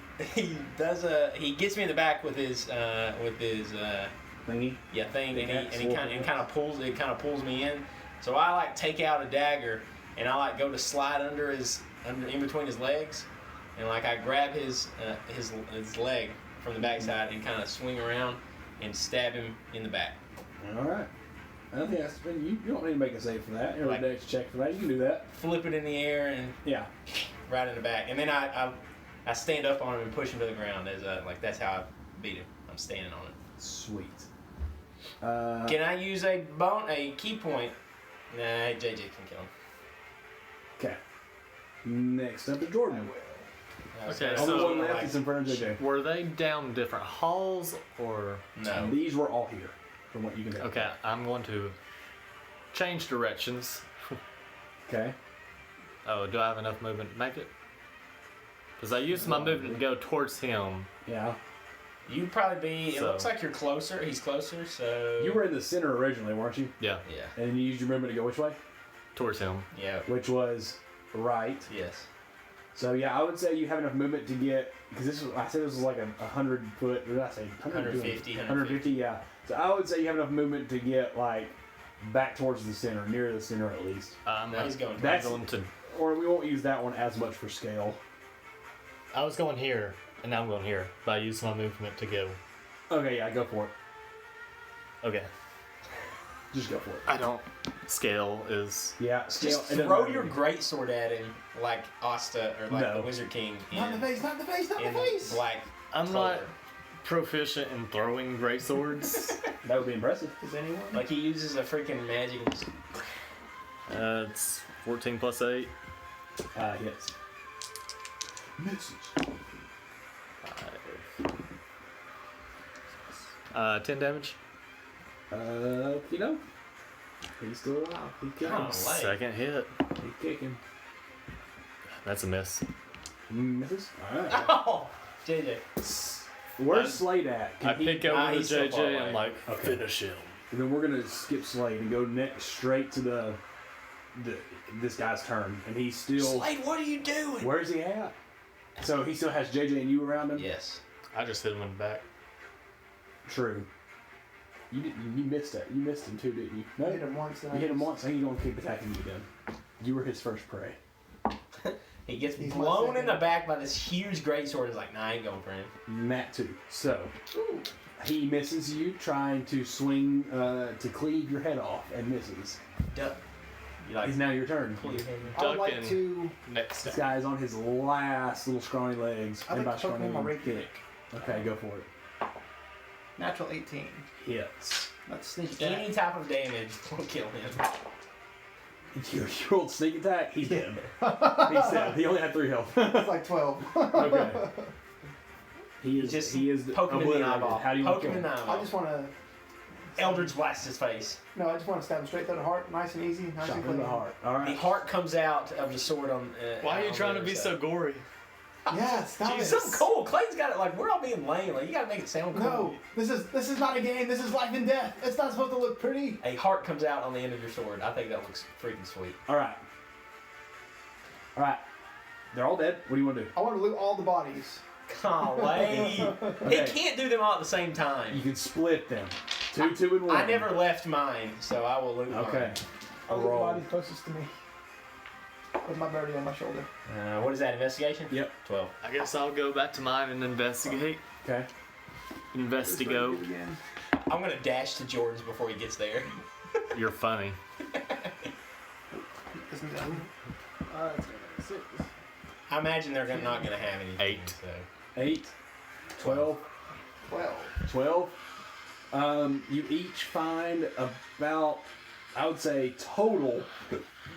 gets me in the back with his Thingy. thing, The and axe he kind of pulls me in. So I like take out a dagger, and I like go to slide under in between his legs, and like I grab his leg from the backside and kind of swing around and stab him in the back. All right. I don't think that's been, you don't need to make a save for that. You're Like- like, check for that. You can do that. Flip it in the air and Yeah. right in the back, and then I stand up on him and push him to the ground. As like that's how I beat him. I'm standing on it. Sweet. Can I use a key point? Nah, JJ can kill him. Okay. Next up is Jordan. Okay, Only so, one left is in front of JJ. Were they down different halls or? No. These were all here, from what you can tell. Okay, I'm going to change directions. Okay. Oh, do I have enough movement to make it? Because I used my movement to go towards him. Yeah. You'd probably be. It So- looks like you're closer. He's closer, so. You were in the center originally, weren't you? Yeah, Yeah. And you used your movement to go which way? towards him. Yeah. Which was right. Yes. So yeah, I would say you have enough movement to get, because I said this was like a 100 foot. What did I say? 150. 150. Yeah. So I would say you have enough movement to get like back towards the center, near the center at least. No, he's going. That's- I'm going to. Or we won't use that one as much for scale. I was going here, and now I'm going here. But I used my movement to go. Okay, yeah, go for it. Okay. Just go for it. I don't. Scale is. Yeah, scale. Just it doesn't throw matter. your greatsword at him like Asta or like No. the Wizard King Not in the face, not in the face, not in in the face. black. I'm color. not proficient in throwing great swords. That would be impressive. Is anyone? Like he uses a freaking magic. And just, It's 14 plus 8. Hits. Misses. 10 damage. You know, he's still alive. He's kicking. Oh. Second hit. He's kicking. That's a miss. Misses. All right. oh, JJ. Where's Slade at? I pick over to he's so far JJ away. and like, Okay. finish him. And then we're gonna skip Slade and go next straight to the this guy's turn, and he's still. Slade, what are you doing? Where's he at? So he still has JJ and you around him. Yes. I just hit him in the back. True. You missed it. You missed him too, didn't you? I No. hit him once. You hit him once. Now you don't keep attacking you again. You were his first prey. He gets He's my blown in second. the back by this huge greatsword. He's like, nah, I ain't going for him. Matt too. So he misses you, trying to swing to cleave your head off, and misses. Duck. You like It's now your turn. pull your head in. I would like Ducking. to. Next This step. guy is on his last little scrawny legs. I'd and like by to poke him in my scrawny, right kick. Okay, go for it. Natural 18. Hits. That's sneak attack. Any type of damage will kill him. You rolled sneak attack. He's dead. He's dead. He only had 3 health. It's like 12. Okay. He is. Just he is poke him in the obliterated. eyeball. How do you want Poke to him in kill the him? I eyeball. just want to. Eldritch blast his face. No, I just want to stab him straight through the heart, nice and easy, nice Shot and in clean. the heart. All The right. heart comes out of the sword on. Why are you on trying the to be other so side. gory? Yeah, stop Jeez, it. something cool. Clayton's got it. Like we're all being lame. Like you gotta make it sound cool. No, this is not a game. This is life and death. It's not supposed to look pretty. A heart comes out on the end of your sword. I think that looks freaking sweet. All right. All right. They're all dead. What do you want to do? I want to loot all the bodies. Golly. Okay. He can't do them all at the same You time. can split them. Two, and 1. I never left mine, so I will loot Okay. mine. I'll loot the roll. bodies closest to me. With my birdie on my shoulder. What is that? Investigation? Yep. 12. I guess I'll go back to mine and investigate. Okay. Investigate. Again. I'm gonna dash to Jordan's before he gets there. You're funny. Isn't that? It's gonna be 6. I imagine they're not gonna have anything. 8. So. 8, 12, 12. 12. You each find about, I would say, total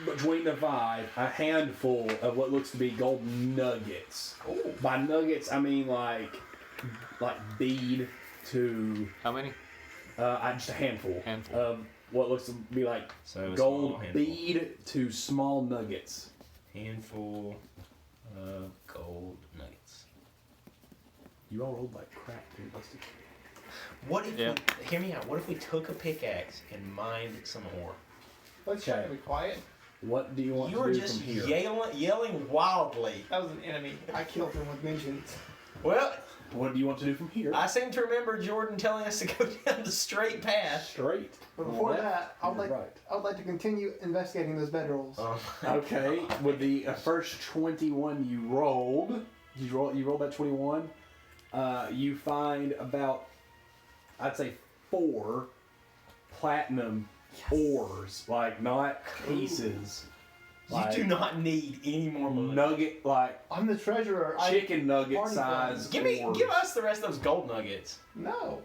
between the 5, a handful of what looks to be gold nuggets. Ooh. By nuggets, I mean like bead to How many? just a handful. Handful. Of what looks to be like So a small gold handful. bead to small nuggets. Handful of gold nuggets. You all rolled like crap, dude. Busted. What if Yeah. we, hear me out, what if we took a pickaxe and mined some ore? Let's Okay. be quiet. What do you want You to were do just from here? yelling wildly. That was an enemy. I killed him with vengeance. Well, What do you want to do from here? I seem to remember Jordan telling us to go down the straight path. Straight. But before Left, that, I would you're like right. I would like to continue investigating those bedrolls. Okay, with the first 21 you rolled, you rolled that 21. You find about, I'd say 4 platinum ores, like not pieces. You do not need any more money. Nugget, like I'm the treasurer. chicken nugget Party size. Give ores. us the rest of those gold nuggets. No.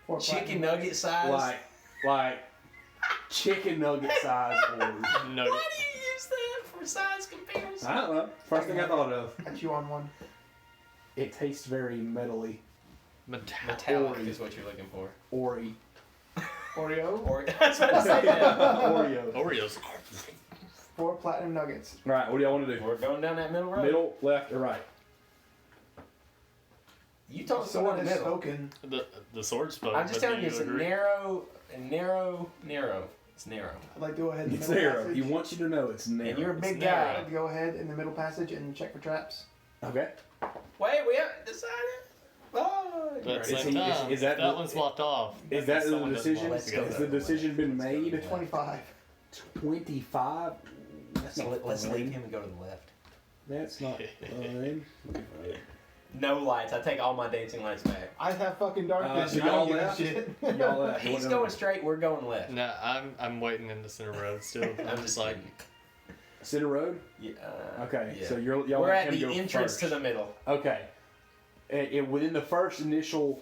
For Chicken platinum. nugget size. like chicken nugget size ores. No. Why do you use that for size comparison? I don't know. First thing I thought of. I chew on one. It tastes very metally. Metallic is what you're looking for. Ori. Oreo. Or that's what I said. Oreo. Oreos. 4 platinum nuggets. Right, what do y'all want to do? We're going down that middle road. Middle, left, or right? You told us to Someone go has middle. spoken. The sword spoke. I'm just but telling do you, it's a agree? narrow. It's narrow. I'd like to go ahead in the It's middle narrow. passage. He wants you to know it's narrow. And you're a big It's narrow. I'd guy. like to go ahead in the middle passage and check for traps. Okay. Wait, we haven't decided. Oh, But at the Is same he- time, is if that that the- one's blocked off. Is that the someone doesn't decision? want Has to go the there. decision been made? 25. 25? That's not Let's fine. leave him and go to the left. That's not fine. No lights. I take all my dancing lights back. I have fucking darkness. So I don't y'all give a left? shit. Y'all left. He's going straight. We're going left. No, I'm waiting in the center road still. I'm just like, Center Road? Yeah, Okay, yeah. so y'all we're want at him to the go entrance first. to the middle. Okay. Within the first initial,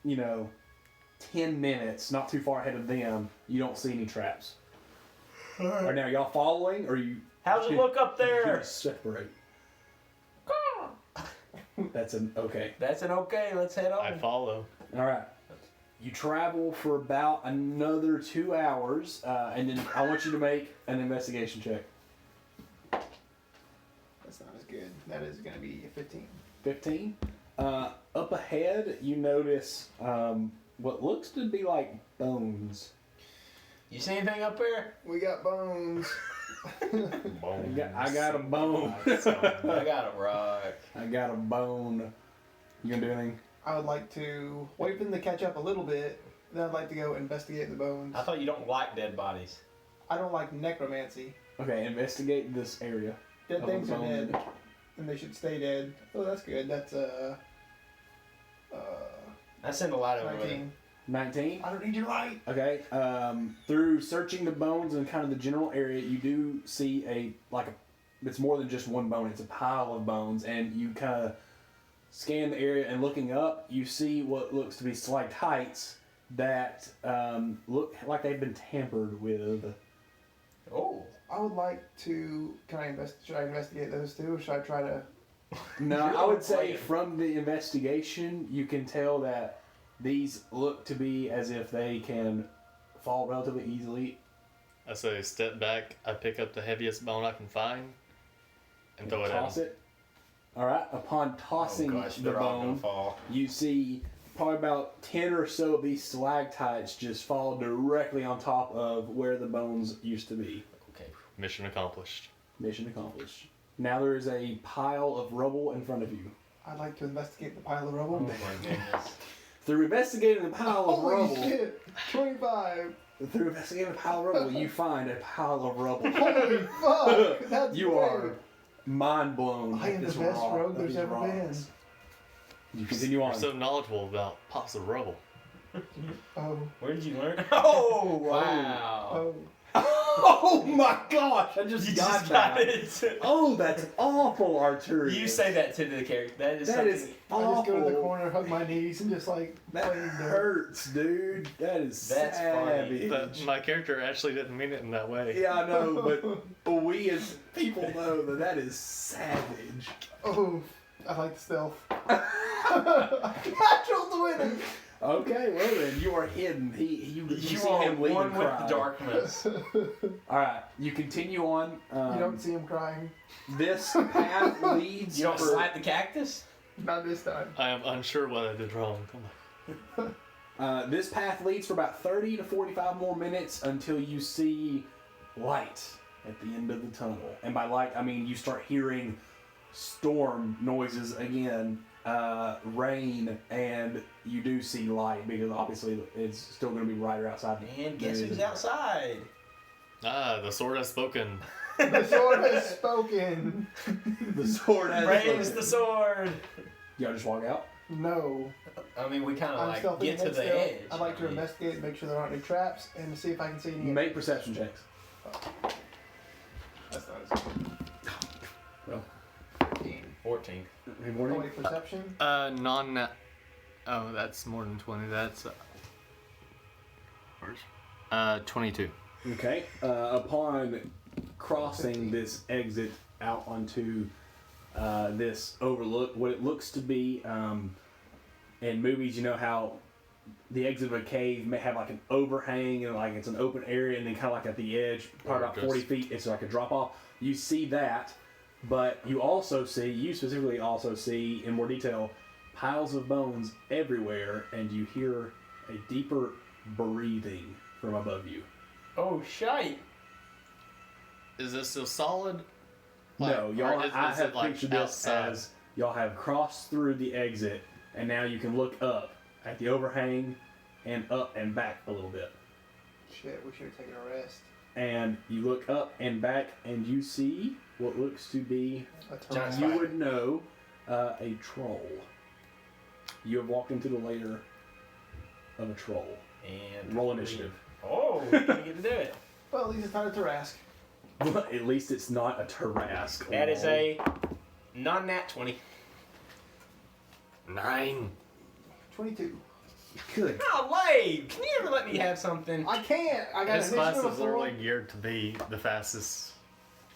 10 minutes, not too far ahead of them, you don't see any traps. Are now y'all following, or you? How's it look up you there? separate. That's an okay. That's an okay. Let's head on. I follow. All right. You travel for about another 2 hours, and then I want you to make an investigation check. That's not as good. That is going to be a 15. 15. Up ahead, you notice what looks to be like bones. You see anything up there? We got bones. I got a bone. I got a rock. I got a bone. You gonna do anything? I would like to wait for them to catch up a little bit. Then I'd like to go investigate the bones. I thought you don't like dead bodies. I don't like necromancy. Okay, investigate this area. Dead of things the are bone. dead. And they should stay dead. Oh, that's good. That's I send a light over with it. 19. 19. I don't need your light. Okay. Through searching the bones and kind of the general area, you do see it's more than just one bone. It's a pile of bones, and you kind of scan the area. And looking up, you see what looks to be stalactites that look like they've been tampered with. Oh. I would like to. Should I investigate those too? Or should I try to? No, You're I would say playing. from the investigation, you can tell that these look to be as if they can fall relatively easily. I say step back. I pick up the heaviest bone I can find and throw it at Toss him. it. All right. Upon tossing Oh gosh, the they're all gonna bone, fall. you see probably about 10 or so of these stalactites just fall directly on top of where the bones used to be. Okay. Mission accomplished. Mission accomplished. Now there is a pile of rubble in front of you. I'd like to investigate the pile of rubble. Oh my goodness. Through investigating the pile of Holy rubble, shit! 25. through investigating the pile of rubble, you find a pile of rubble. Holy fuck! That's You great. are mind blown. I am the best rogue there's ever been. You continue on. You're so knowledgeable about pots of rubble. Oh, Where did you learn? Oh wow. oh. Oh my gosh! I just You got just that. got it. Oh, that's awful, Arturo. You say that to the character. That is That something. is I just go to the awful. corner, hug my knees, and just like That play the- hurts, dude. That is That's funny. savage. But my character actually didn't mean it in that way. Yeah, I know, but we as people know that is savage. Oh, I like the stealth. Natural 20. Okay, well then, you are hidden. You You see are him leave one and with cry. the darkness. All right, you continue on. You don't see him crying. This path leads. You don't for- slap the cactus? Not this time. I am unsure what I did wrong. Come on. This path leads for about 30 to 45 more minutes until you see light at the end of the tunnel. And by light, I mean you start hearing storm noises again, rain, and you do see light because obviously it's still going to be brighter outside. And guess who's outside? Ah, the sword has spoken. The sword has spoken. The sword has Raise spoken. the sword. Y'all just walk out? No. I mean, we kind of I'm like stealthing get to and the stealth. edge. I'd like to I mean, investigate, make sure there aren't any traps, and to see if I can see any. Make perception checks. That's not as good. Well, 14. hey, Oh, morning. wait, perception? Non-net. Oh, that's more than 20. That's. Where's? 22. Okay. Upon crossing this exit out onto this overlook, what it looks to be, in movies, you know how the exit of a cave may have like an overhang and like it's an open area, and then kind of like at the edge, probably about 40 feet, it's like a drop off. You see that, but you specifically also see in more detail piles of bones everywhere, and you hear a deeper breathing from above you. Oh, shite. Is this still solid? No, y'all. I is have it, like, pictured this outside? as y'all have crossed through the exit, and now you can look up at the overhang and up and back a little bit. Shit, we should have taken a rest. And you look up and back, and you see what looks to be, A Giant turn. you would know, a troll. You have walked into the lair of a troll. And Roll initiative. Oh, we get to do it. Well, at least it's not a Tarask. At least it's not a Tarask. That is a non-nat 20. 9. 22. Good. Golly! Can you ever let me have something? I can't. I got This an class initiative is of 4. literally geared to be the fastest.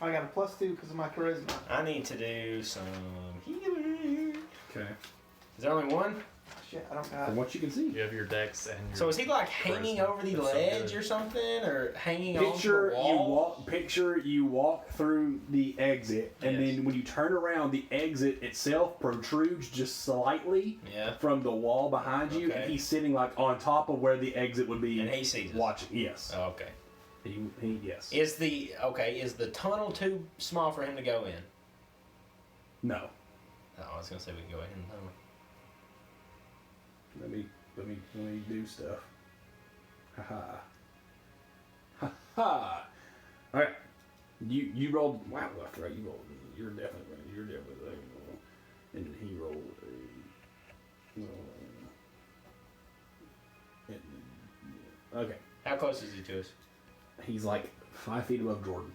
I got a +2 because of my charisma. I need to do some healing. Okay. Is there only one? Shit, I don't got. From what you can see. You have your dex and your. So is he like hanging Charisma. over the That's so ledge good. or something? Or hanging Picture onto the wall? you walk through the exit, and Yes. then when you turn around, the exit itself protrudes just slightly Yeah. from the wall behind you, Okay. and he's sitting like on top of where the exit would be. And he sees us. watching. Yes. Oh, okay. Yes. Is the tunnel too small for him to go in? No. Oh, I was gonna say we can go in the tunnel. Let me do stuff. Haha. Ha. All right. You rolled. Wow, left, right. You rolled. You're definitely right. You're definitely right. And then he rolled okay. How close is he to us? He's like 5 feet above Jordan.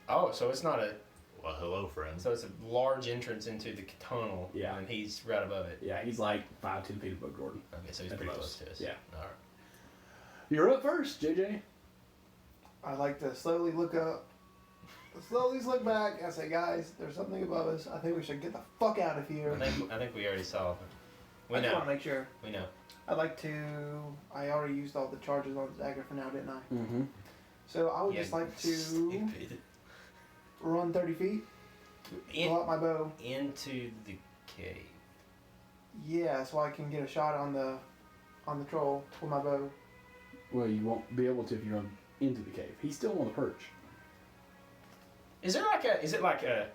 Oh, so it's not a. Well, hello, friends. So it's a large entrance into the tunnel. Yeah. And he's right above it. Yeah, he's like 10 feet above Jordan. Okay, so he's At pretty most. close to us. Yeah. All right. You're up first, JJ. I like to slowly look up, slowly look back, and say, guys, there's something above us. I think we should get the fuck out of here. I think we already saw it. We I just want know. to make sure. We know. I'd like to. I already used all the charges on the dagger for now, didn't I? Mm-hmm. So I would Yeah, just like to stupid. run 30 feet, pull out my bow. Into the cave. Yeah, so I can get a shot on the troll with my bow. Well, you won't be able to if you run into the cave. He's still on the perch. Is it like a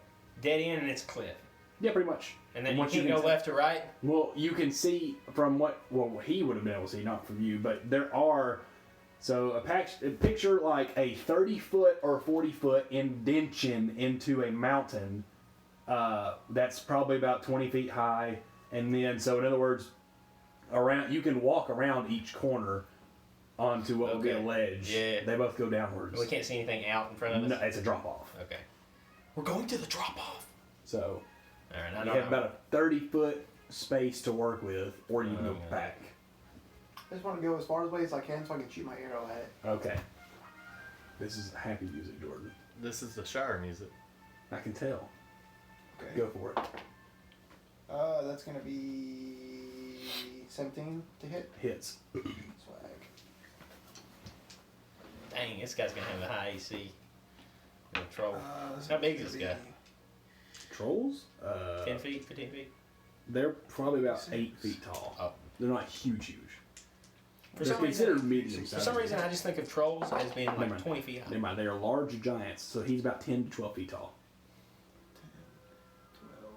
dead end and it's a cliff? Yeah, pretty much. And then From you what can't can go see- left or right? Well, you can see from what he would have been able to see, not from you, but there are. So a picture like a 30-foot or 40-foot indention into a mountain that's probably about 20 feet high, and then so in other words, you can walk around each corner onto what would be a Okay. ledge. Yeah. They both go downwards. We can't see anything out in front of us? No, it's a drop off. Okay. We're going to the drop off. So Alright, I you don't have know. about a 30-foot space to work with, or you can go Okay. back. I just want to go as far away as I can so I can shoot my arrow at it. Okay. This is happy music, Jordan. This is the shower music. I can tell. Okay. Go for it. That's gonna be 17 to hit. Hits. Swag. Dang, this guy's going to have a high AC. Little troll. This How big one's is this gonna guy? Trolls? 10 feet? 15 feet? They're probably about 8 feet tall. Oh. They're not huge. For They're some reason, considered medium For some reason, I just think of trolls as being Never like mind. 20 feet high. Never mind. They are large giants, so he's about 10 to 12 feet tall. 12.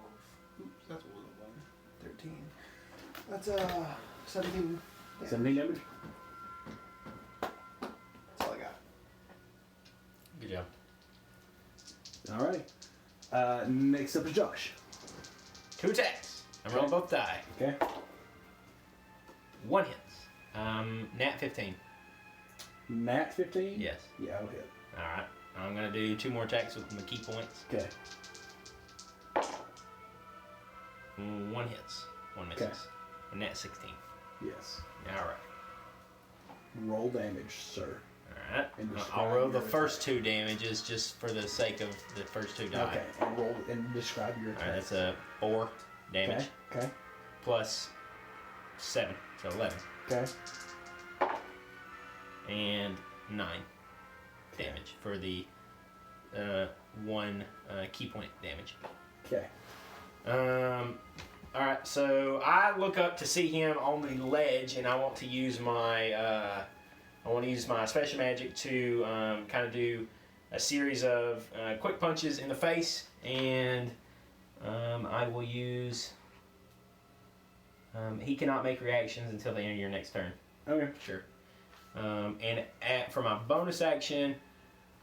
Oops, that's a little one. 13. That's 17. Yeah, 17 damage? that's all I got. Good job. Alright. Next up is Josh. 2 attacks. I'm rolling both die. Okay. 1 hits. Nat 15. Nat 15? Yes. Yeah, I'll hit. Alright. I'm going to do 2 more attacks with my key points. Okay. 1 hits. 1 misses. Okay. A nat 16. Yes. Alright. Roll damage, sir. Alright. And I'll roll describe the your first attack. 2 damages just for the sake of the first 2 die. Okay, and roll and describe your attack. Alright, that's a 4 damage Okay. plus 7, so 11. Okay. And 9 damage for the 1 key point damage. Okay. Alright, so I look up to see him on the ledge, and I want to use my special magic to kind of do a series of quick punches in the face, and I will use. He cannot make reactions until the end of your next turn. Okay. Sure. For my bonus action,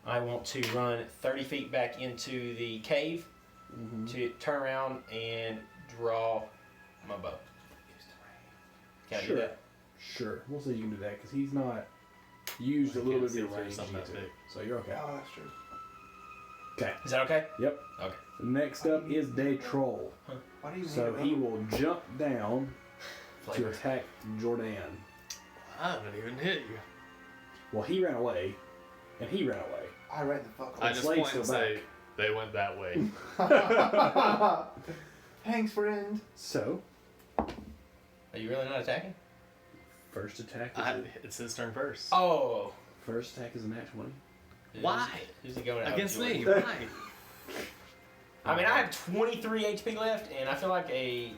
I want to run 30 feet back into the cave to turn around and draw my bow. Can I do that? Sure. We'll see if you can do that because he's not used a little bit of your range. something that big. So you're okay. Oh, that's true. Okay. Is that okay? Yep. Okay. Next up is Day Troll. Why do you So need a he rope? will jump down to Flavor. attack Jordan. I haven't even hit you. Well, he ran away, and he ran away. I read the fuck. I just Slade's point and still say back. they went that way. Thanks, friend. So, Are you really not attacking? first attack is It's his turn first. Oh. first attack is a nat 20. Why? Who's he going out Against Jordan? me? Why? I mean, I have 23 HP left, and I feel like a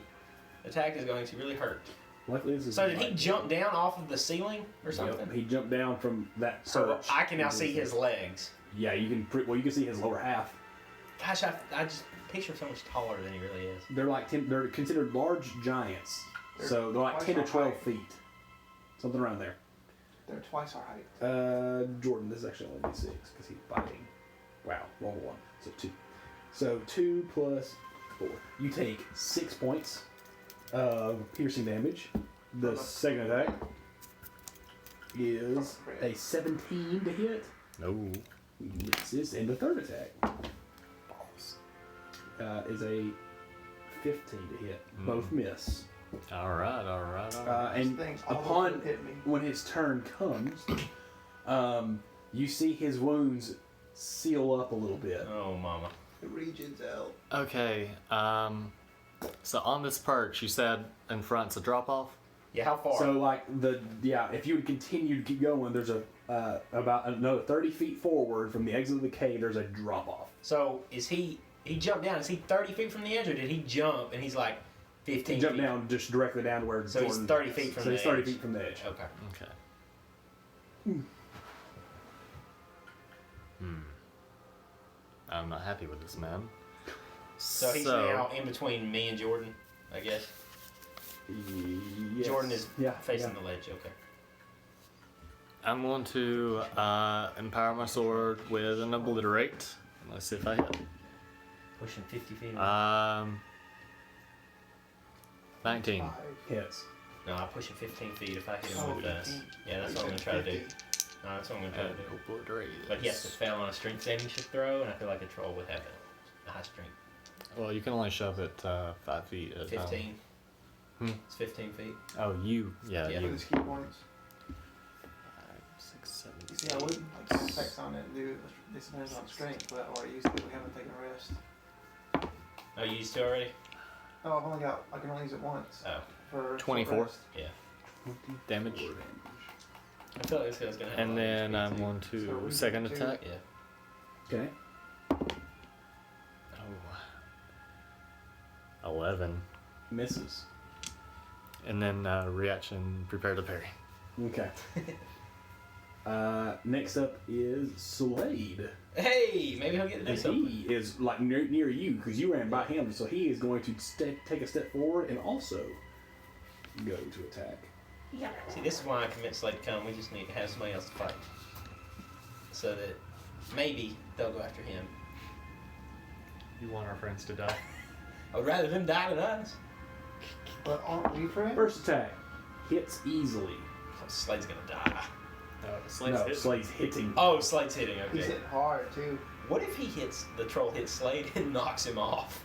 attack is going to really hurt. Luckily, this is So did he jump down off of the ceiling or something? Yep, he jumped down from that So perch. I can now into see his legs. Yeah, you can. You can see his lower half. Gosh, I just picture him so much taller than he really is. They're like they're considered large giants. So they're like Twice 10 to our 12 height. feet, something around there. They're twice our height. Jordan, this is actually only D6 because he's biting. Wow, roll 1, so 2. So 2 plus 4. You take 6 points of piercing damage. The second attack is a 17 to hit. No. Misses, and the third attack is a 15 to hit. Both miss. Alright. And Things all upon hit me. when his turn comes, you see his wounds seal up a little bit. Oh, mama. The region's out. Okay. So on this perch, you said in front's a drop off. Yeah, how far? So if you would continue to keep going, there's about another 30 feet forward from the exit of the cave. There's a drop off. So is he jumped down? Is he 30 feet from the edge, or did he jump and he's like 15 He jumped feet? down just directly down to where So he's Jordan 30 is. feet from so the he's 30 edge. feet from the edge. Okay. I'm not happy with this man. So he's now in between me and Jordan, I guess. Yes. Jordan is facing yeah. the ledge. Okay. I'm going to empower my sword with an obliterate. Let's see if I hit. Pushing 50 feet. 19. Five. Hits. No, I push him 15 feet if I hit him Oh, with this. 15. Yeah, that's what I'm going to try to do. No, that's what I'm going to try to do. Obliterate. But he has to fail on a strength saving throw, and I feel like a troll would have a high strength. Well, you can only shove it 5 feet at a time. 15. Hmm. It's 15 feet. Oh, you. Yeah, Yeah. With you. his key points. 5, 6, 7. You see, I wouldn't like text on it and do this depends on strength, but I already used it. We haven't taken a rest. Oh, you used to already? Oh, I can only use it once. Oh. For 24. rest. Yeah. Damage. I feel like this guy's going to have And a lot of then HP I'm too. going So to we second do- attack. Yeah. Okay. Oh. 11. Misses. And then reaction, prepare to parry. Okay. Next up is Slade. Hey, maybe he'll get to do And something. he is like near you because you ran by him, so he is going to take a step forward and also go to attack. See, this is why I convinced Slade to come. We just need to have somebody else to fight. So that maybe they'll go after him. You want our friends to die? I would rather them die than us. But aren't we friends? First attack, hits easily. Slade's gonna die. No, Slade's hitting. Oh, Slade's hitting. He's Okay. hitting hard too. What if the troll hits Slade and knocks him off?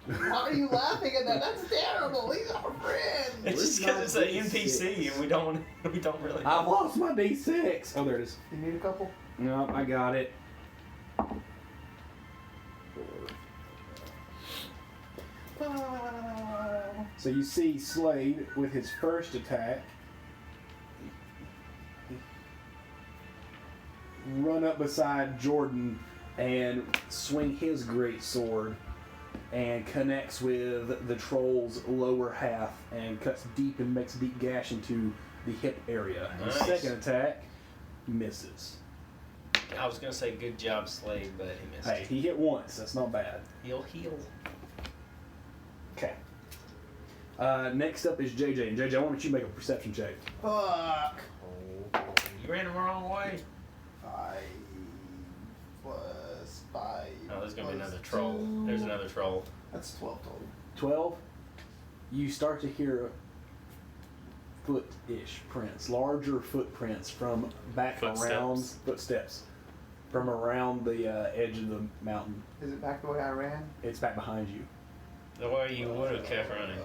Why are you laughing at that? That's terrible. He's our friend. It's just because it's an NPC and we don't really. I've lost my D6. Oh, there it is. You need a couple? No, I got it. So you see Slade with his first attack run up beside Jordan and swing his great sword and connects with the troll's lower half and cuts deep and makes a deep gash into the hip area. Nice. His second attack misses. I was gonna say good job, Slade, but he missed. Hey, he hit once. That's not bad. He'll heal. Okay. Next up is JJ. And JJ, why don't you make a perception check? Fuck. You ran the wrong way. 5 plus 5. Oh, there's gonna be plus another troll. 2. There's another troll. That's 12 total. 12. You start to hear foot-ish prints, larger footprints from back around footsteps from around the edge of the mountain. Is it back the way I ran? It's back behind you. The way you would have kept running.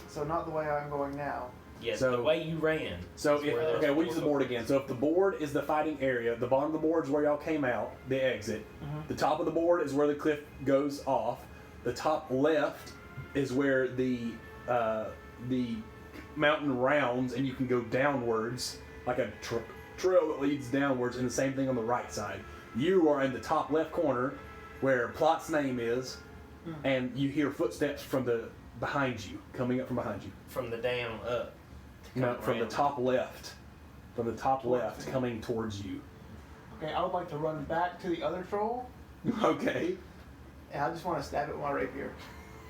So not the way I'm going now. Yeah, So- the way you ran. So, is where those okay, we'll use the troll- board again. So if the board is the fighting area, the bottom of the board is where y'all came out, the exit. Mhm. The top of the board is where the cliff goes off. The top left is where the mountain rounds, and you can go downwards like a trail that leads downwards, and the same thing on the right side. You are in the top left corner where Plot's name is, and you hear footsteps from the behind you, coming up from behind you. From the down up. to No, come from the around. top left. From the top left, coming towards you. Okay, I would like to run back to the other troll, Okay. and I just want to stab it with my rapier.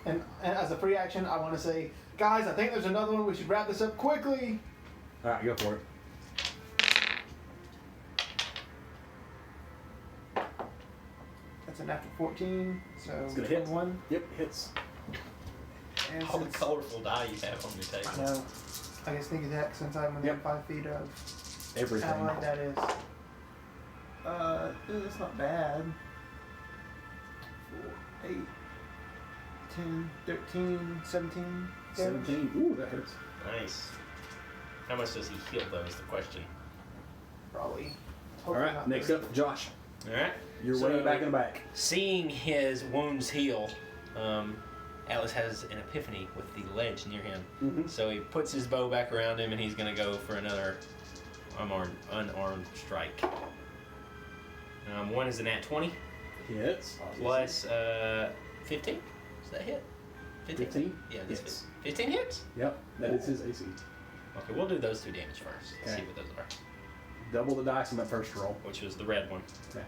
And as a free action, I want to say, guys, I think there's another one. We should wrap this up quickly. All right, go for it. That's a natural 14, so It's gonna hit. 21. Yep, hits. And All the since- colorful die you have on your I table. know. I can sneak attack since I'm within Yep. 5 feet of Everything. ally that is. That's not bad. 4, 8, 10, 13, 17. damage. 17. Ooh, that hurts. Nice. How much does he heal though is the question. Probably. All Hopefully right, not next 30. up, Josh. Alright. You're So- way back in the back. Seeing his wounds heal, Atlas has an epiphany with the ledge near him. Mhm. So he puts his bow back around him and he's going to go for another unarmed strike. One is a nat 20 Hits. plus 15. Does that hit? 15? Yeah, this Hits. 15 hits? Yep, that is his AC. Okay, we'll do those 2 damage first. Let's Okay. see what those are. Double the dice on that first roll. Which was the red one. Okay.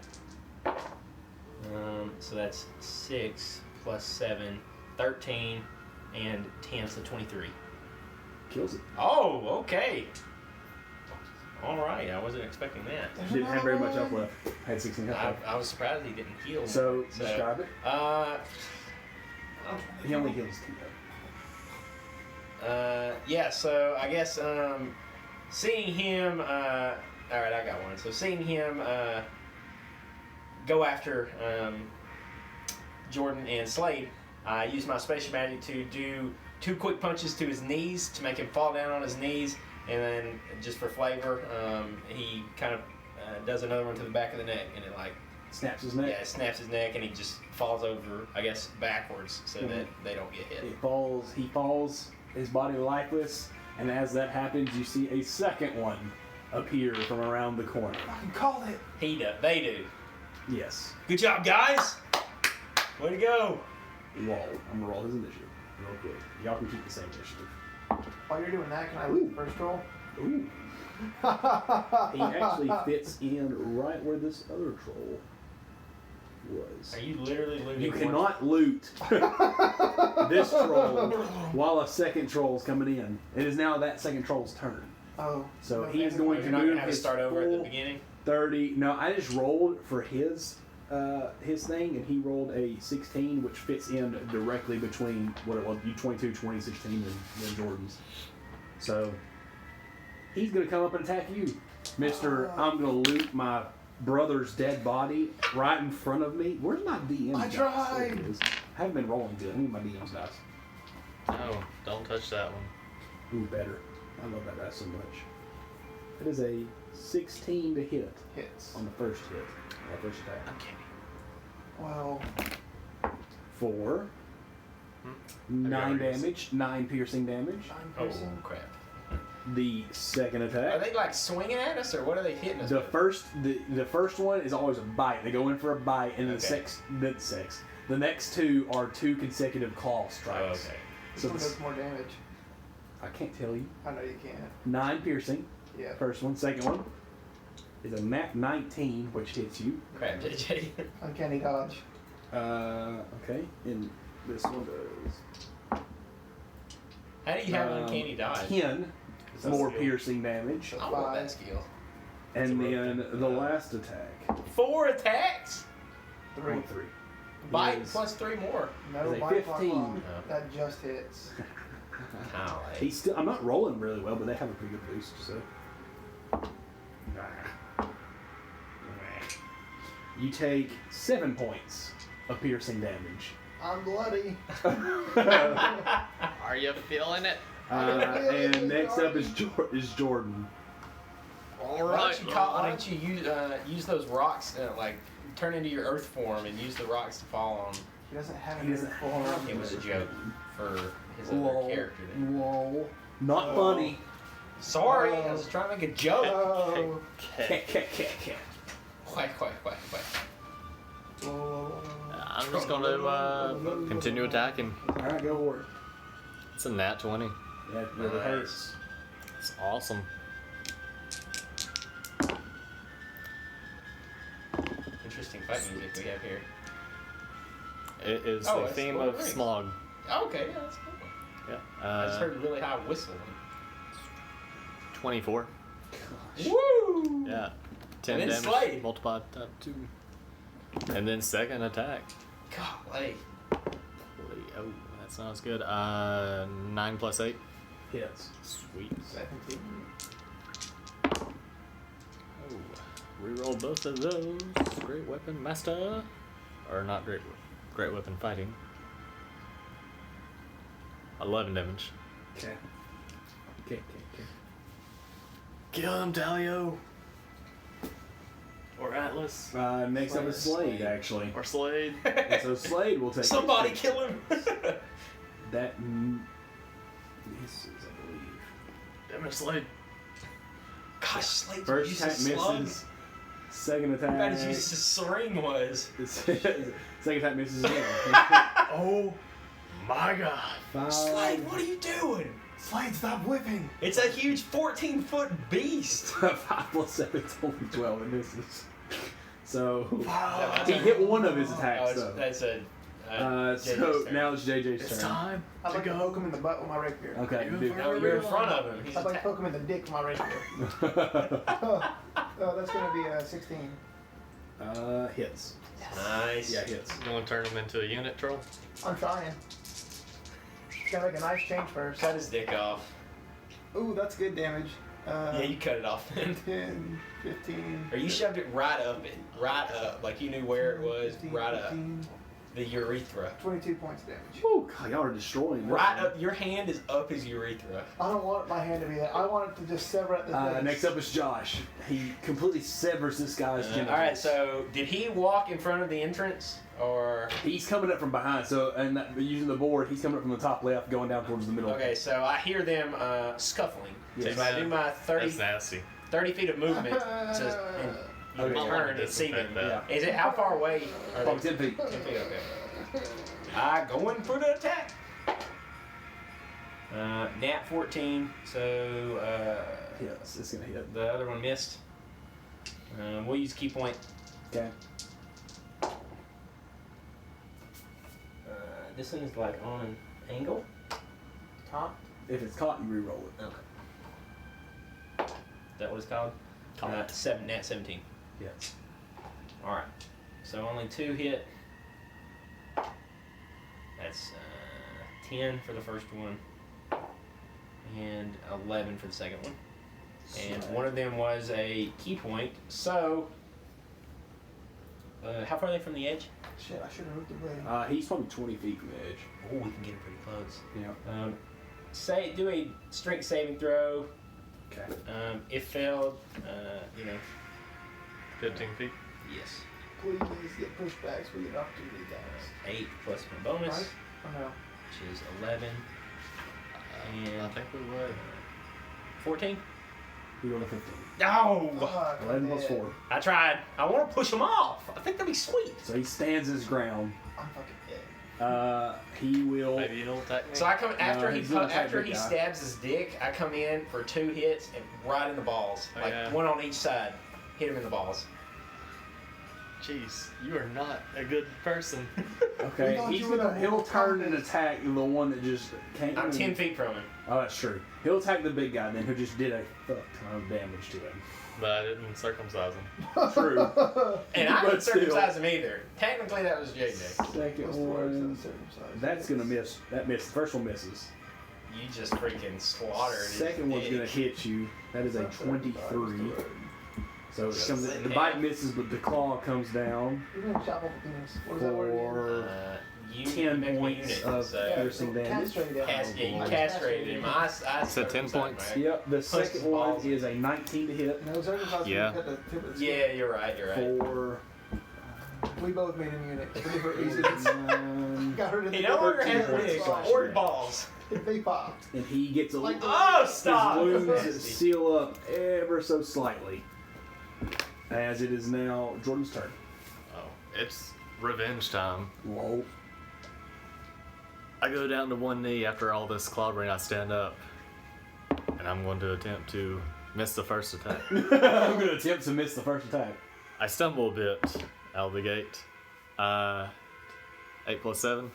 So that's 6 plus 7, 13, and 10, so 23. Kills it. Oh, okay. All right, I wasn't expecting that. There's Didn't have very another much health one. left. Had 16 health I, left. I was surprised he didn't heal. So, describe it. Oh, He only heals 2 though. yeah, so I guess seeing him, all right, I got one. So seeing him go after Jordan and Slade, I use my spatial magic to do 2 quick punches to his knees to make him fall down on his knees, and then just for flavor, he kind of does another one to the back of the neck, and it like Snaps his neck. yeah, it snaps his neck, and he just falls over, I guess, backwards so that they don't get hit. He falls, his body lifeless, and as that happens, you see a second one appear from around the corner. Fucking called it. They do. Yes. Good job, guys! Way to go! Roll. I'm gonna roll his initiative real quick. Y'all can keep the same initiative. While you're doing that, can I loot the first roll? Ooh. He actually fits in right where this other troll was. Are you literally looting? You cannot loot this troll while a second troll's coming in. It is now that second troll's turn. Oh. So no, he is never going mind. You're to not move gonna have to his start over at the full beginning. 30. No, I just rolled for his his thing, and he rolled a 16, which fits in directly between what it was, you 22, 2016, and Jordan's. So he's gonna come up and attack you, Mister. I'm gonna loot my brother's dead body right in front of me. Where's my DM? I dice? tried. There it is. I haven't been rolling good. I need my DM's dice. No, don't touch that one. Ooh, better. I love that dice so much. It is a 16 to hit Hits. on the first hit. On the first attack. Okay. Well, 4. Hmm? 9 damage. 9 piercing damage. 9 Oh piercing. crap! The second Are attack. they like swinging at us, or what are they hitting us? The with? first one is always a bite. They go in for a bite, and Okay. the next 2 are 2 consecutive claw Oh, strikes. okay. Which So one this, does more damage? I can't tell you. I know you can't. 9 piercing. Yeah. First one. Second one is a nat 19, which hits you. Crap, JJ. Uncanny dodge. Okay, and this one does How do you have uncanny dodge? 10 That's more skill. piercing damage, I want that skill. and That's a then rope. the last attack. 4 attacks. 3. 3. Bite Is- plus 3 more. No Is a bite block 15. on. No. That just hits. Golly. He's still. I'm not rolling really well, but they have a pretty good boost. So. You take 7 points of piercing damage. I'm bloody. Are you feeling it? And next up is Jordan. All Why don't you use those rocks, like turn into your earth form and use the rocks to fall on? He doesn't have He any doesn't form. It was a joke for his other Lol. character. Then. Lol. Not funny. Sorry, I was trying to make a joke. Oh. Quack, quack, quack, quack. I'm just gonna continue attacking. Alright, go for it. It's a nat 20. Yeah, it really hurts. It's awesome. Interesting fight music we have here. It is Oh, the it's theme Lord of of the Rings. Smog. Oh, okay, yeah, that's cool. Yeah. I just heard a really high whistle. 24. Woo! Yeah. 10 And then damage Slade. multiplied by 2. And then second attack. Golly. Oh, that sounds good. 9 plus 8. Hits. Sweet. 17. Oh, reroll both of those. Great weapon master. Or not great weapon fighting. 11 damage. Okay. Kill him, Talio. Or Atlas. Next up is Slade, Slade. actually. Or Slade. And so Slade will take. Somebody kill him! That misses, I believe. Damn it, Slade. Gosh, Slade First used attack a slug. misses. Second How bad his attack. use of sling was. Second attack misses again. Oh my god. 5. Slade, what are you doing? Slade, stop whipping! It's a huge 14-foot beast. 5 plus 7 is only 12. It misses. So Wow. he hit one of his attacks. Oh, though. that's a. So now it's JJ's It's turn. time I'd to like to go. poke him in the butt with my rapier. Okay. do- No, you're in front of him. He's I'd like to attack- poke him in the dick with my rapier. Oh, that's gonna be a 16. Hits. Nice. Yeah, hits. You want to turn him into a unit troll? I'm trying. Gotta make a nice change first. Cut his dick off. Ooh, that's good damage. Yeah, you cut it off then. 10, 15. Or you shoved it right up like you knew where it was, 15, right up 15, the urethra. 22 points of damage. Whew, God, y'all are destroying this Right one. up, your hand is up his urethra. I don't want my hand to be there. I want it to just sever at the base. Next up is Josh. He completely severs this guy's genitals. Alright, so did he walk in front of the entrance? Or. He's coming up from behind, so using the board, he's coming up from the top left, going down towards the middle. Okay, so I hear them scuffling. Yes. So I do my 30 That's nasty. 30 feet of movement to Okay. turn and see them. Disinfect that. Is it how far away are Probably they? 10 feet. 10 feet, okay. I going for the attack. Nat 14, so Yes, it's gonna hit. the other one missed. We'll use key point. Okay. This one is like on an angle. Top. If it's caught, you re-roll it. Okay. Is that what it's called? Top. Nat 17. Yes. Alright. So only 2 hit. That's 10 for the first one. And 11 for the second one. And one of them was a key point. So, how far are they from the edge? Shit, I should have moved away. He's probably 20 feet from the edge. Oh, we can get him pretty close. Yeah. Do a strength saving throw. Okay. If failed, 15 feet. yes. Please get pushbacks. We get opportunity dice. 8 plus my bonus, Right? Oh no. which is 11. And I think we would. 14? We go to 15. No! Fuck, 11 I'm plus dead. 4. I tried. I want to push him off. I think that'd be sweet. So he stands his ground. I'm fucking dead. He will. Maybe he'll attack me. So I come after he's gonna attack after the he guy. stabs his dick. I come in for 2 hits and right in the balls, Oh, like yeah. one on each side. Hit him in the balls. Jeez, you are not a good person. Okay, thought he's you were gonna. the He'll whole turn and compass. attack the one that just came. I'm 10 feet from him. Oh, that's true. He'll attack the big guy then, who just did a fuck ton of damage to him. But I didn't circumcise him. True. And I But didn't still. circumcise him either. Technically, that was JJ. Second What's the word instead one. of circumcised? That's gonna miss. That missed. The first one misses. You just freaking slaughtered his Second one's dick. gonna hit you. That is a Not circumcised, 23. word. So it Yes. comes, the bite misses, but the claw comes down You're gonna chop off the penis. What is that word again? for You 10 make my points unit, of so piercing damage. Castrate him. you I castrated him. I said 10 circumcised points. him. Yep, the his second one balls. is a 19 to hit No, circumcised. Yeah. Cut the tip of the skin. Yeah, you're right. You're right. for We both made him unit for different reasons. Got rid of He the no longer 13 has points dick slash or damage. balls. If they popped. and he gets a Like the- Oh, his stop! wounds Nasty. seal up ever so slightly. As it is now Jordan's turn. Oh, it's revenge time. Whoa. I go down to one knee after all this clobbering. I stand up, and I'm going to attempt to miss the first attack. I'm gonna attempt to miss the first attack. I stumble a bit out of the gate. 8 plus 7.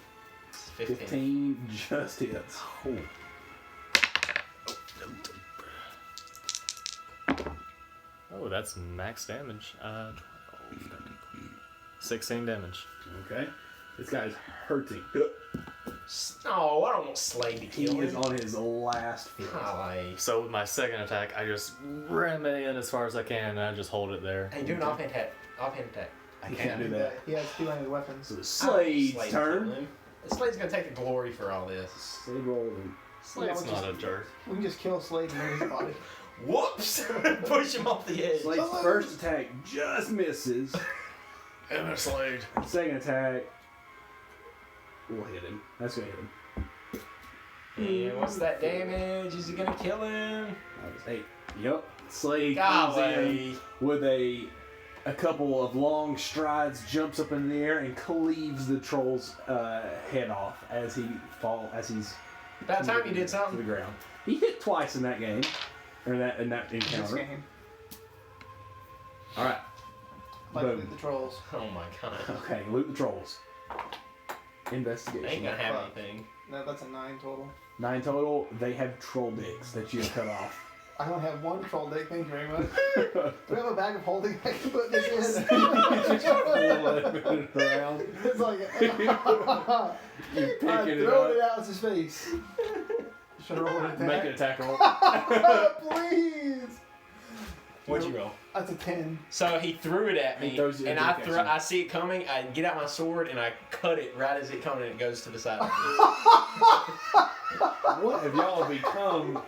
15. 15 just hits. Oh, that's max damage. 12, 13, 16 damage. Okay. This guy's hurting. No, I don't want Slade to He kill is him. on his last feet. Golly. So with my second attack, I just ram it in as far as I can, and I just hold it there. Hey, do an offhand attack. Offhand attack. I He can't do that. He has two-handed weapons. So it's Slade's Slade's turn. Slade's gonna take the glory for all this. Slade rolled. Slade's not a jerk. We can just kill Slade and move his body. Whoops! Push him off the edge. Slade's first attack just misses. Emma Slade. Second attack will hit him. That's gonna hit him. And what's that damage? Is it gonna kill him? That was 8. Yep. Slade comes in Golly. with a couple of long strides, jumps up in the air, and cleaves the troll's head off as he's About time you did to the something. ground. He hit twice in that game, or in that This encounter. game. All right. Like Boom. with the trolls. Oh my god. Okay, loot the trolls. They ain't Investigation. gonna have Fuck. anything. No, that's a 9 total. 9 total. They have troll dicks that you have cut off. I only have one troll dick, thank you very much. Do we have a bag of holding I can put this in? Around. It's like, You're I'm picking it throwing it up. out to space. Should I roll an Make an attack? attack roll. Please! What'd you roll? That's a 10. So he threw it at He me, throws it and at you. I see it coming. I get out my sword and I cut it right as it comes, and it goes to the side. Of me. What have y'all become?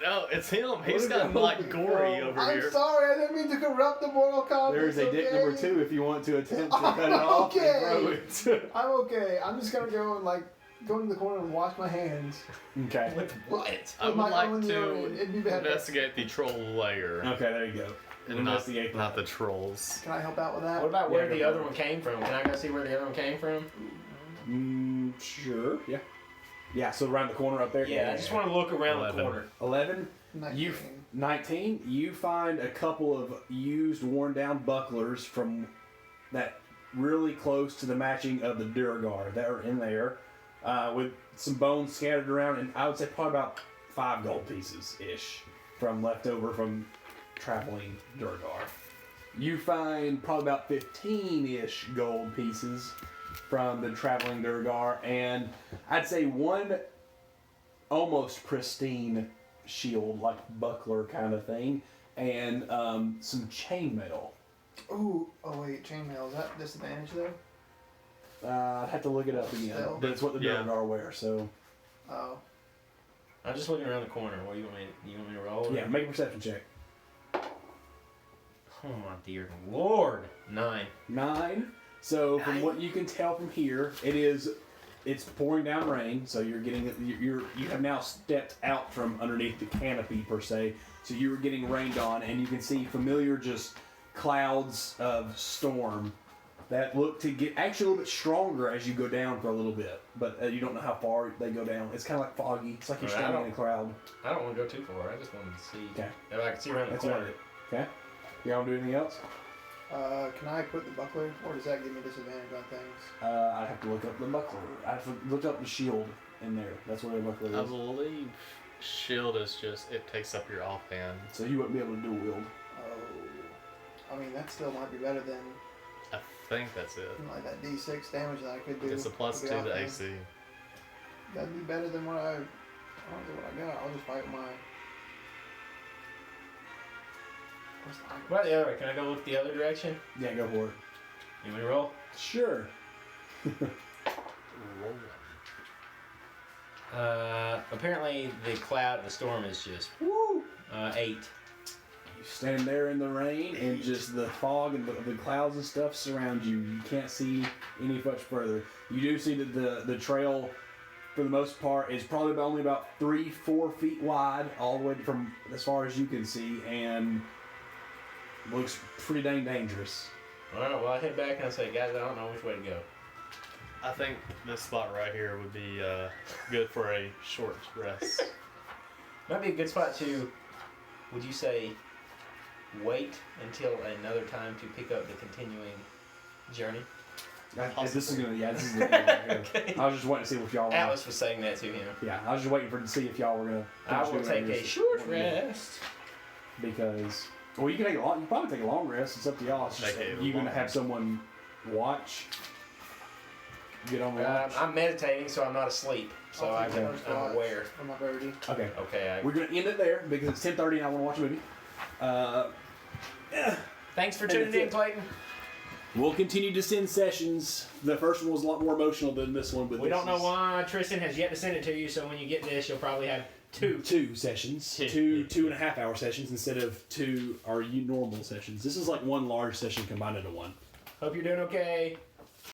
No, it's him. He's What gotten about like the gory girl? over I'm here. sorry, I didn't mean to corrupt the Mortal Kombat. There's a dick okay? number 2 if you want to attempt to cut it off Okay. and throw it. I'm okay. I'm just gonna go and go in the corner and wash my hands. Okay. With what? I With would my like own to urine. It'd be better. investigate the troll layer. Okay, there you go. And Investigate not that. the trolls. Can I help out with that? What about where Yeah, the go other for it. one came from? Can I go see where the other one came from? Sure. Yeah. Yeah, so around the corner up there? Yeah, I just want to look around 11. the corner. 11. 19. 19. You find a couple of used, worn down bucklers from that really close to the matching of the Durgar that are in there, with some bones scattered around, and I would say probably about 5 gold pieces ish from leftover from traveling Durgar. You find probably about 15-ish gold pieces from the traveling Durgar, and I'd say one almost pristine shield, like buckler kind of thing, and some chainmail. Ooh, oh wait, chainmail, is that disadvantage though? I'd have to look it up again, Still? but it's what the Yeah. Durgar wear, so... Oh. I'm just looking around the corner. What do you want me to roll? Yeah, make a perception check. Oh my dear Lord. 9. 9. So from what you can tell from here, it's pouring down rain. So you have now stepped out from underneath the canopy per se. So you're getting rained on, and you can see familiar just clouds of storm that look to get actually a little bit stronger as you go down for a little bit. But you don't know how far they go down. It's kind of like foggy. It's like you're standing in a cloud. I don't want to go too far. I just wanted to see. Okay. If I can see around the That's corner. about it. Okay. You want to do anything else? Can I put the buckler, or does that give me disadvantage on things? I'd have to look up the buckler. I'd have to look up the shield in there. That's where the buckler is. I believe shield is just, it takes up your offhand. So you wouldn't be able to dual wield. Oh. I mean, that still might be better than I think that's it. like that D6 damage that I could do. It's a plus to 2 be to offhand. AC. That'd be better than what I don't know what I got. I'll just fight my. Where's the item? Well, the other way. Can I go look the other direction? Yeah, go for it. You want me to roll? Sure. Apparently the cloud, the storm is just 8. You stand there in the rain, and just the fog and the clouds and stuff surround you. You can't see any much further. You do see that the trail, for the most part, is probably only about 3-4 feet wide, all the way from as far as you can see, and looks pretty dang dangerous. Alright, well I head back and I say, guys, I don't know which way to go. I think this spot right here would be good for a short rest. Might be a good spot to, would you say, wait until another time to pick up the continuing journey? This is gonna, this is the end right here. Okay. I was just waiting to see if y'all. Atlas was saying that to him. Yeah, I was just waiting to see if y'all were gonna. I finish will doing take a yours. short Yeah. rest. Because, well, you can take a long. You can probably take a long rest. It's up to y'all. It's just Take a you're gonna long have rest. someone watch. Get on the watch. I'm meditating, so I'm not asleep. So I'll take I'm first watch aware. from my birdie. Okay. Okay. We're gonna end it there because it's 10:30 and I want to watch a movie. Thanks for And tuning that's in, it. Clayton. We'll continue to send sessions. The first one was a lot more emotional than this one, but We this don't know is why Tristan has yet to send it to you, so when you get this, you'll probably have 2. 2 sessions, 2.5 hour sessions instead of 2 normal sessions. This is like one large session combined into one. Hope you're doing okay.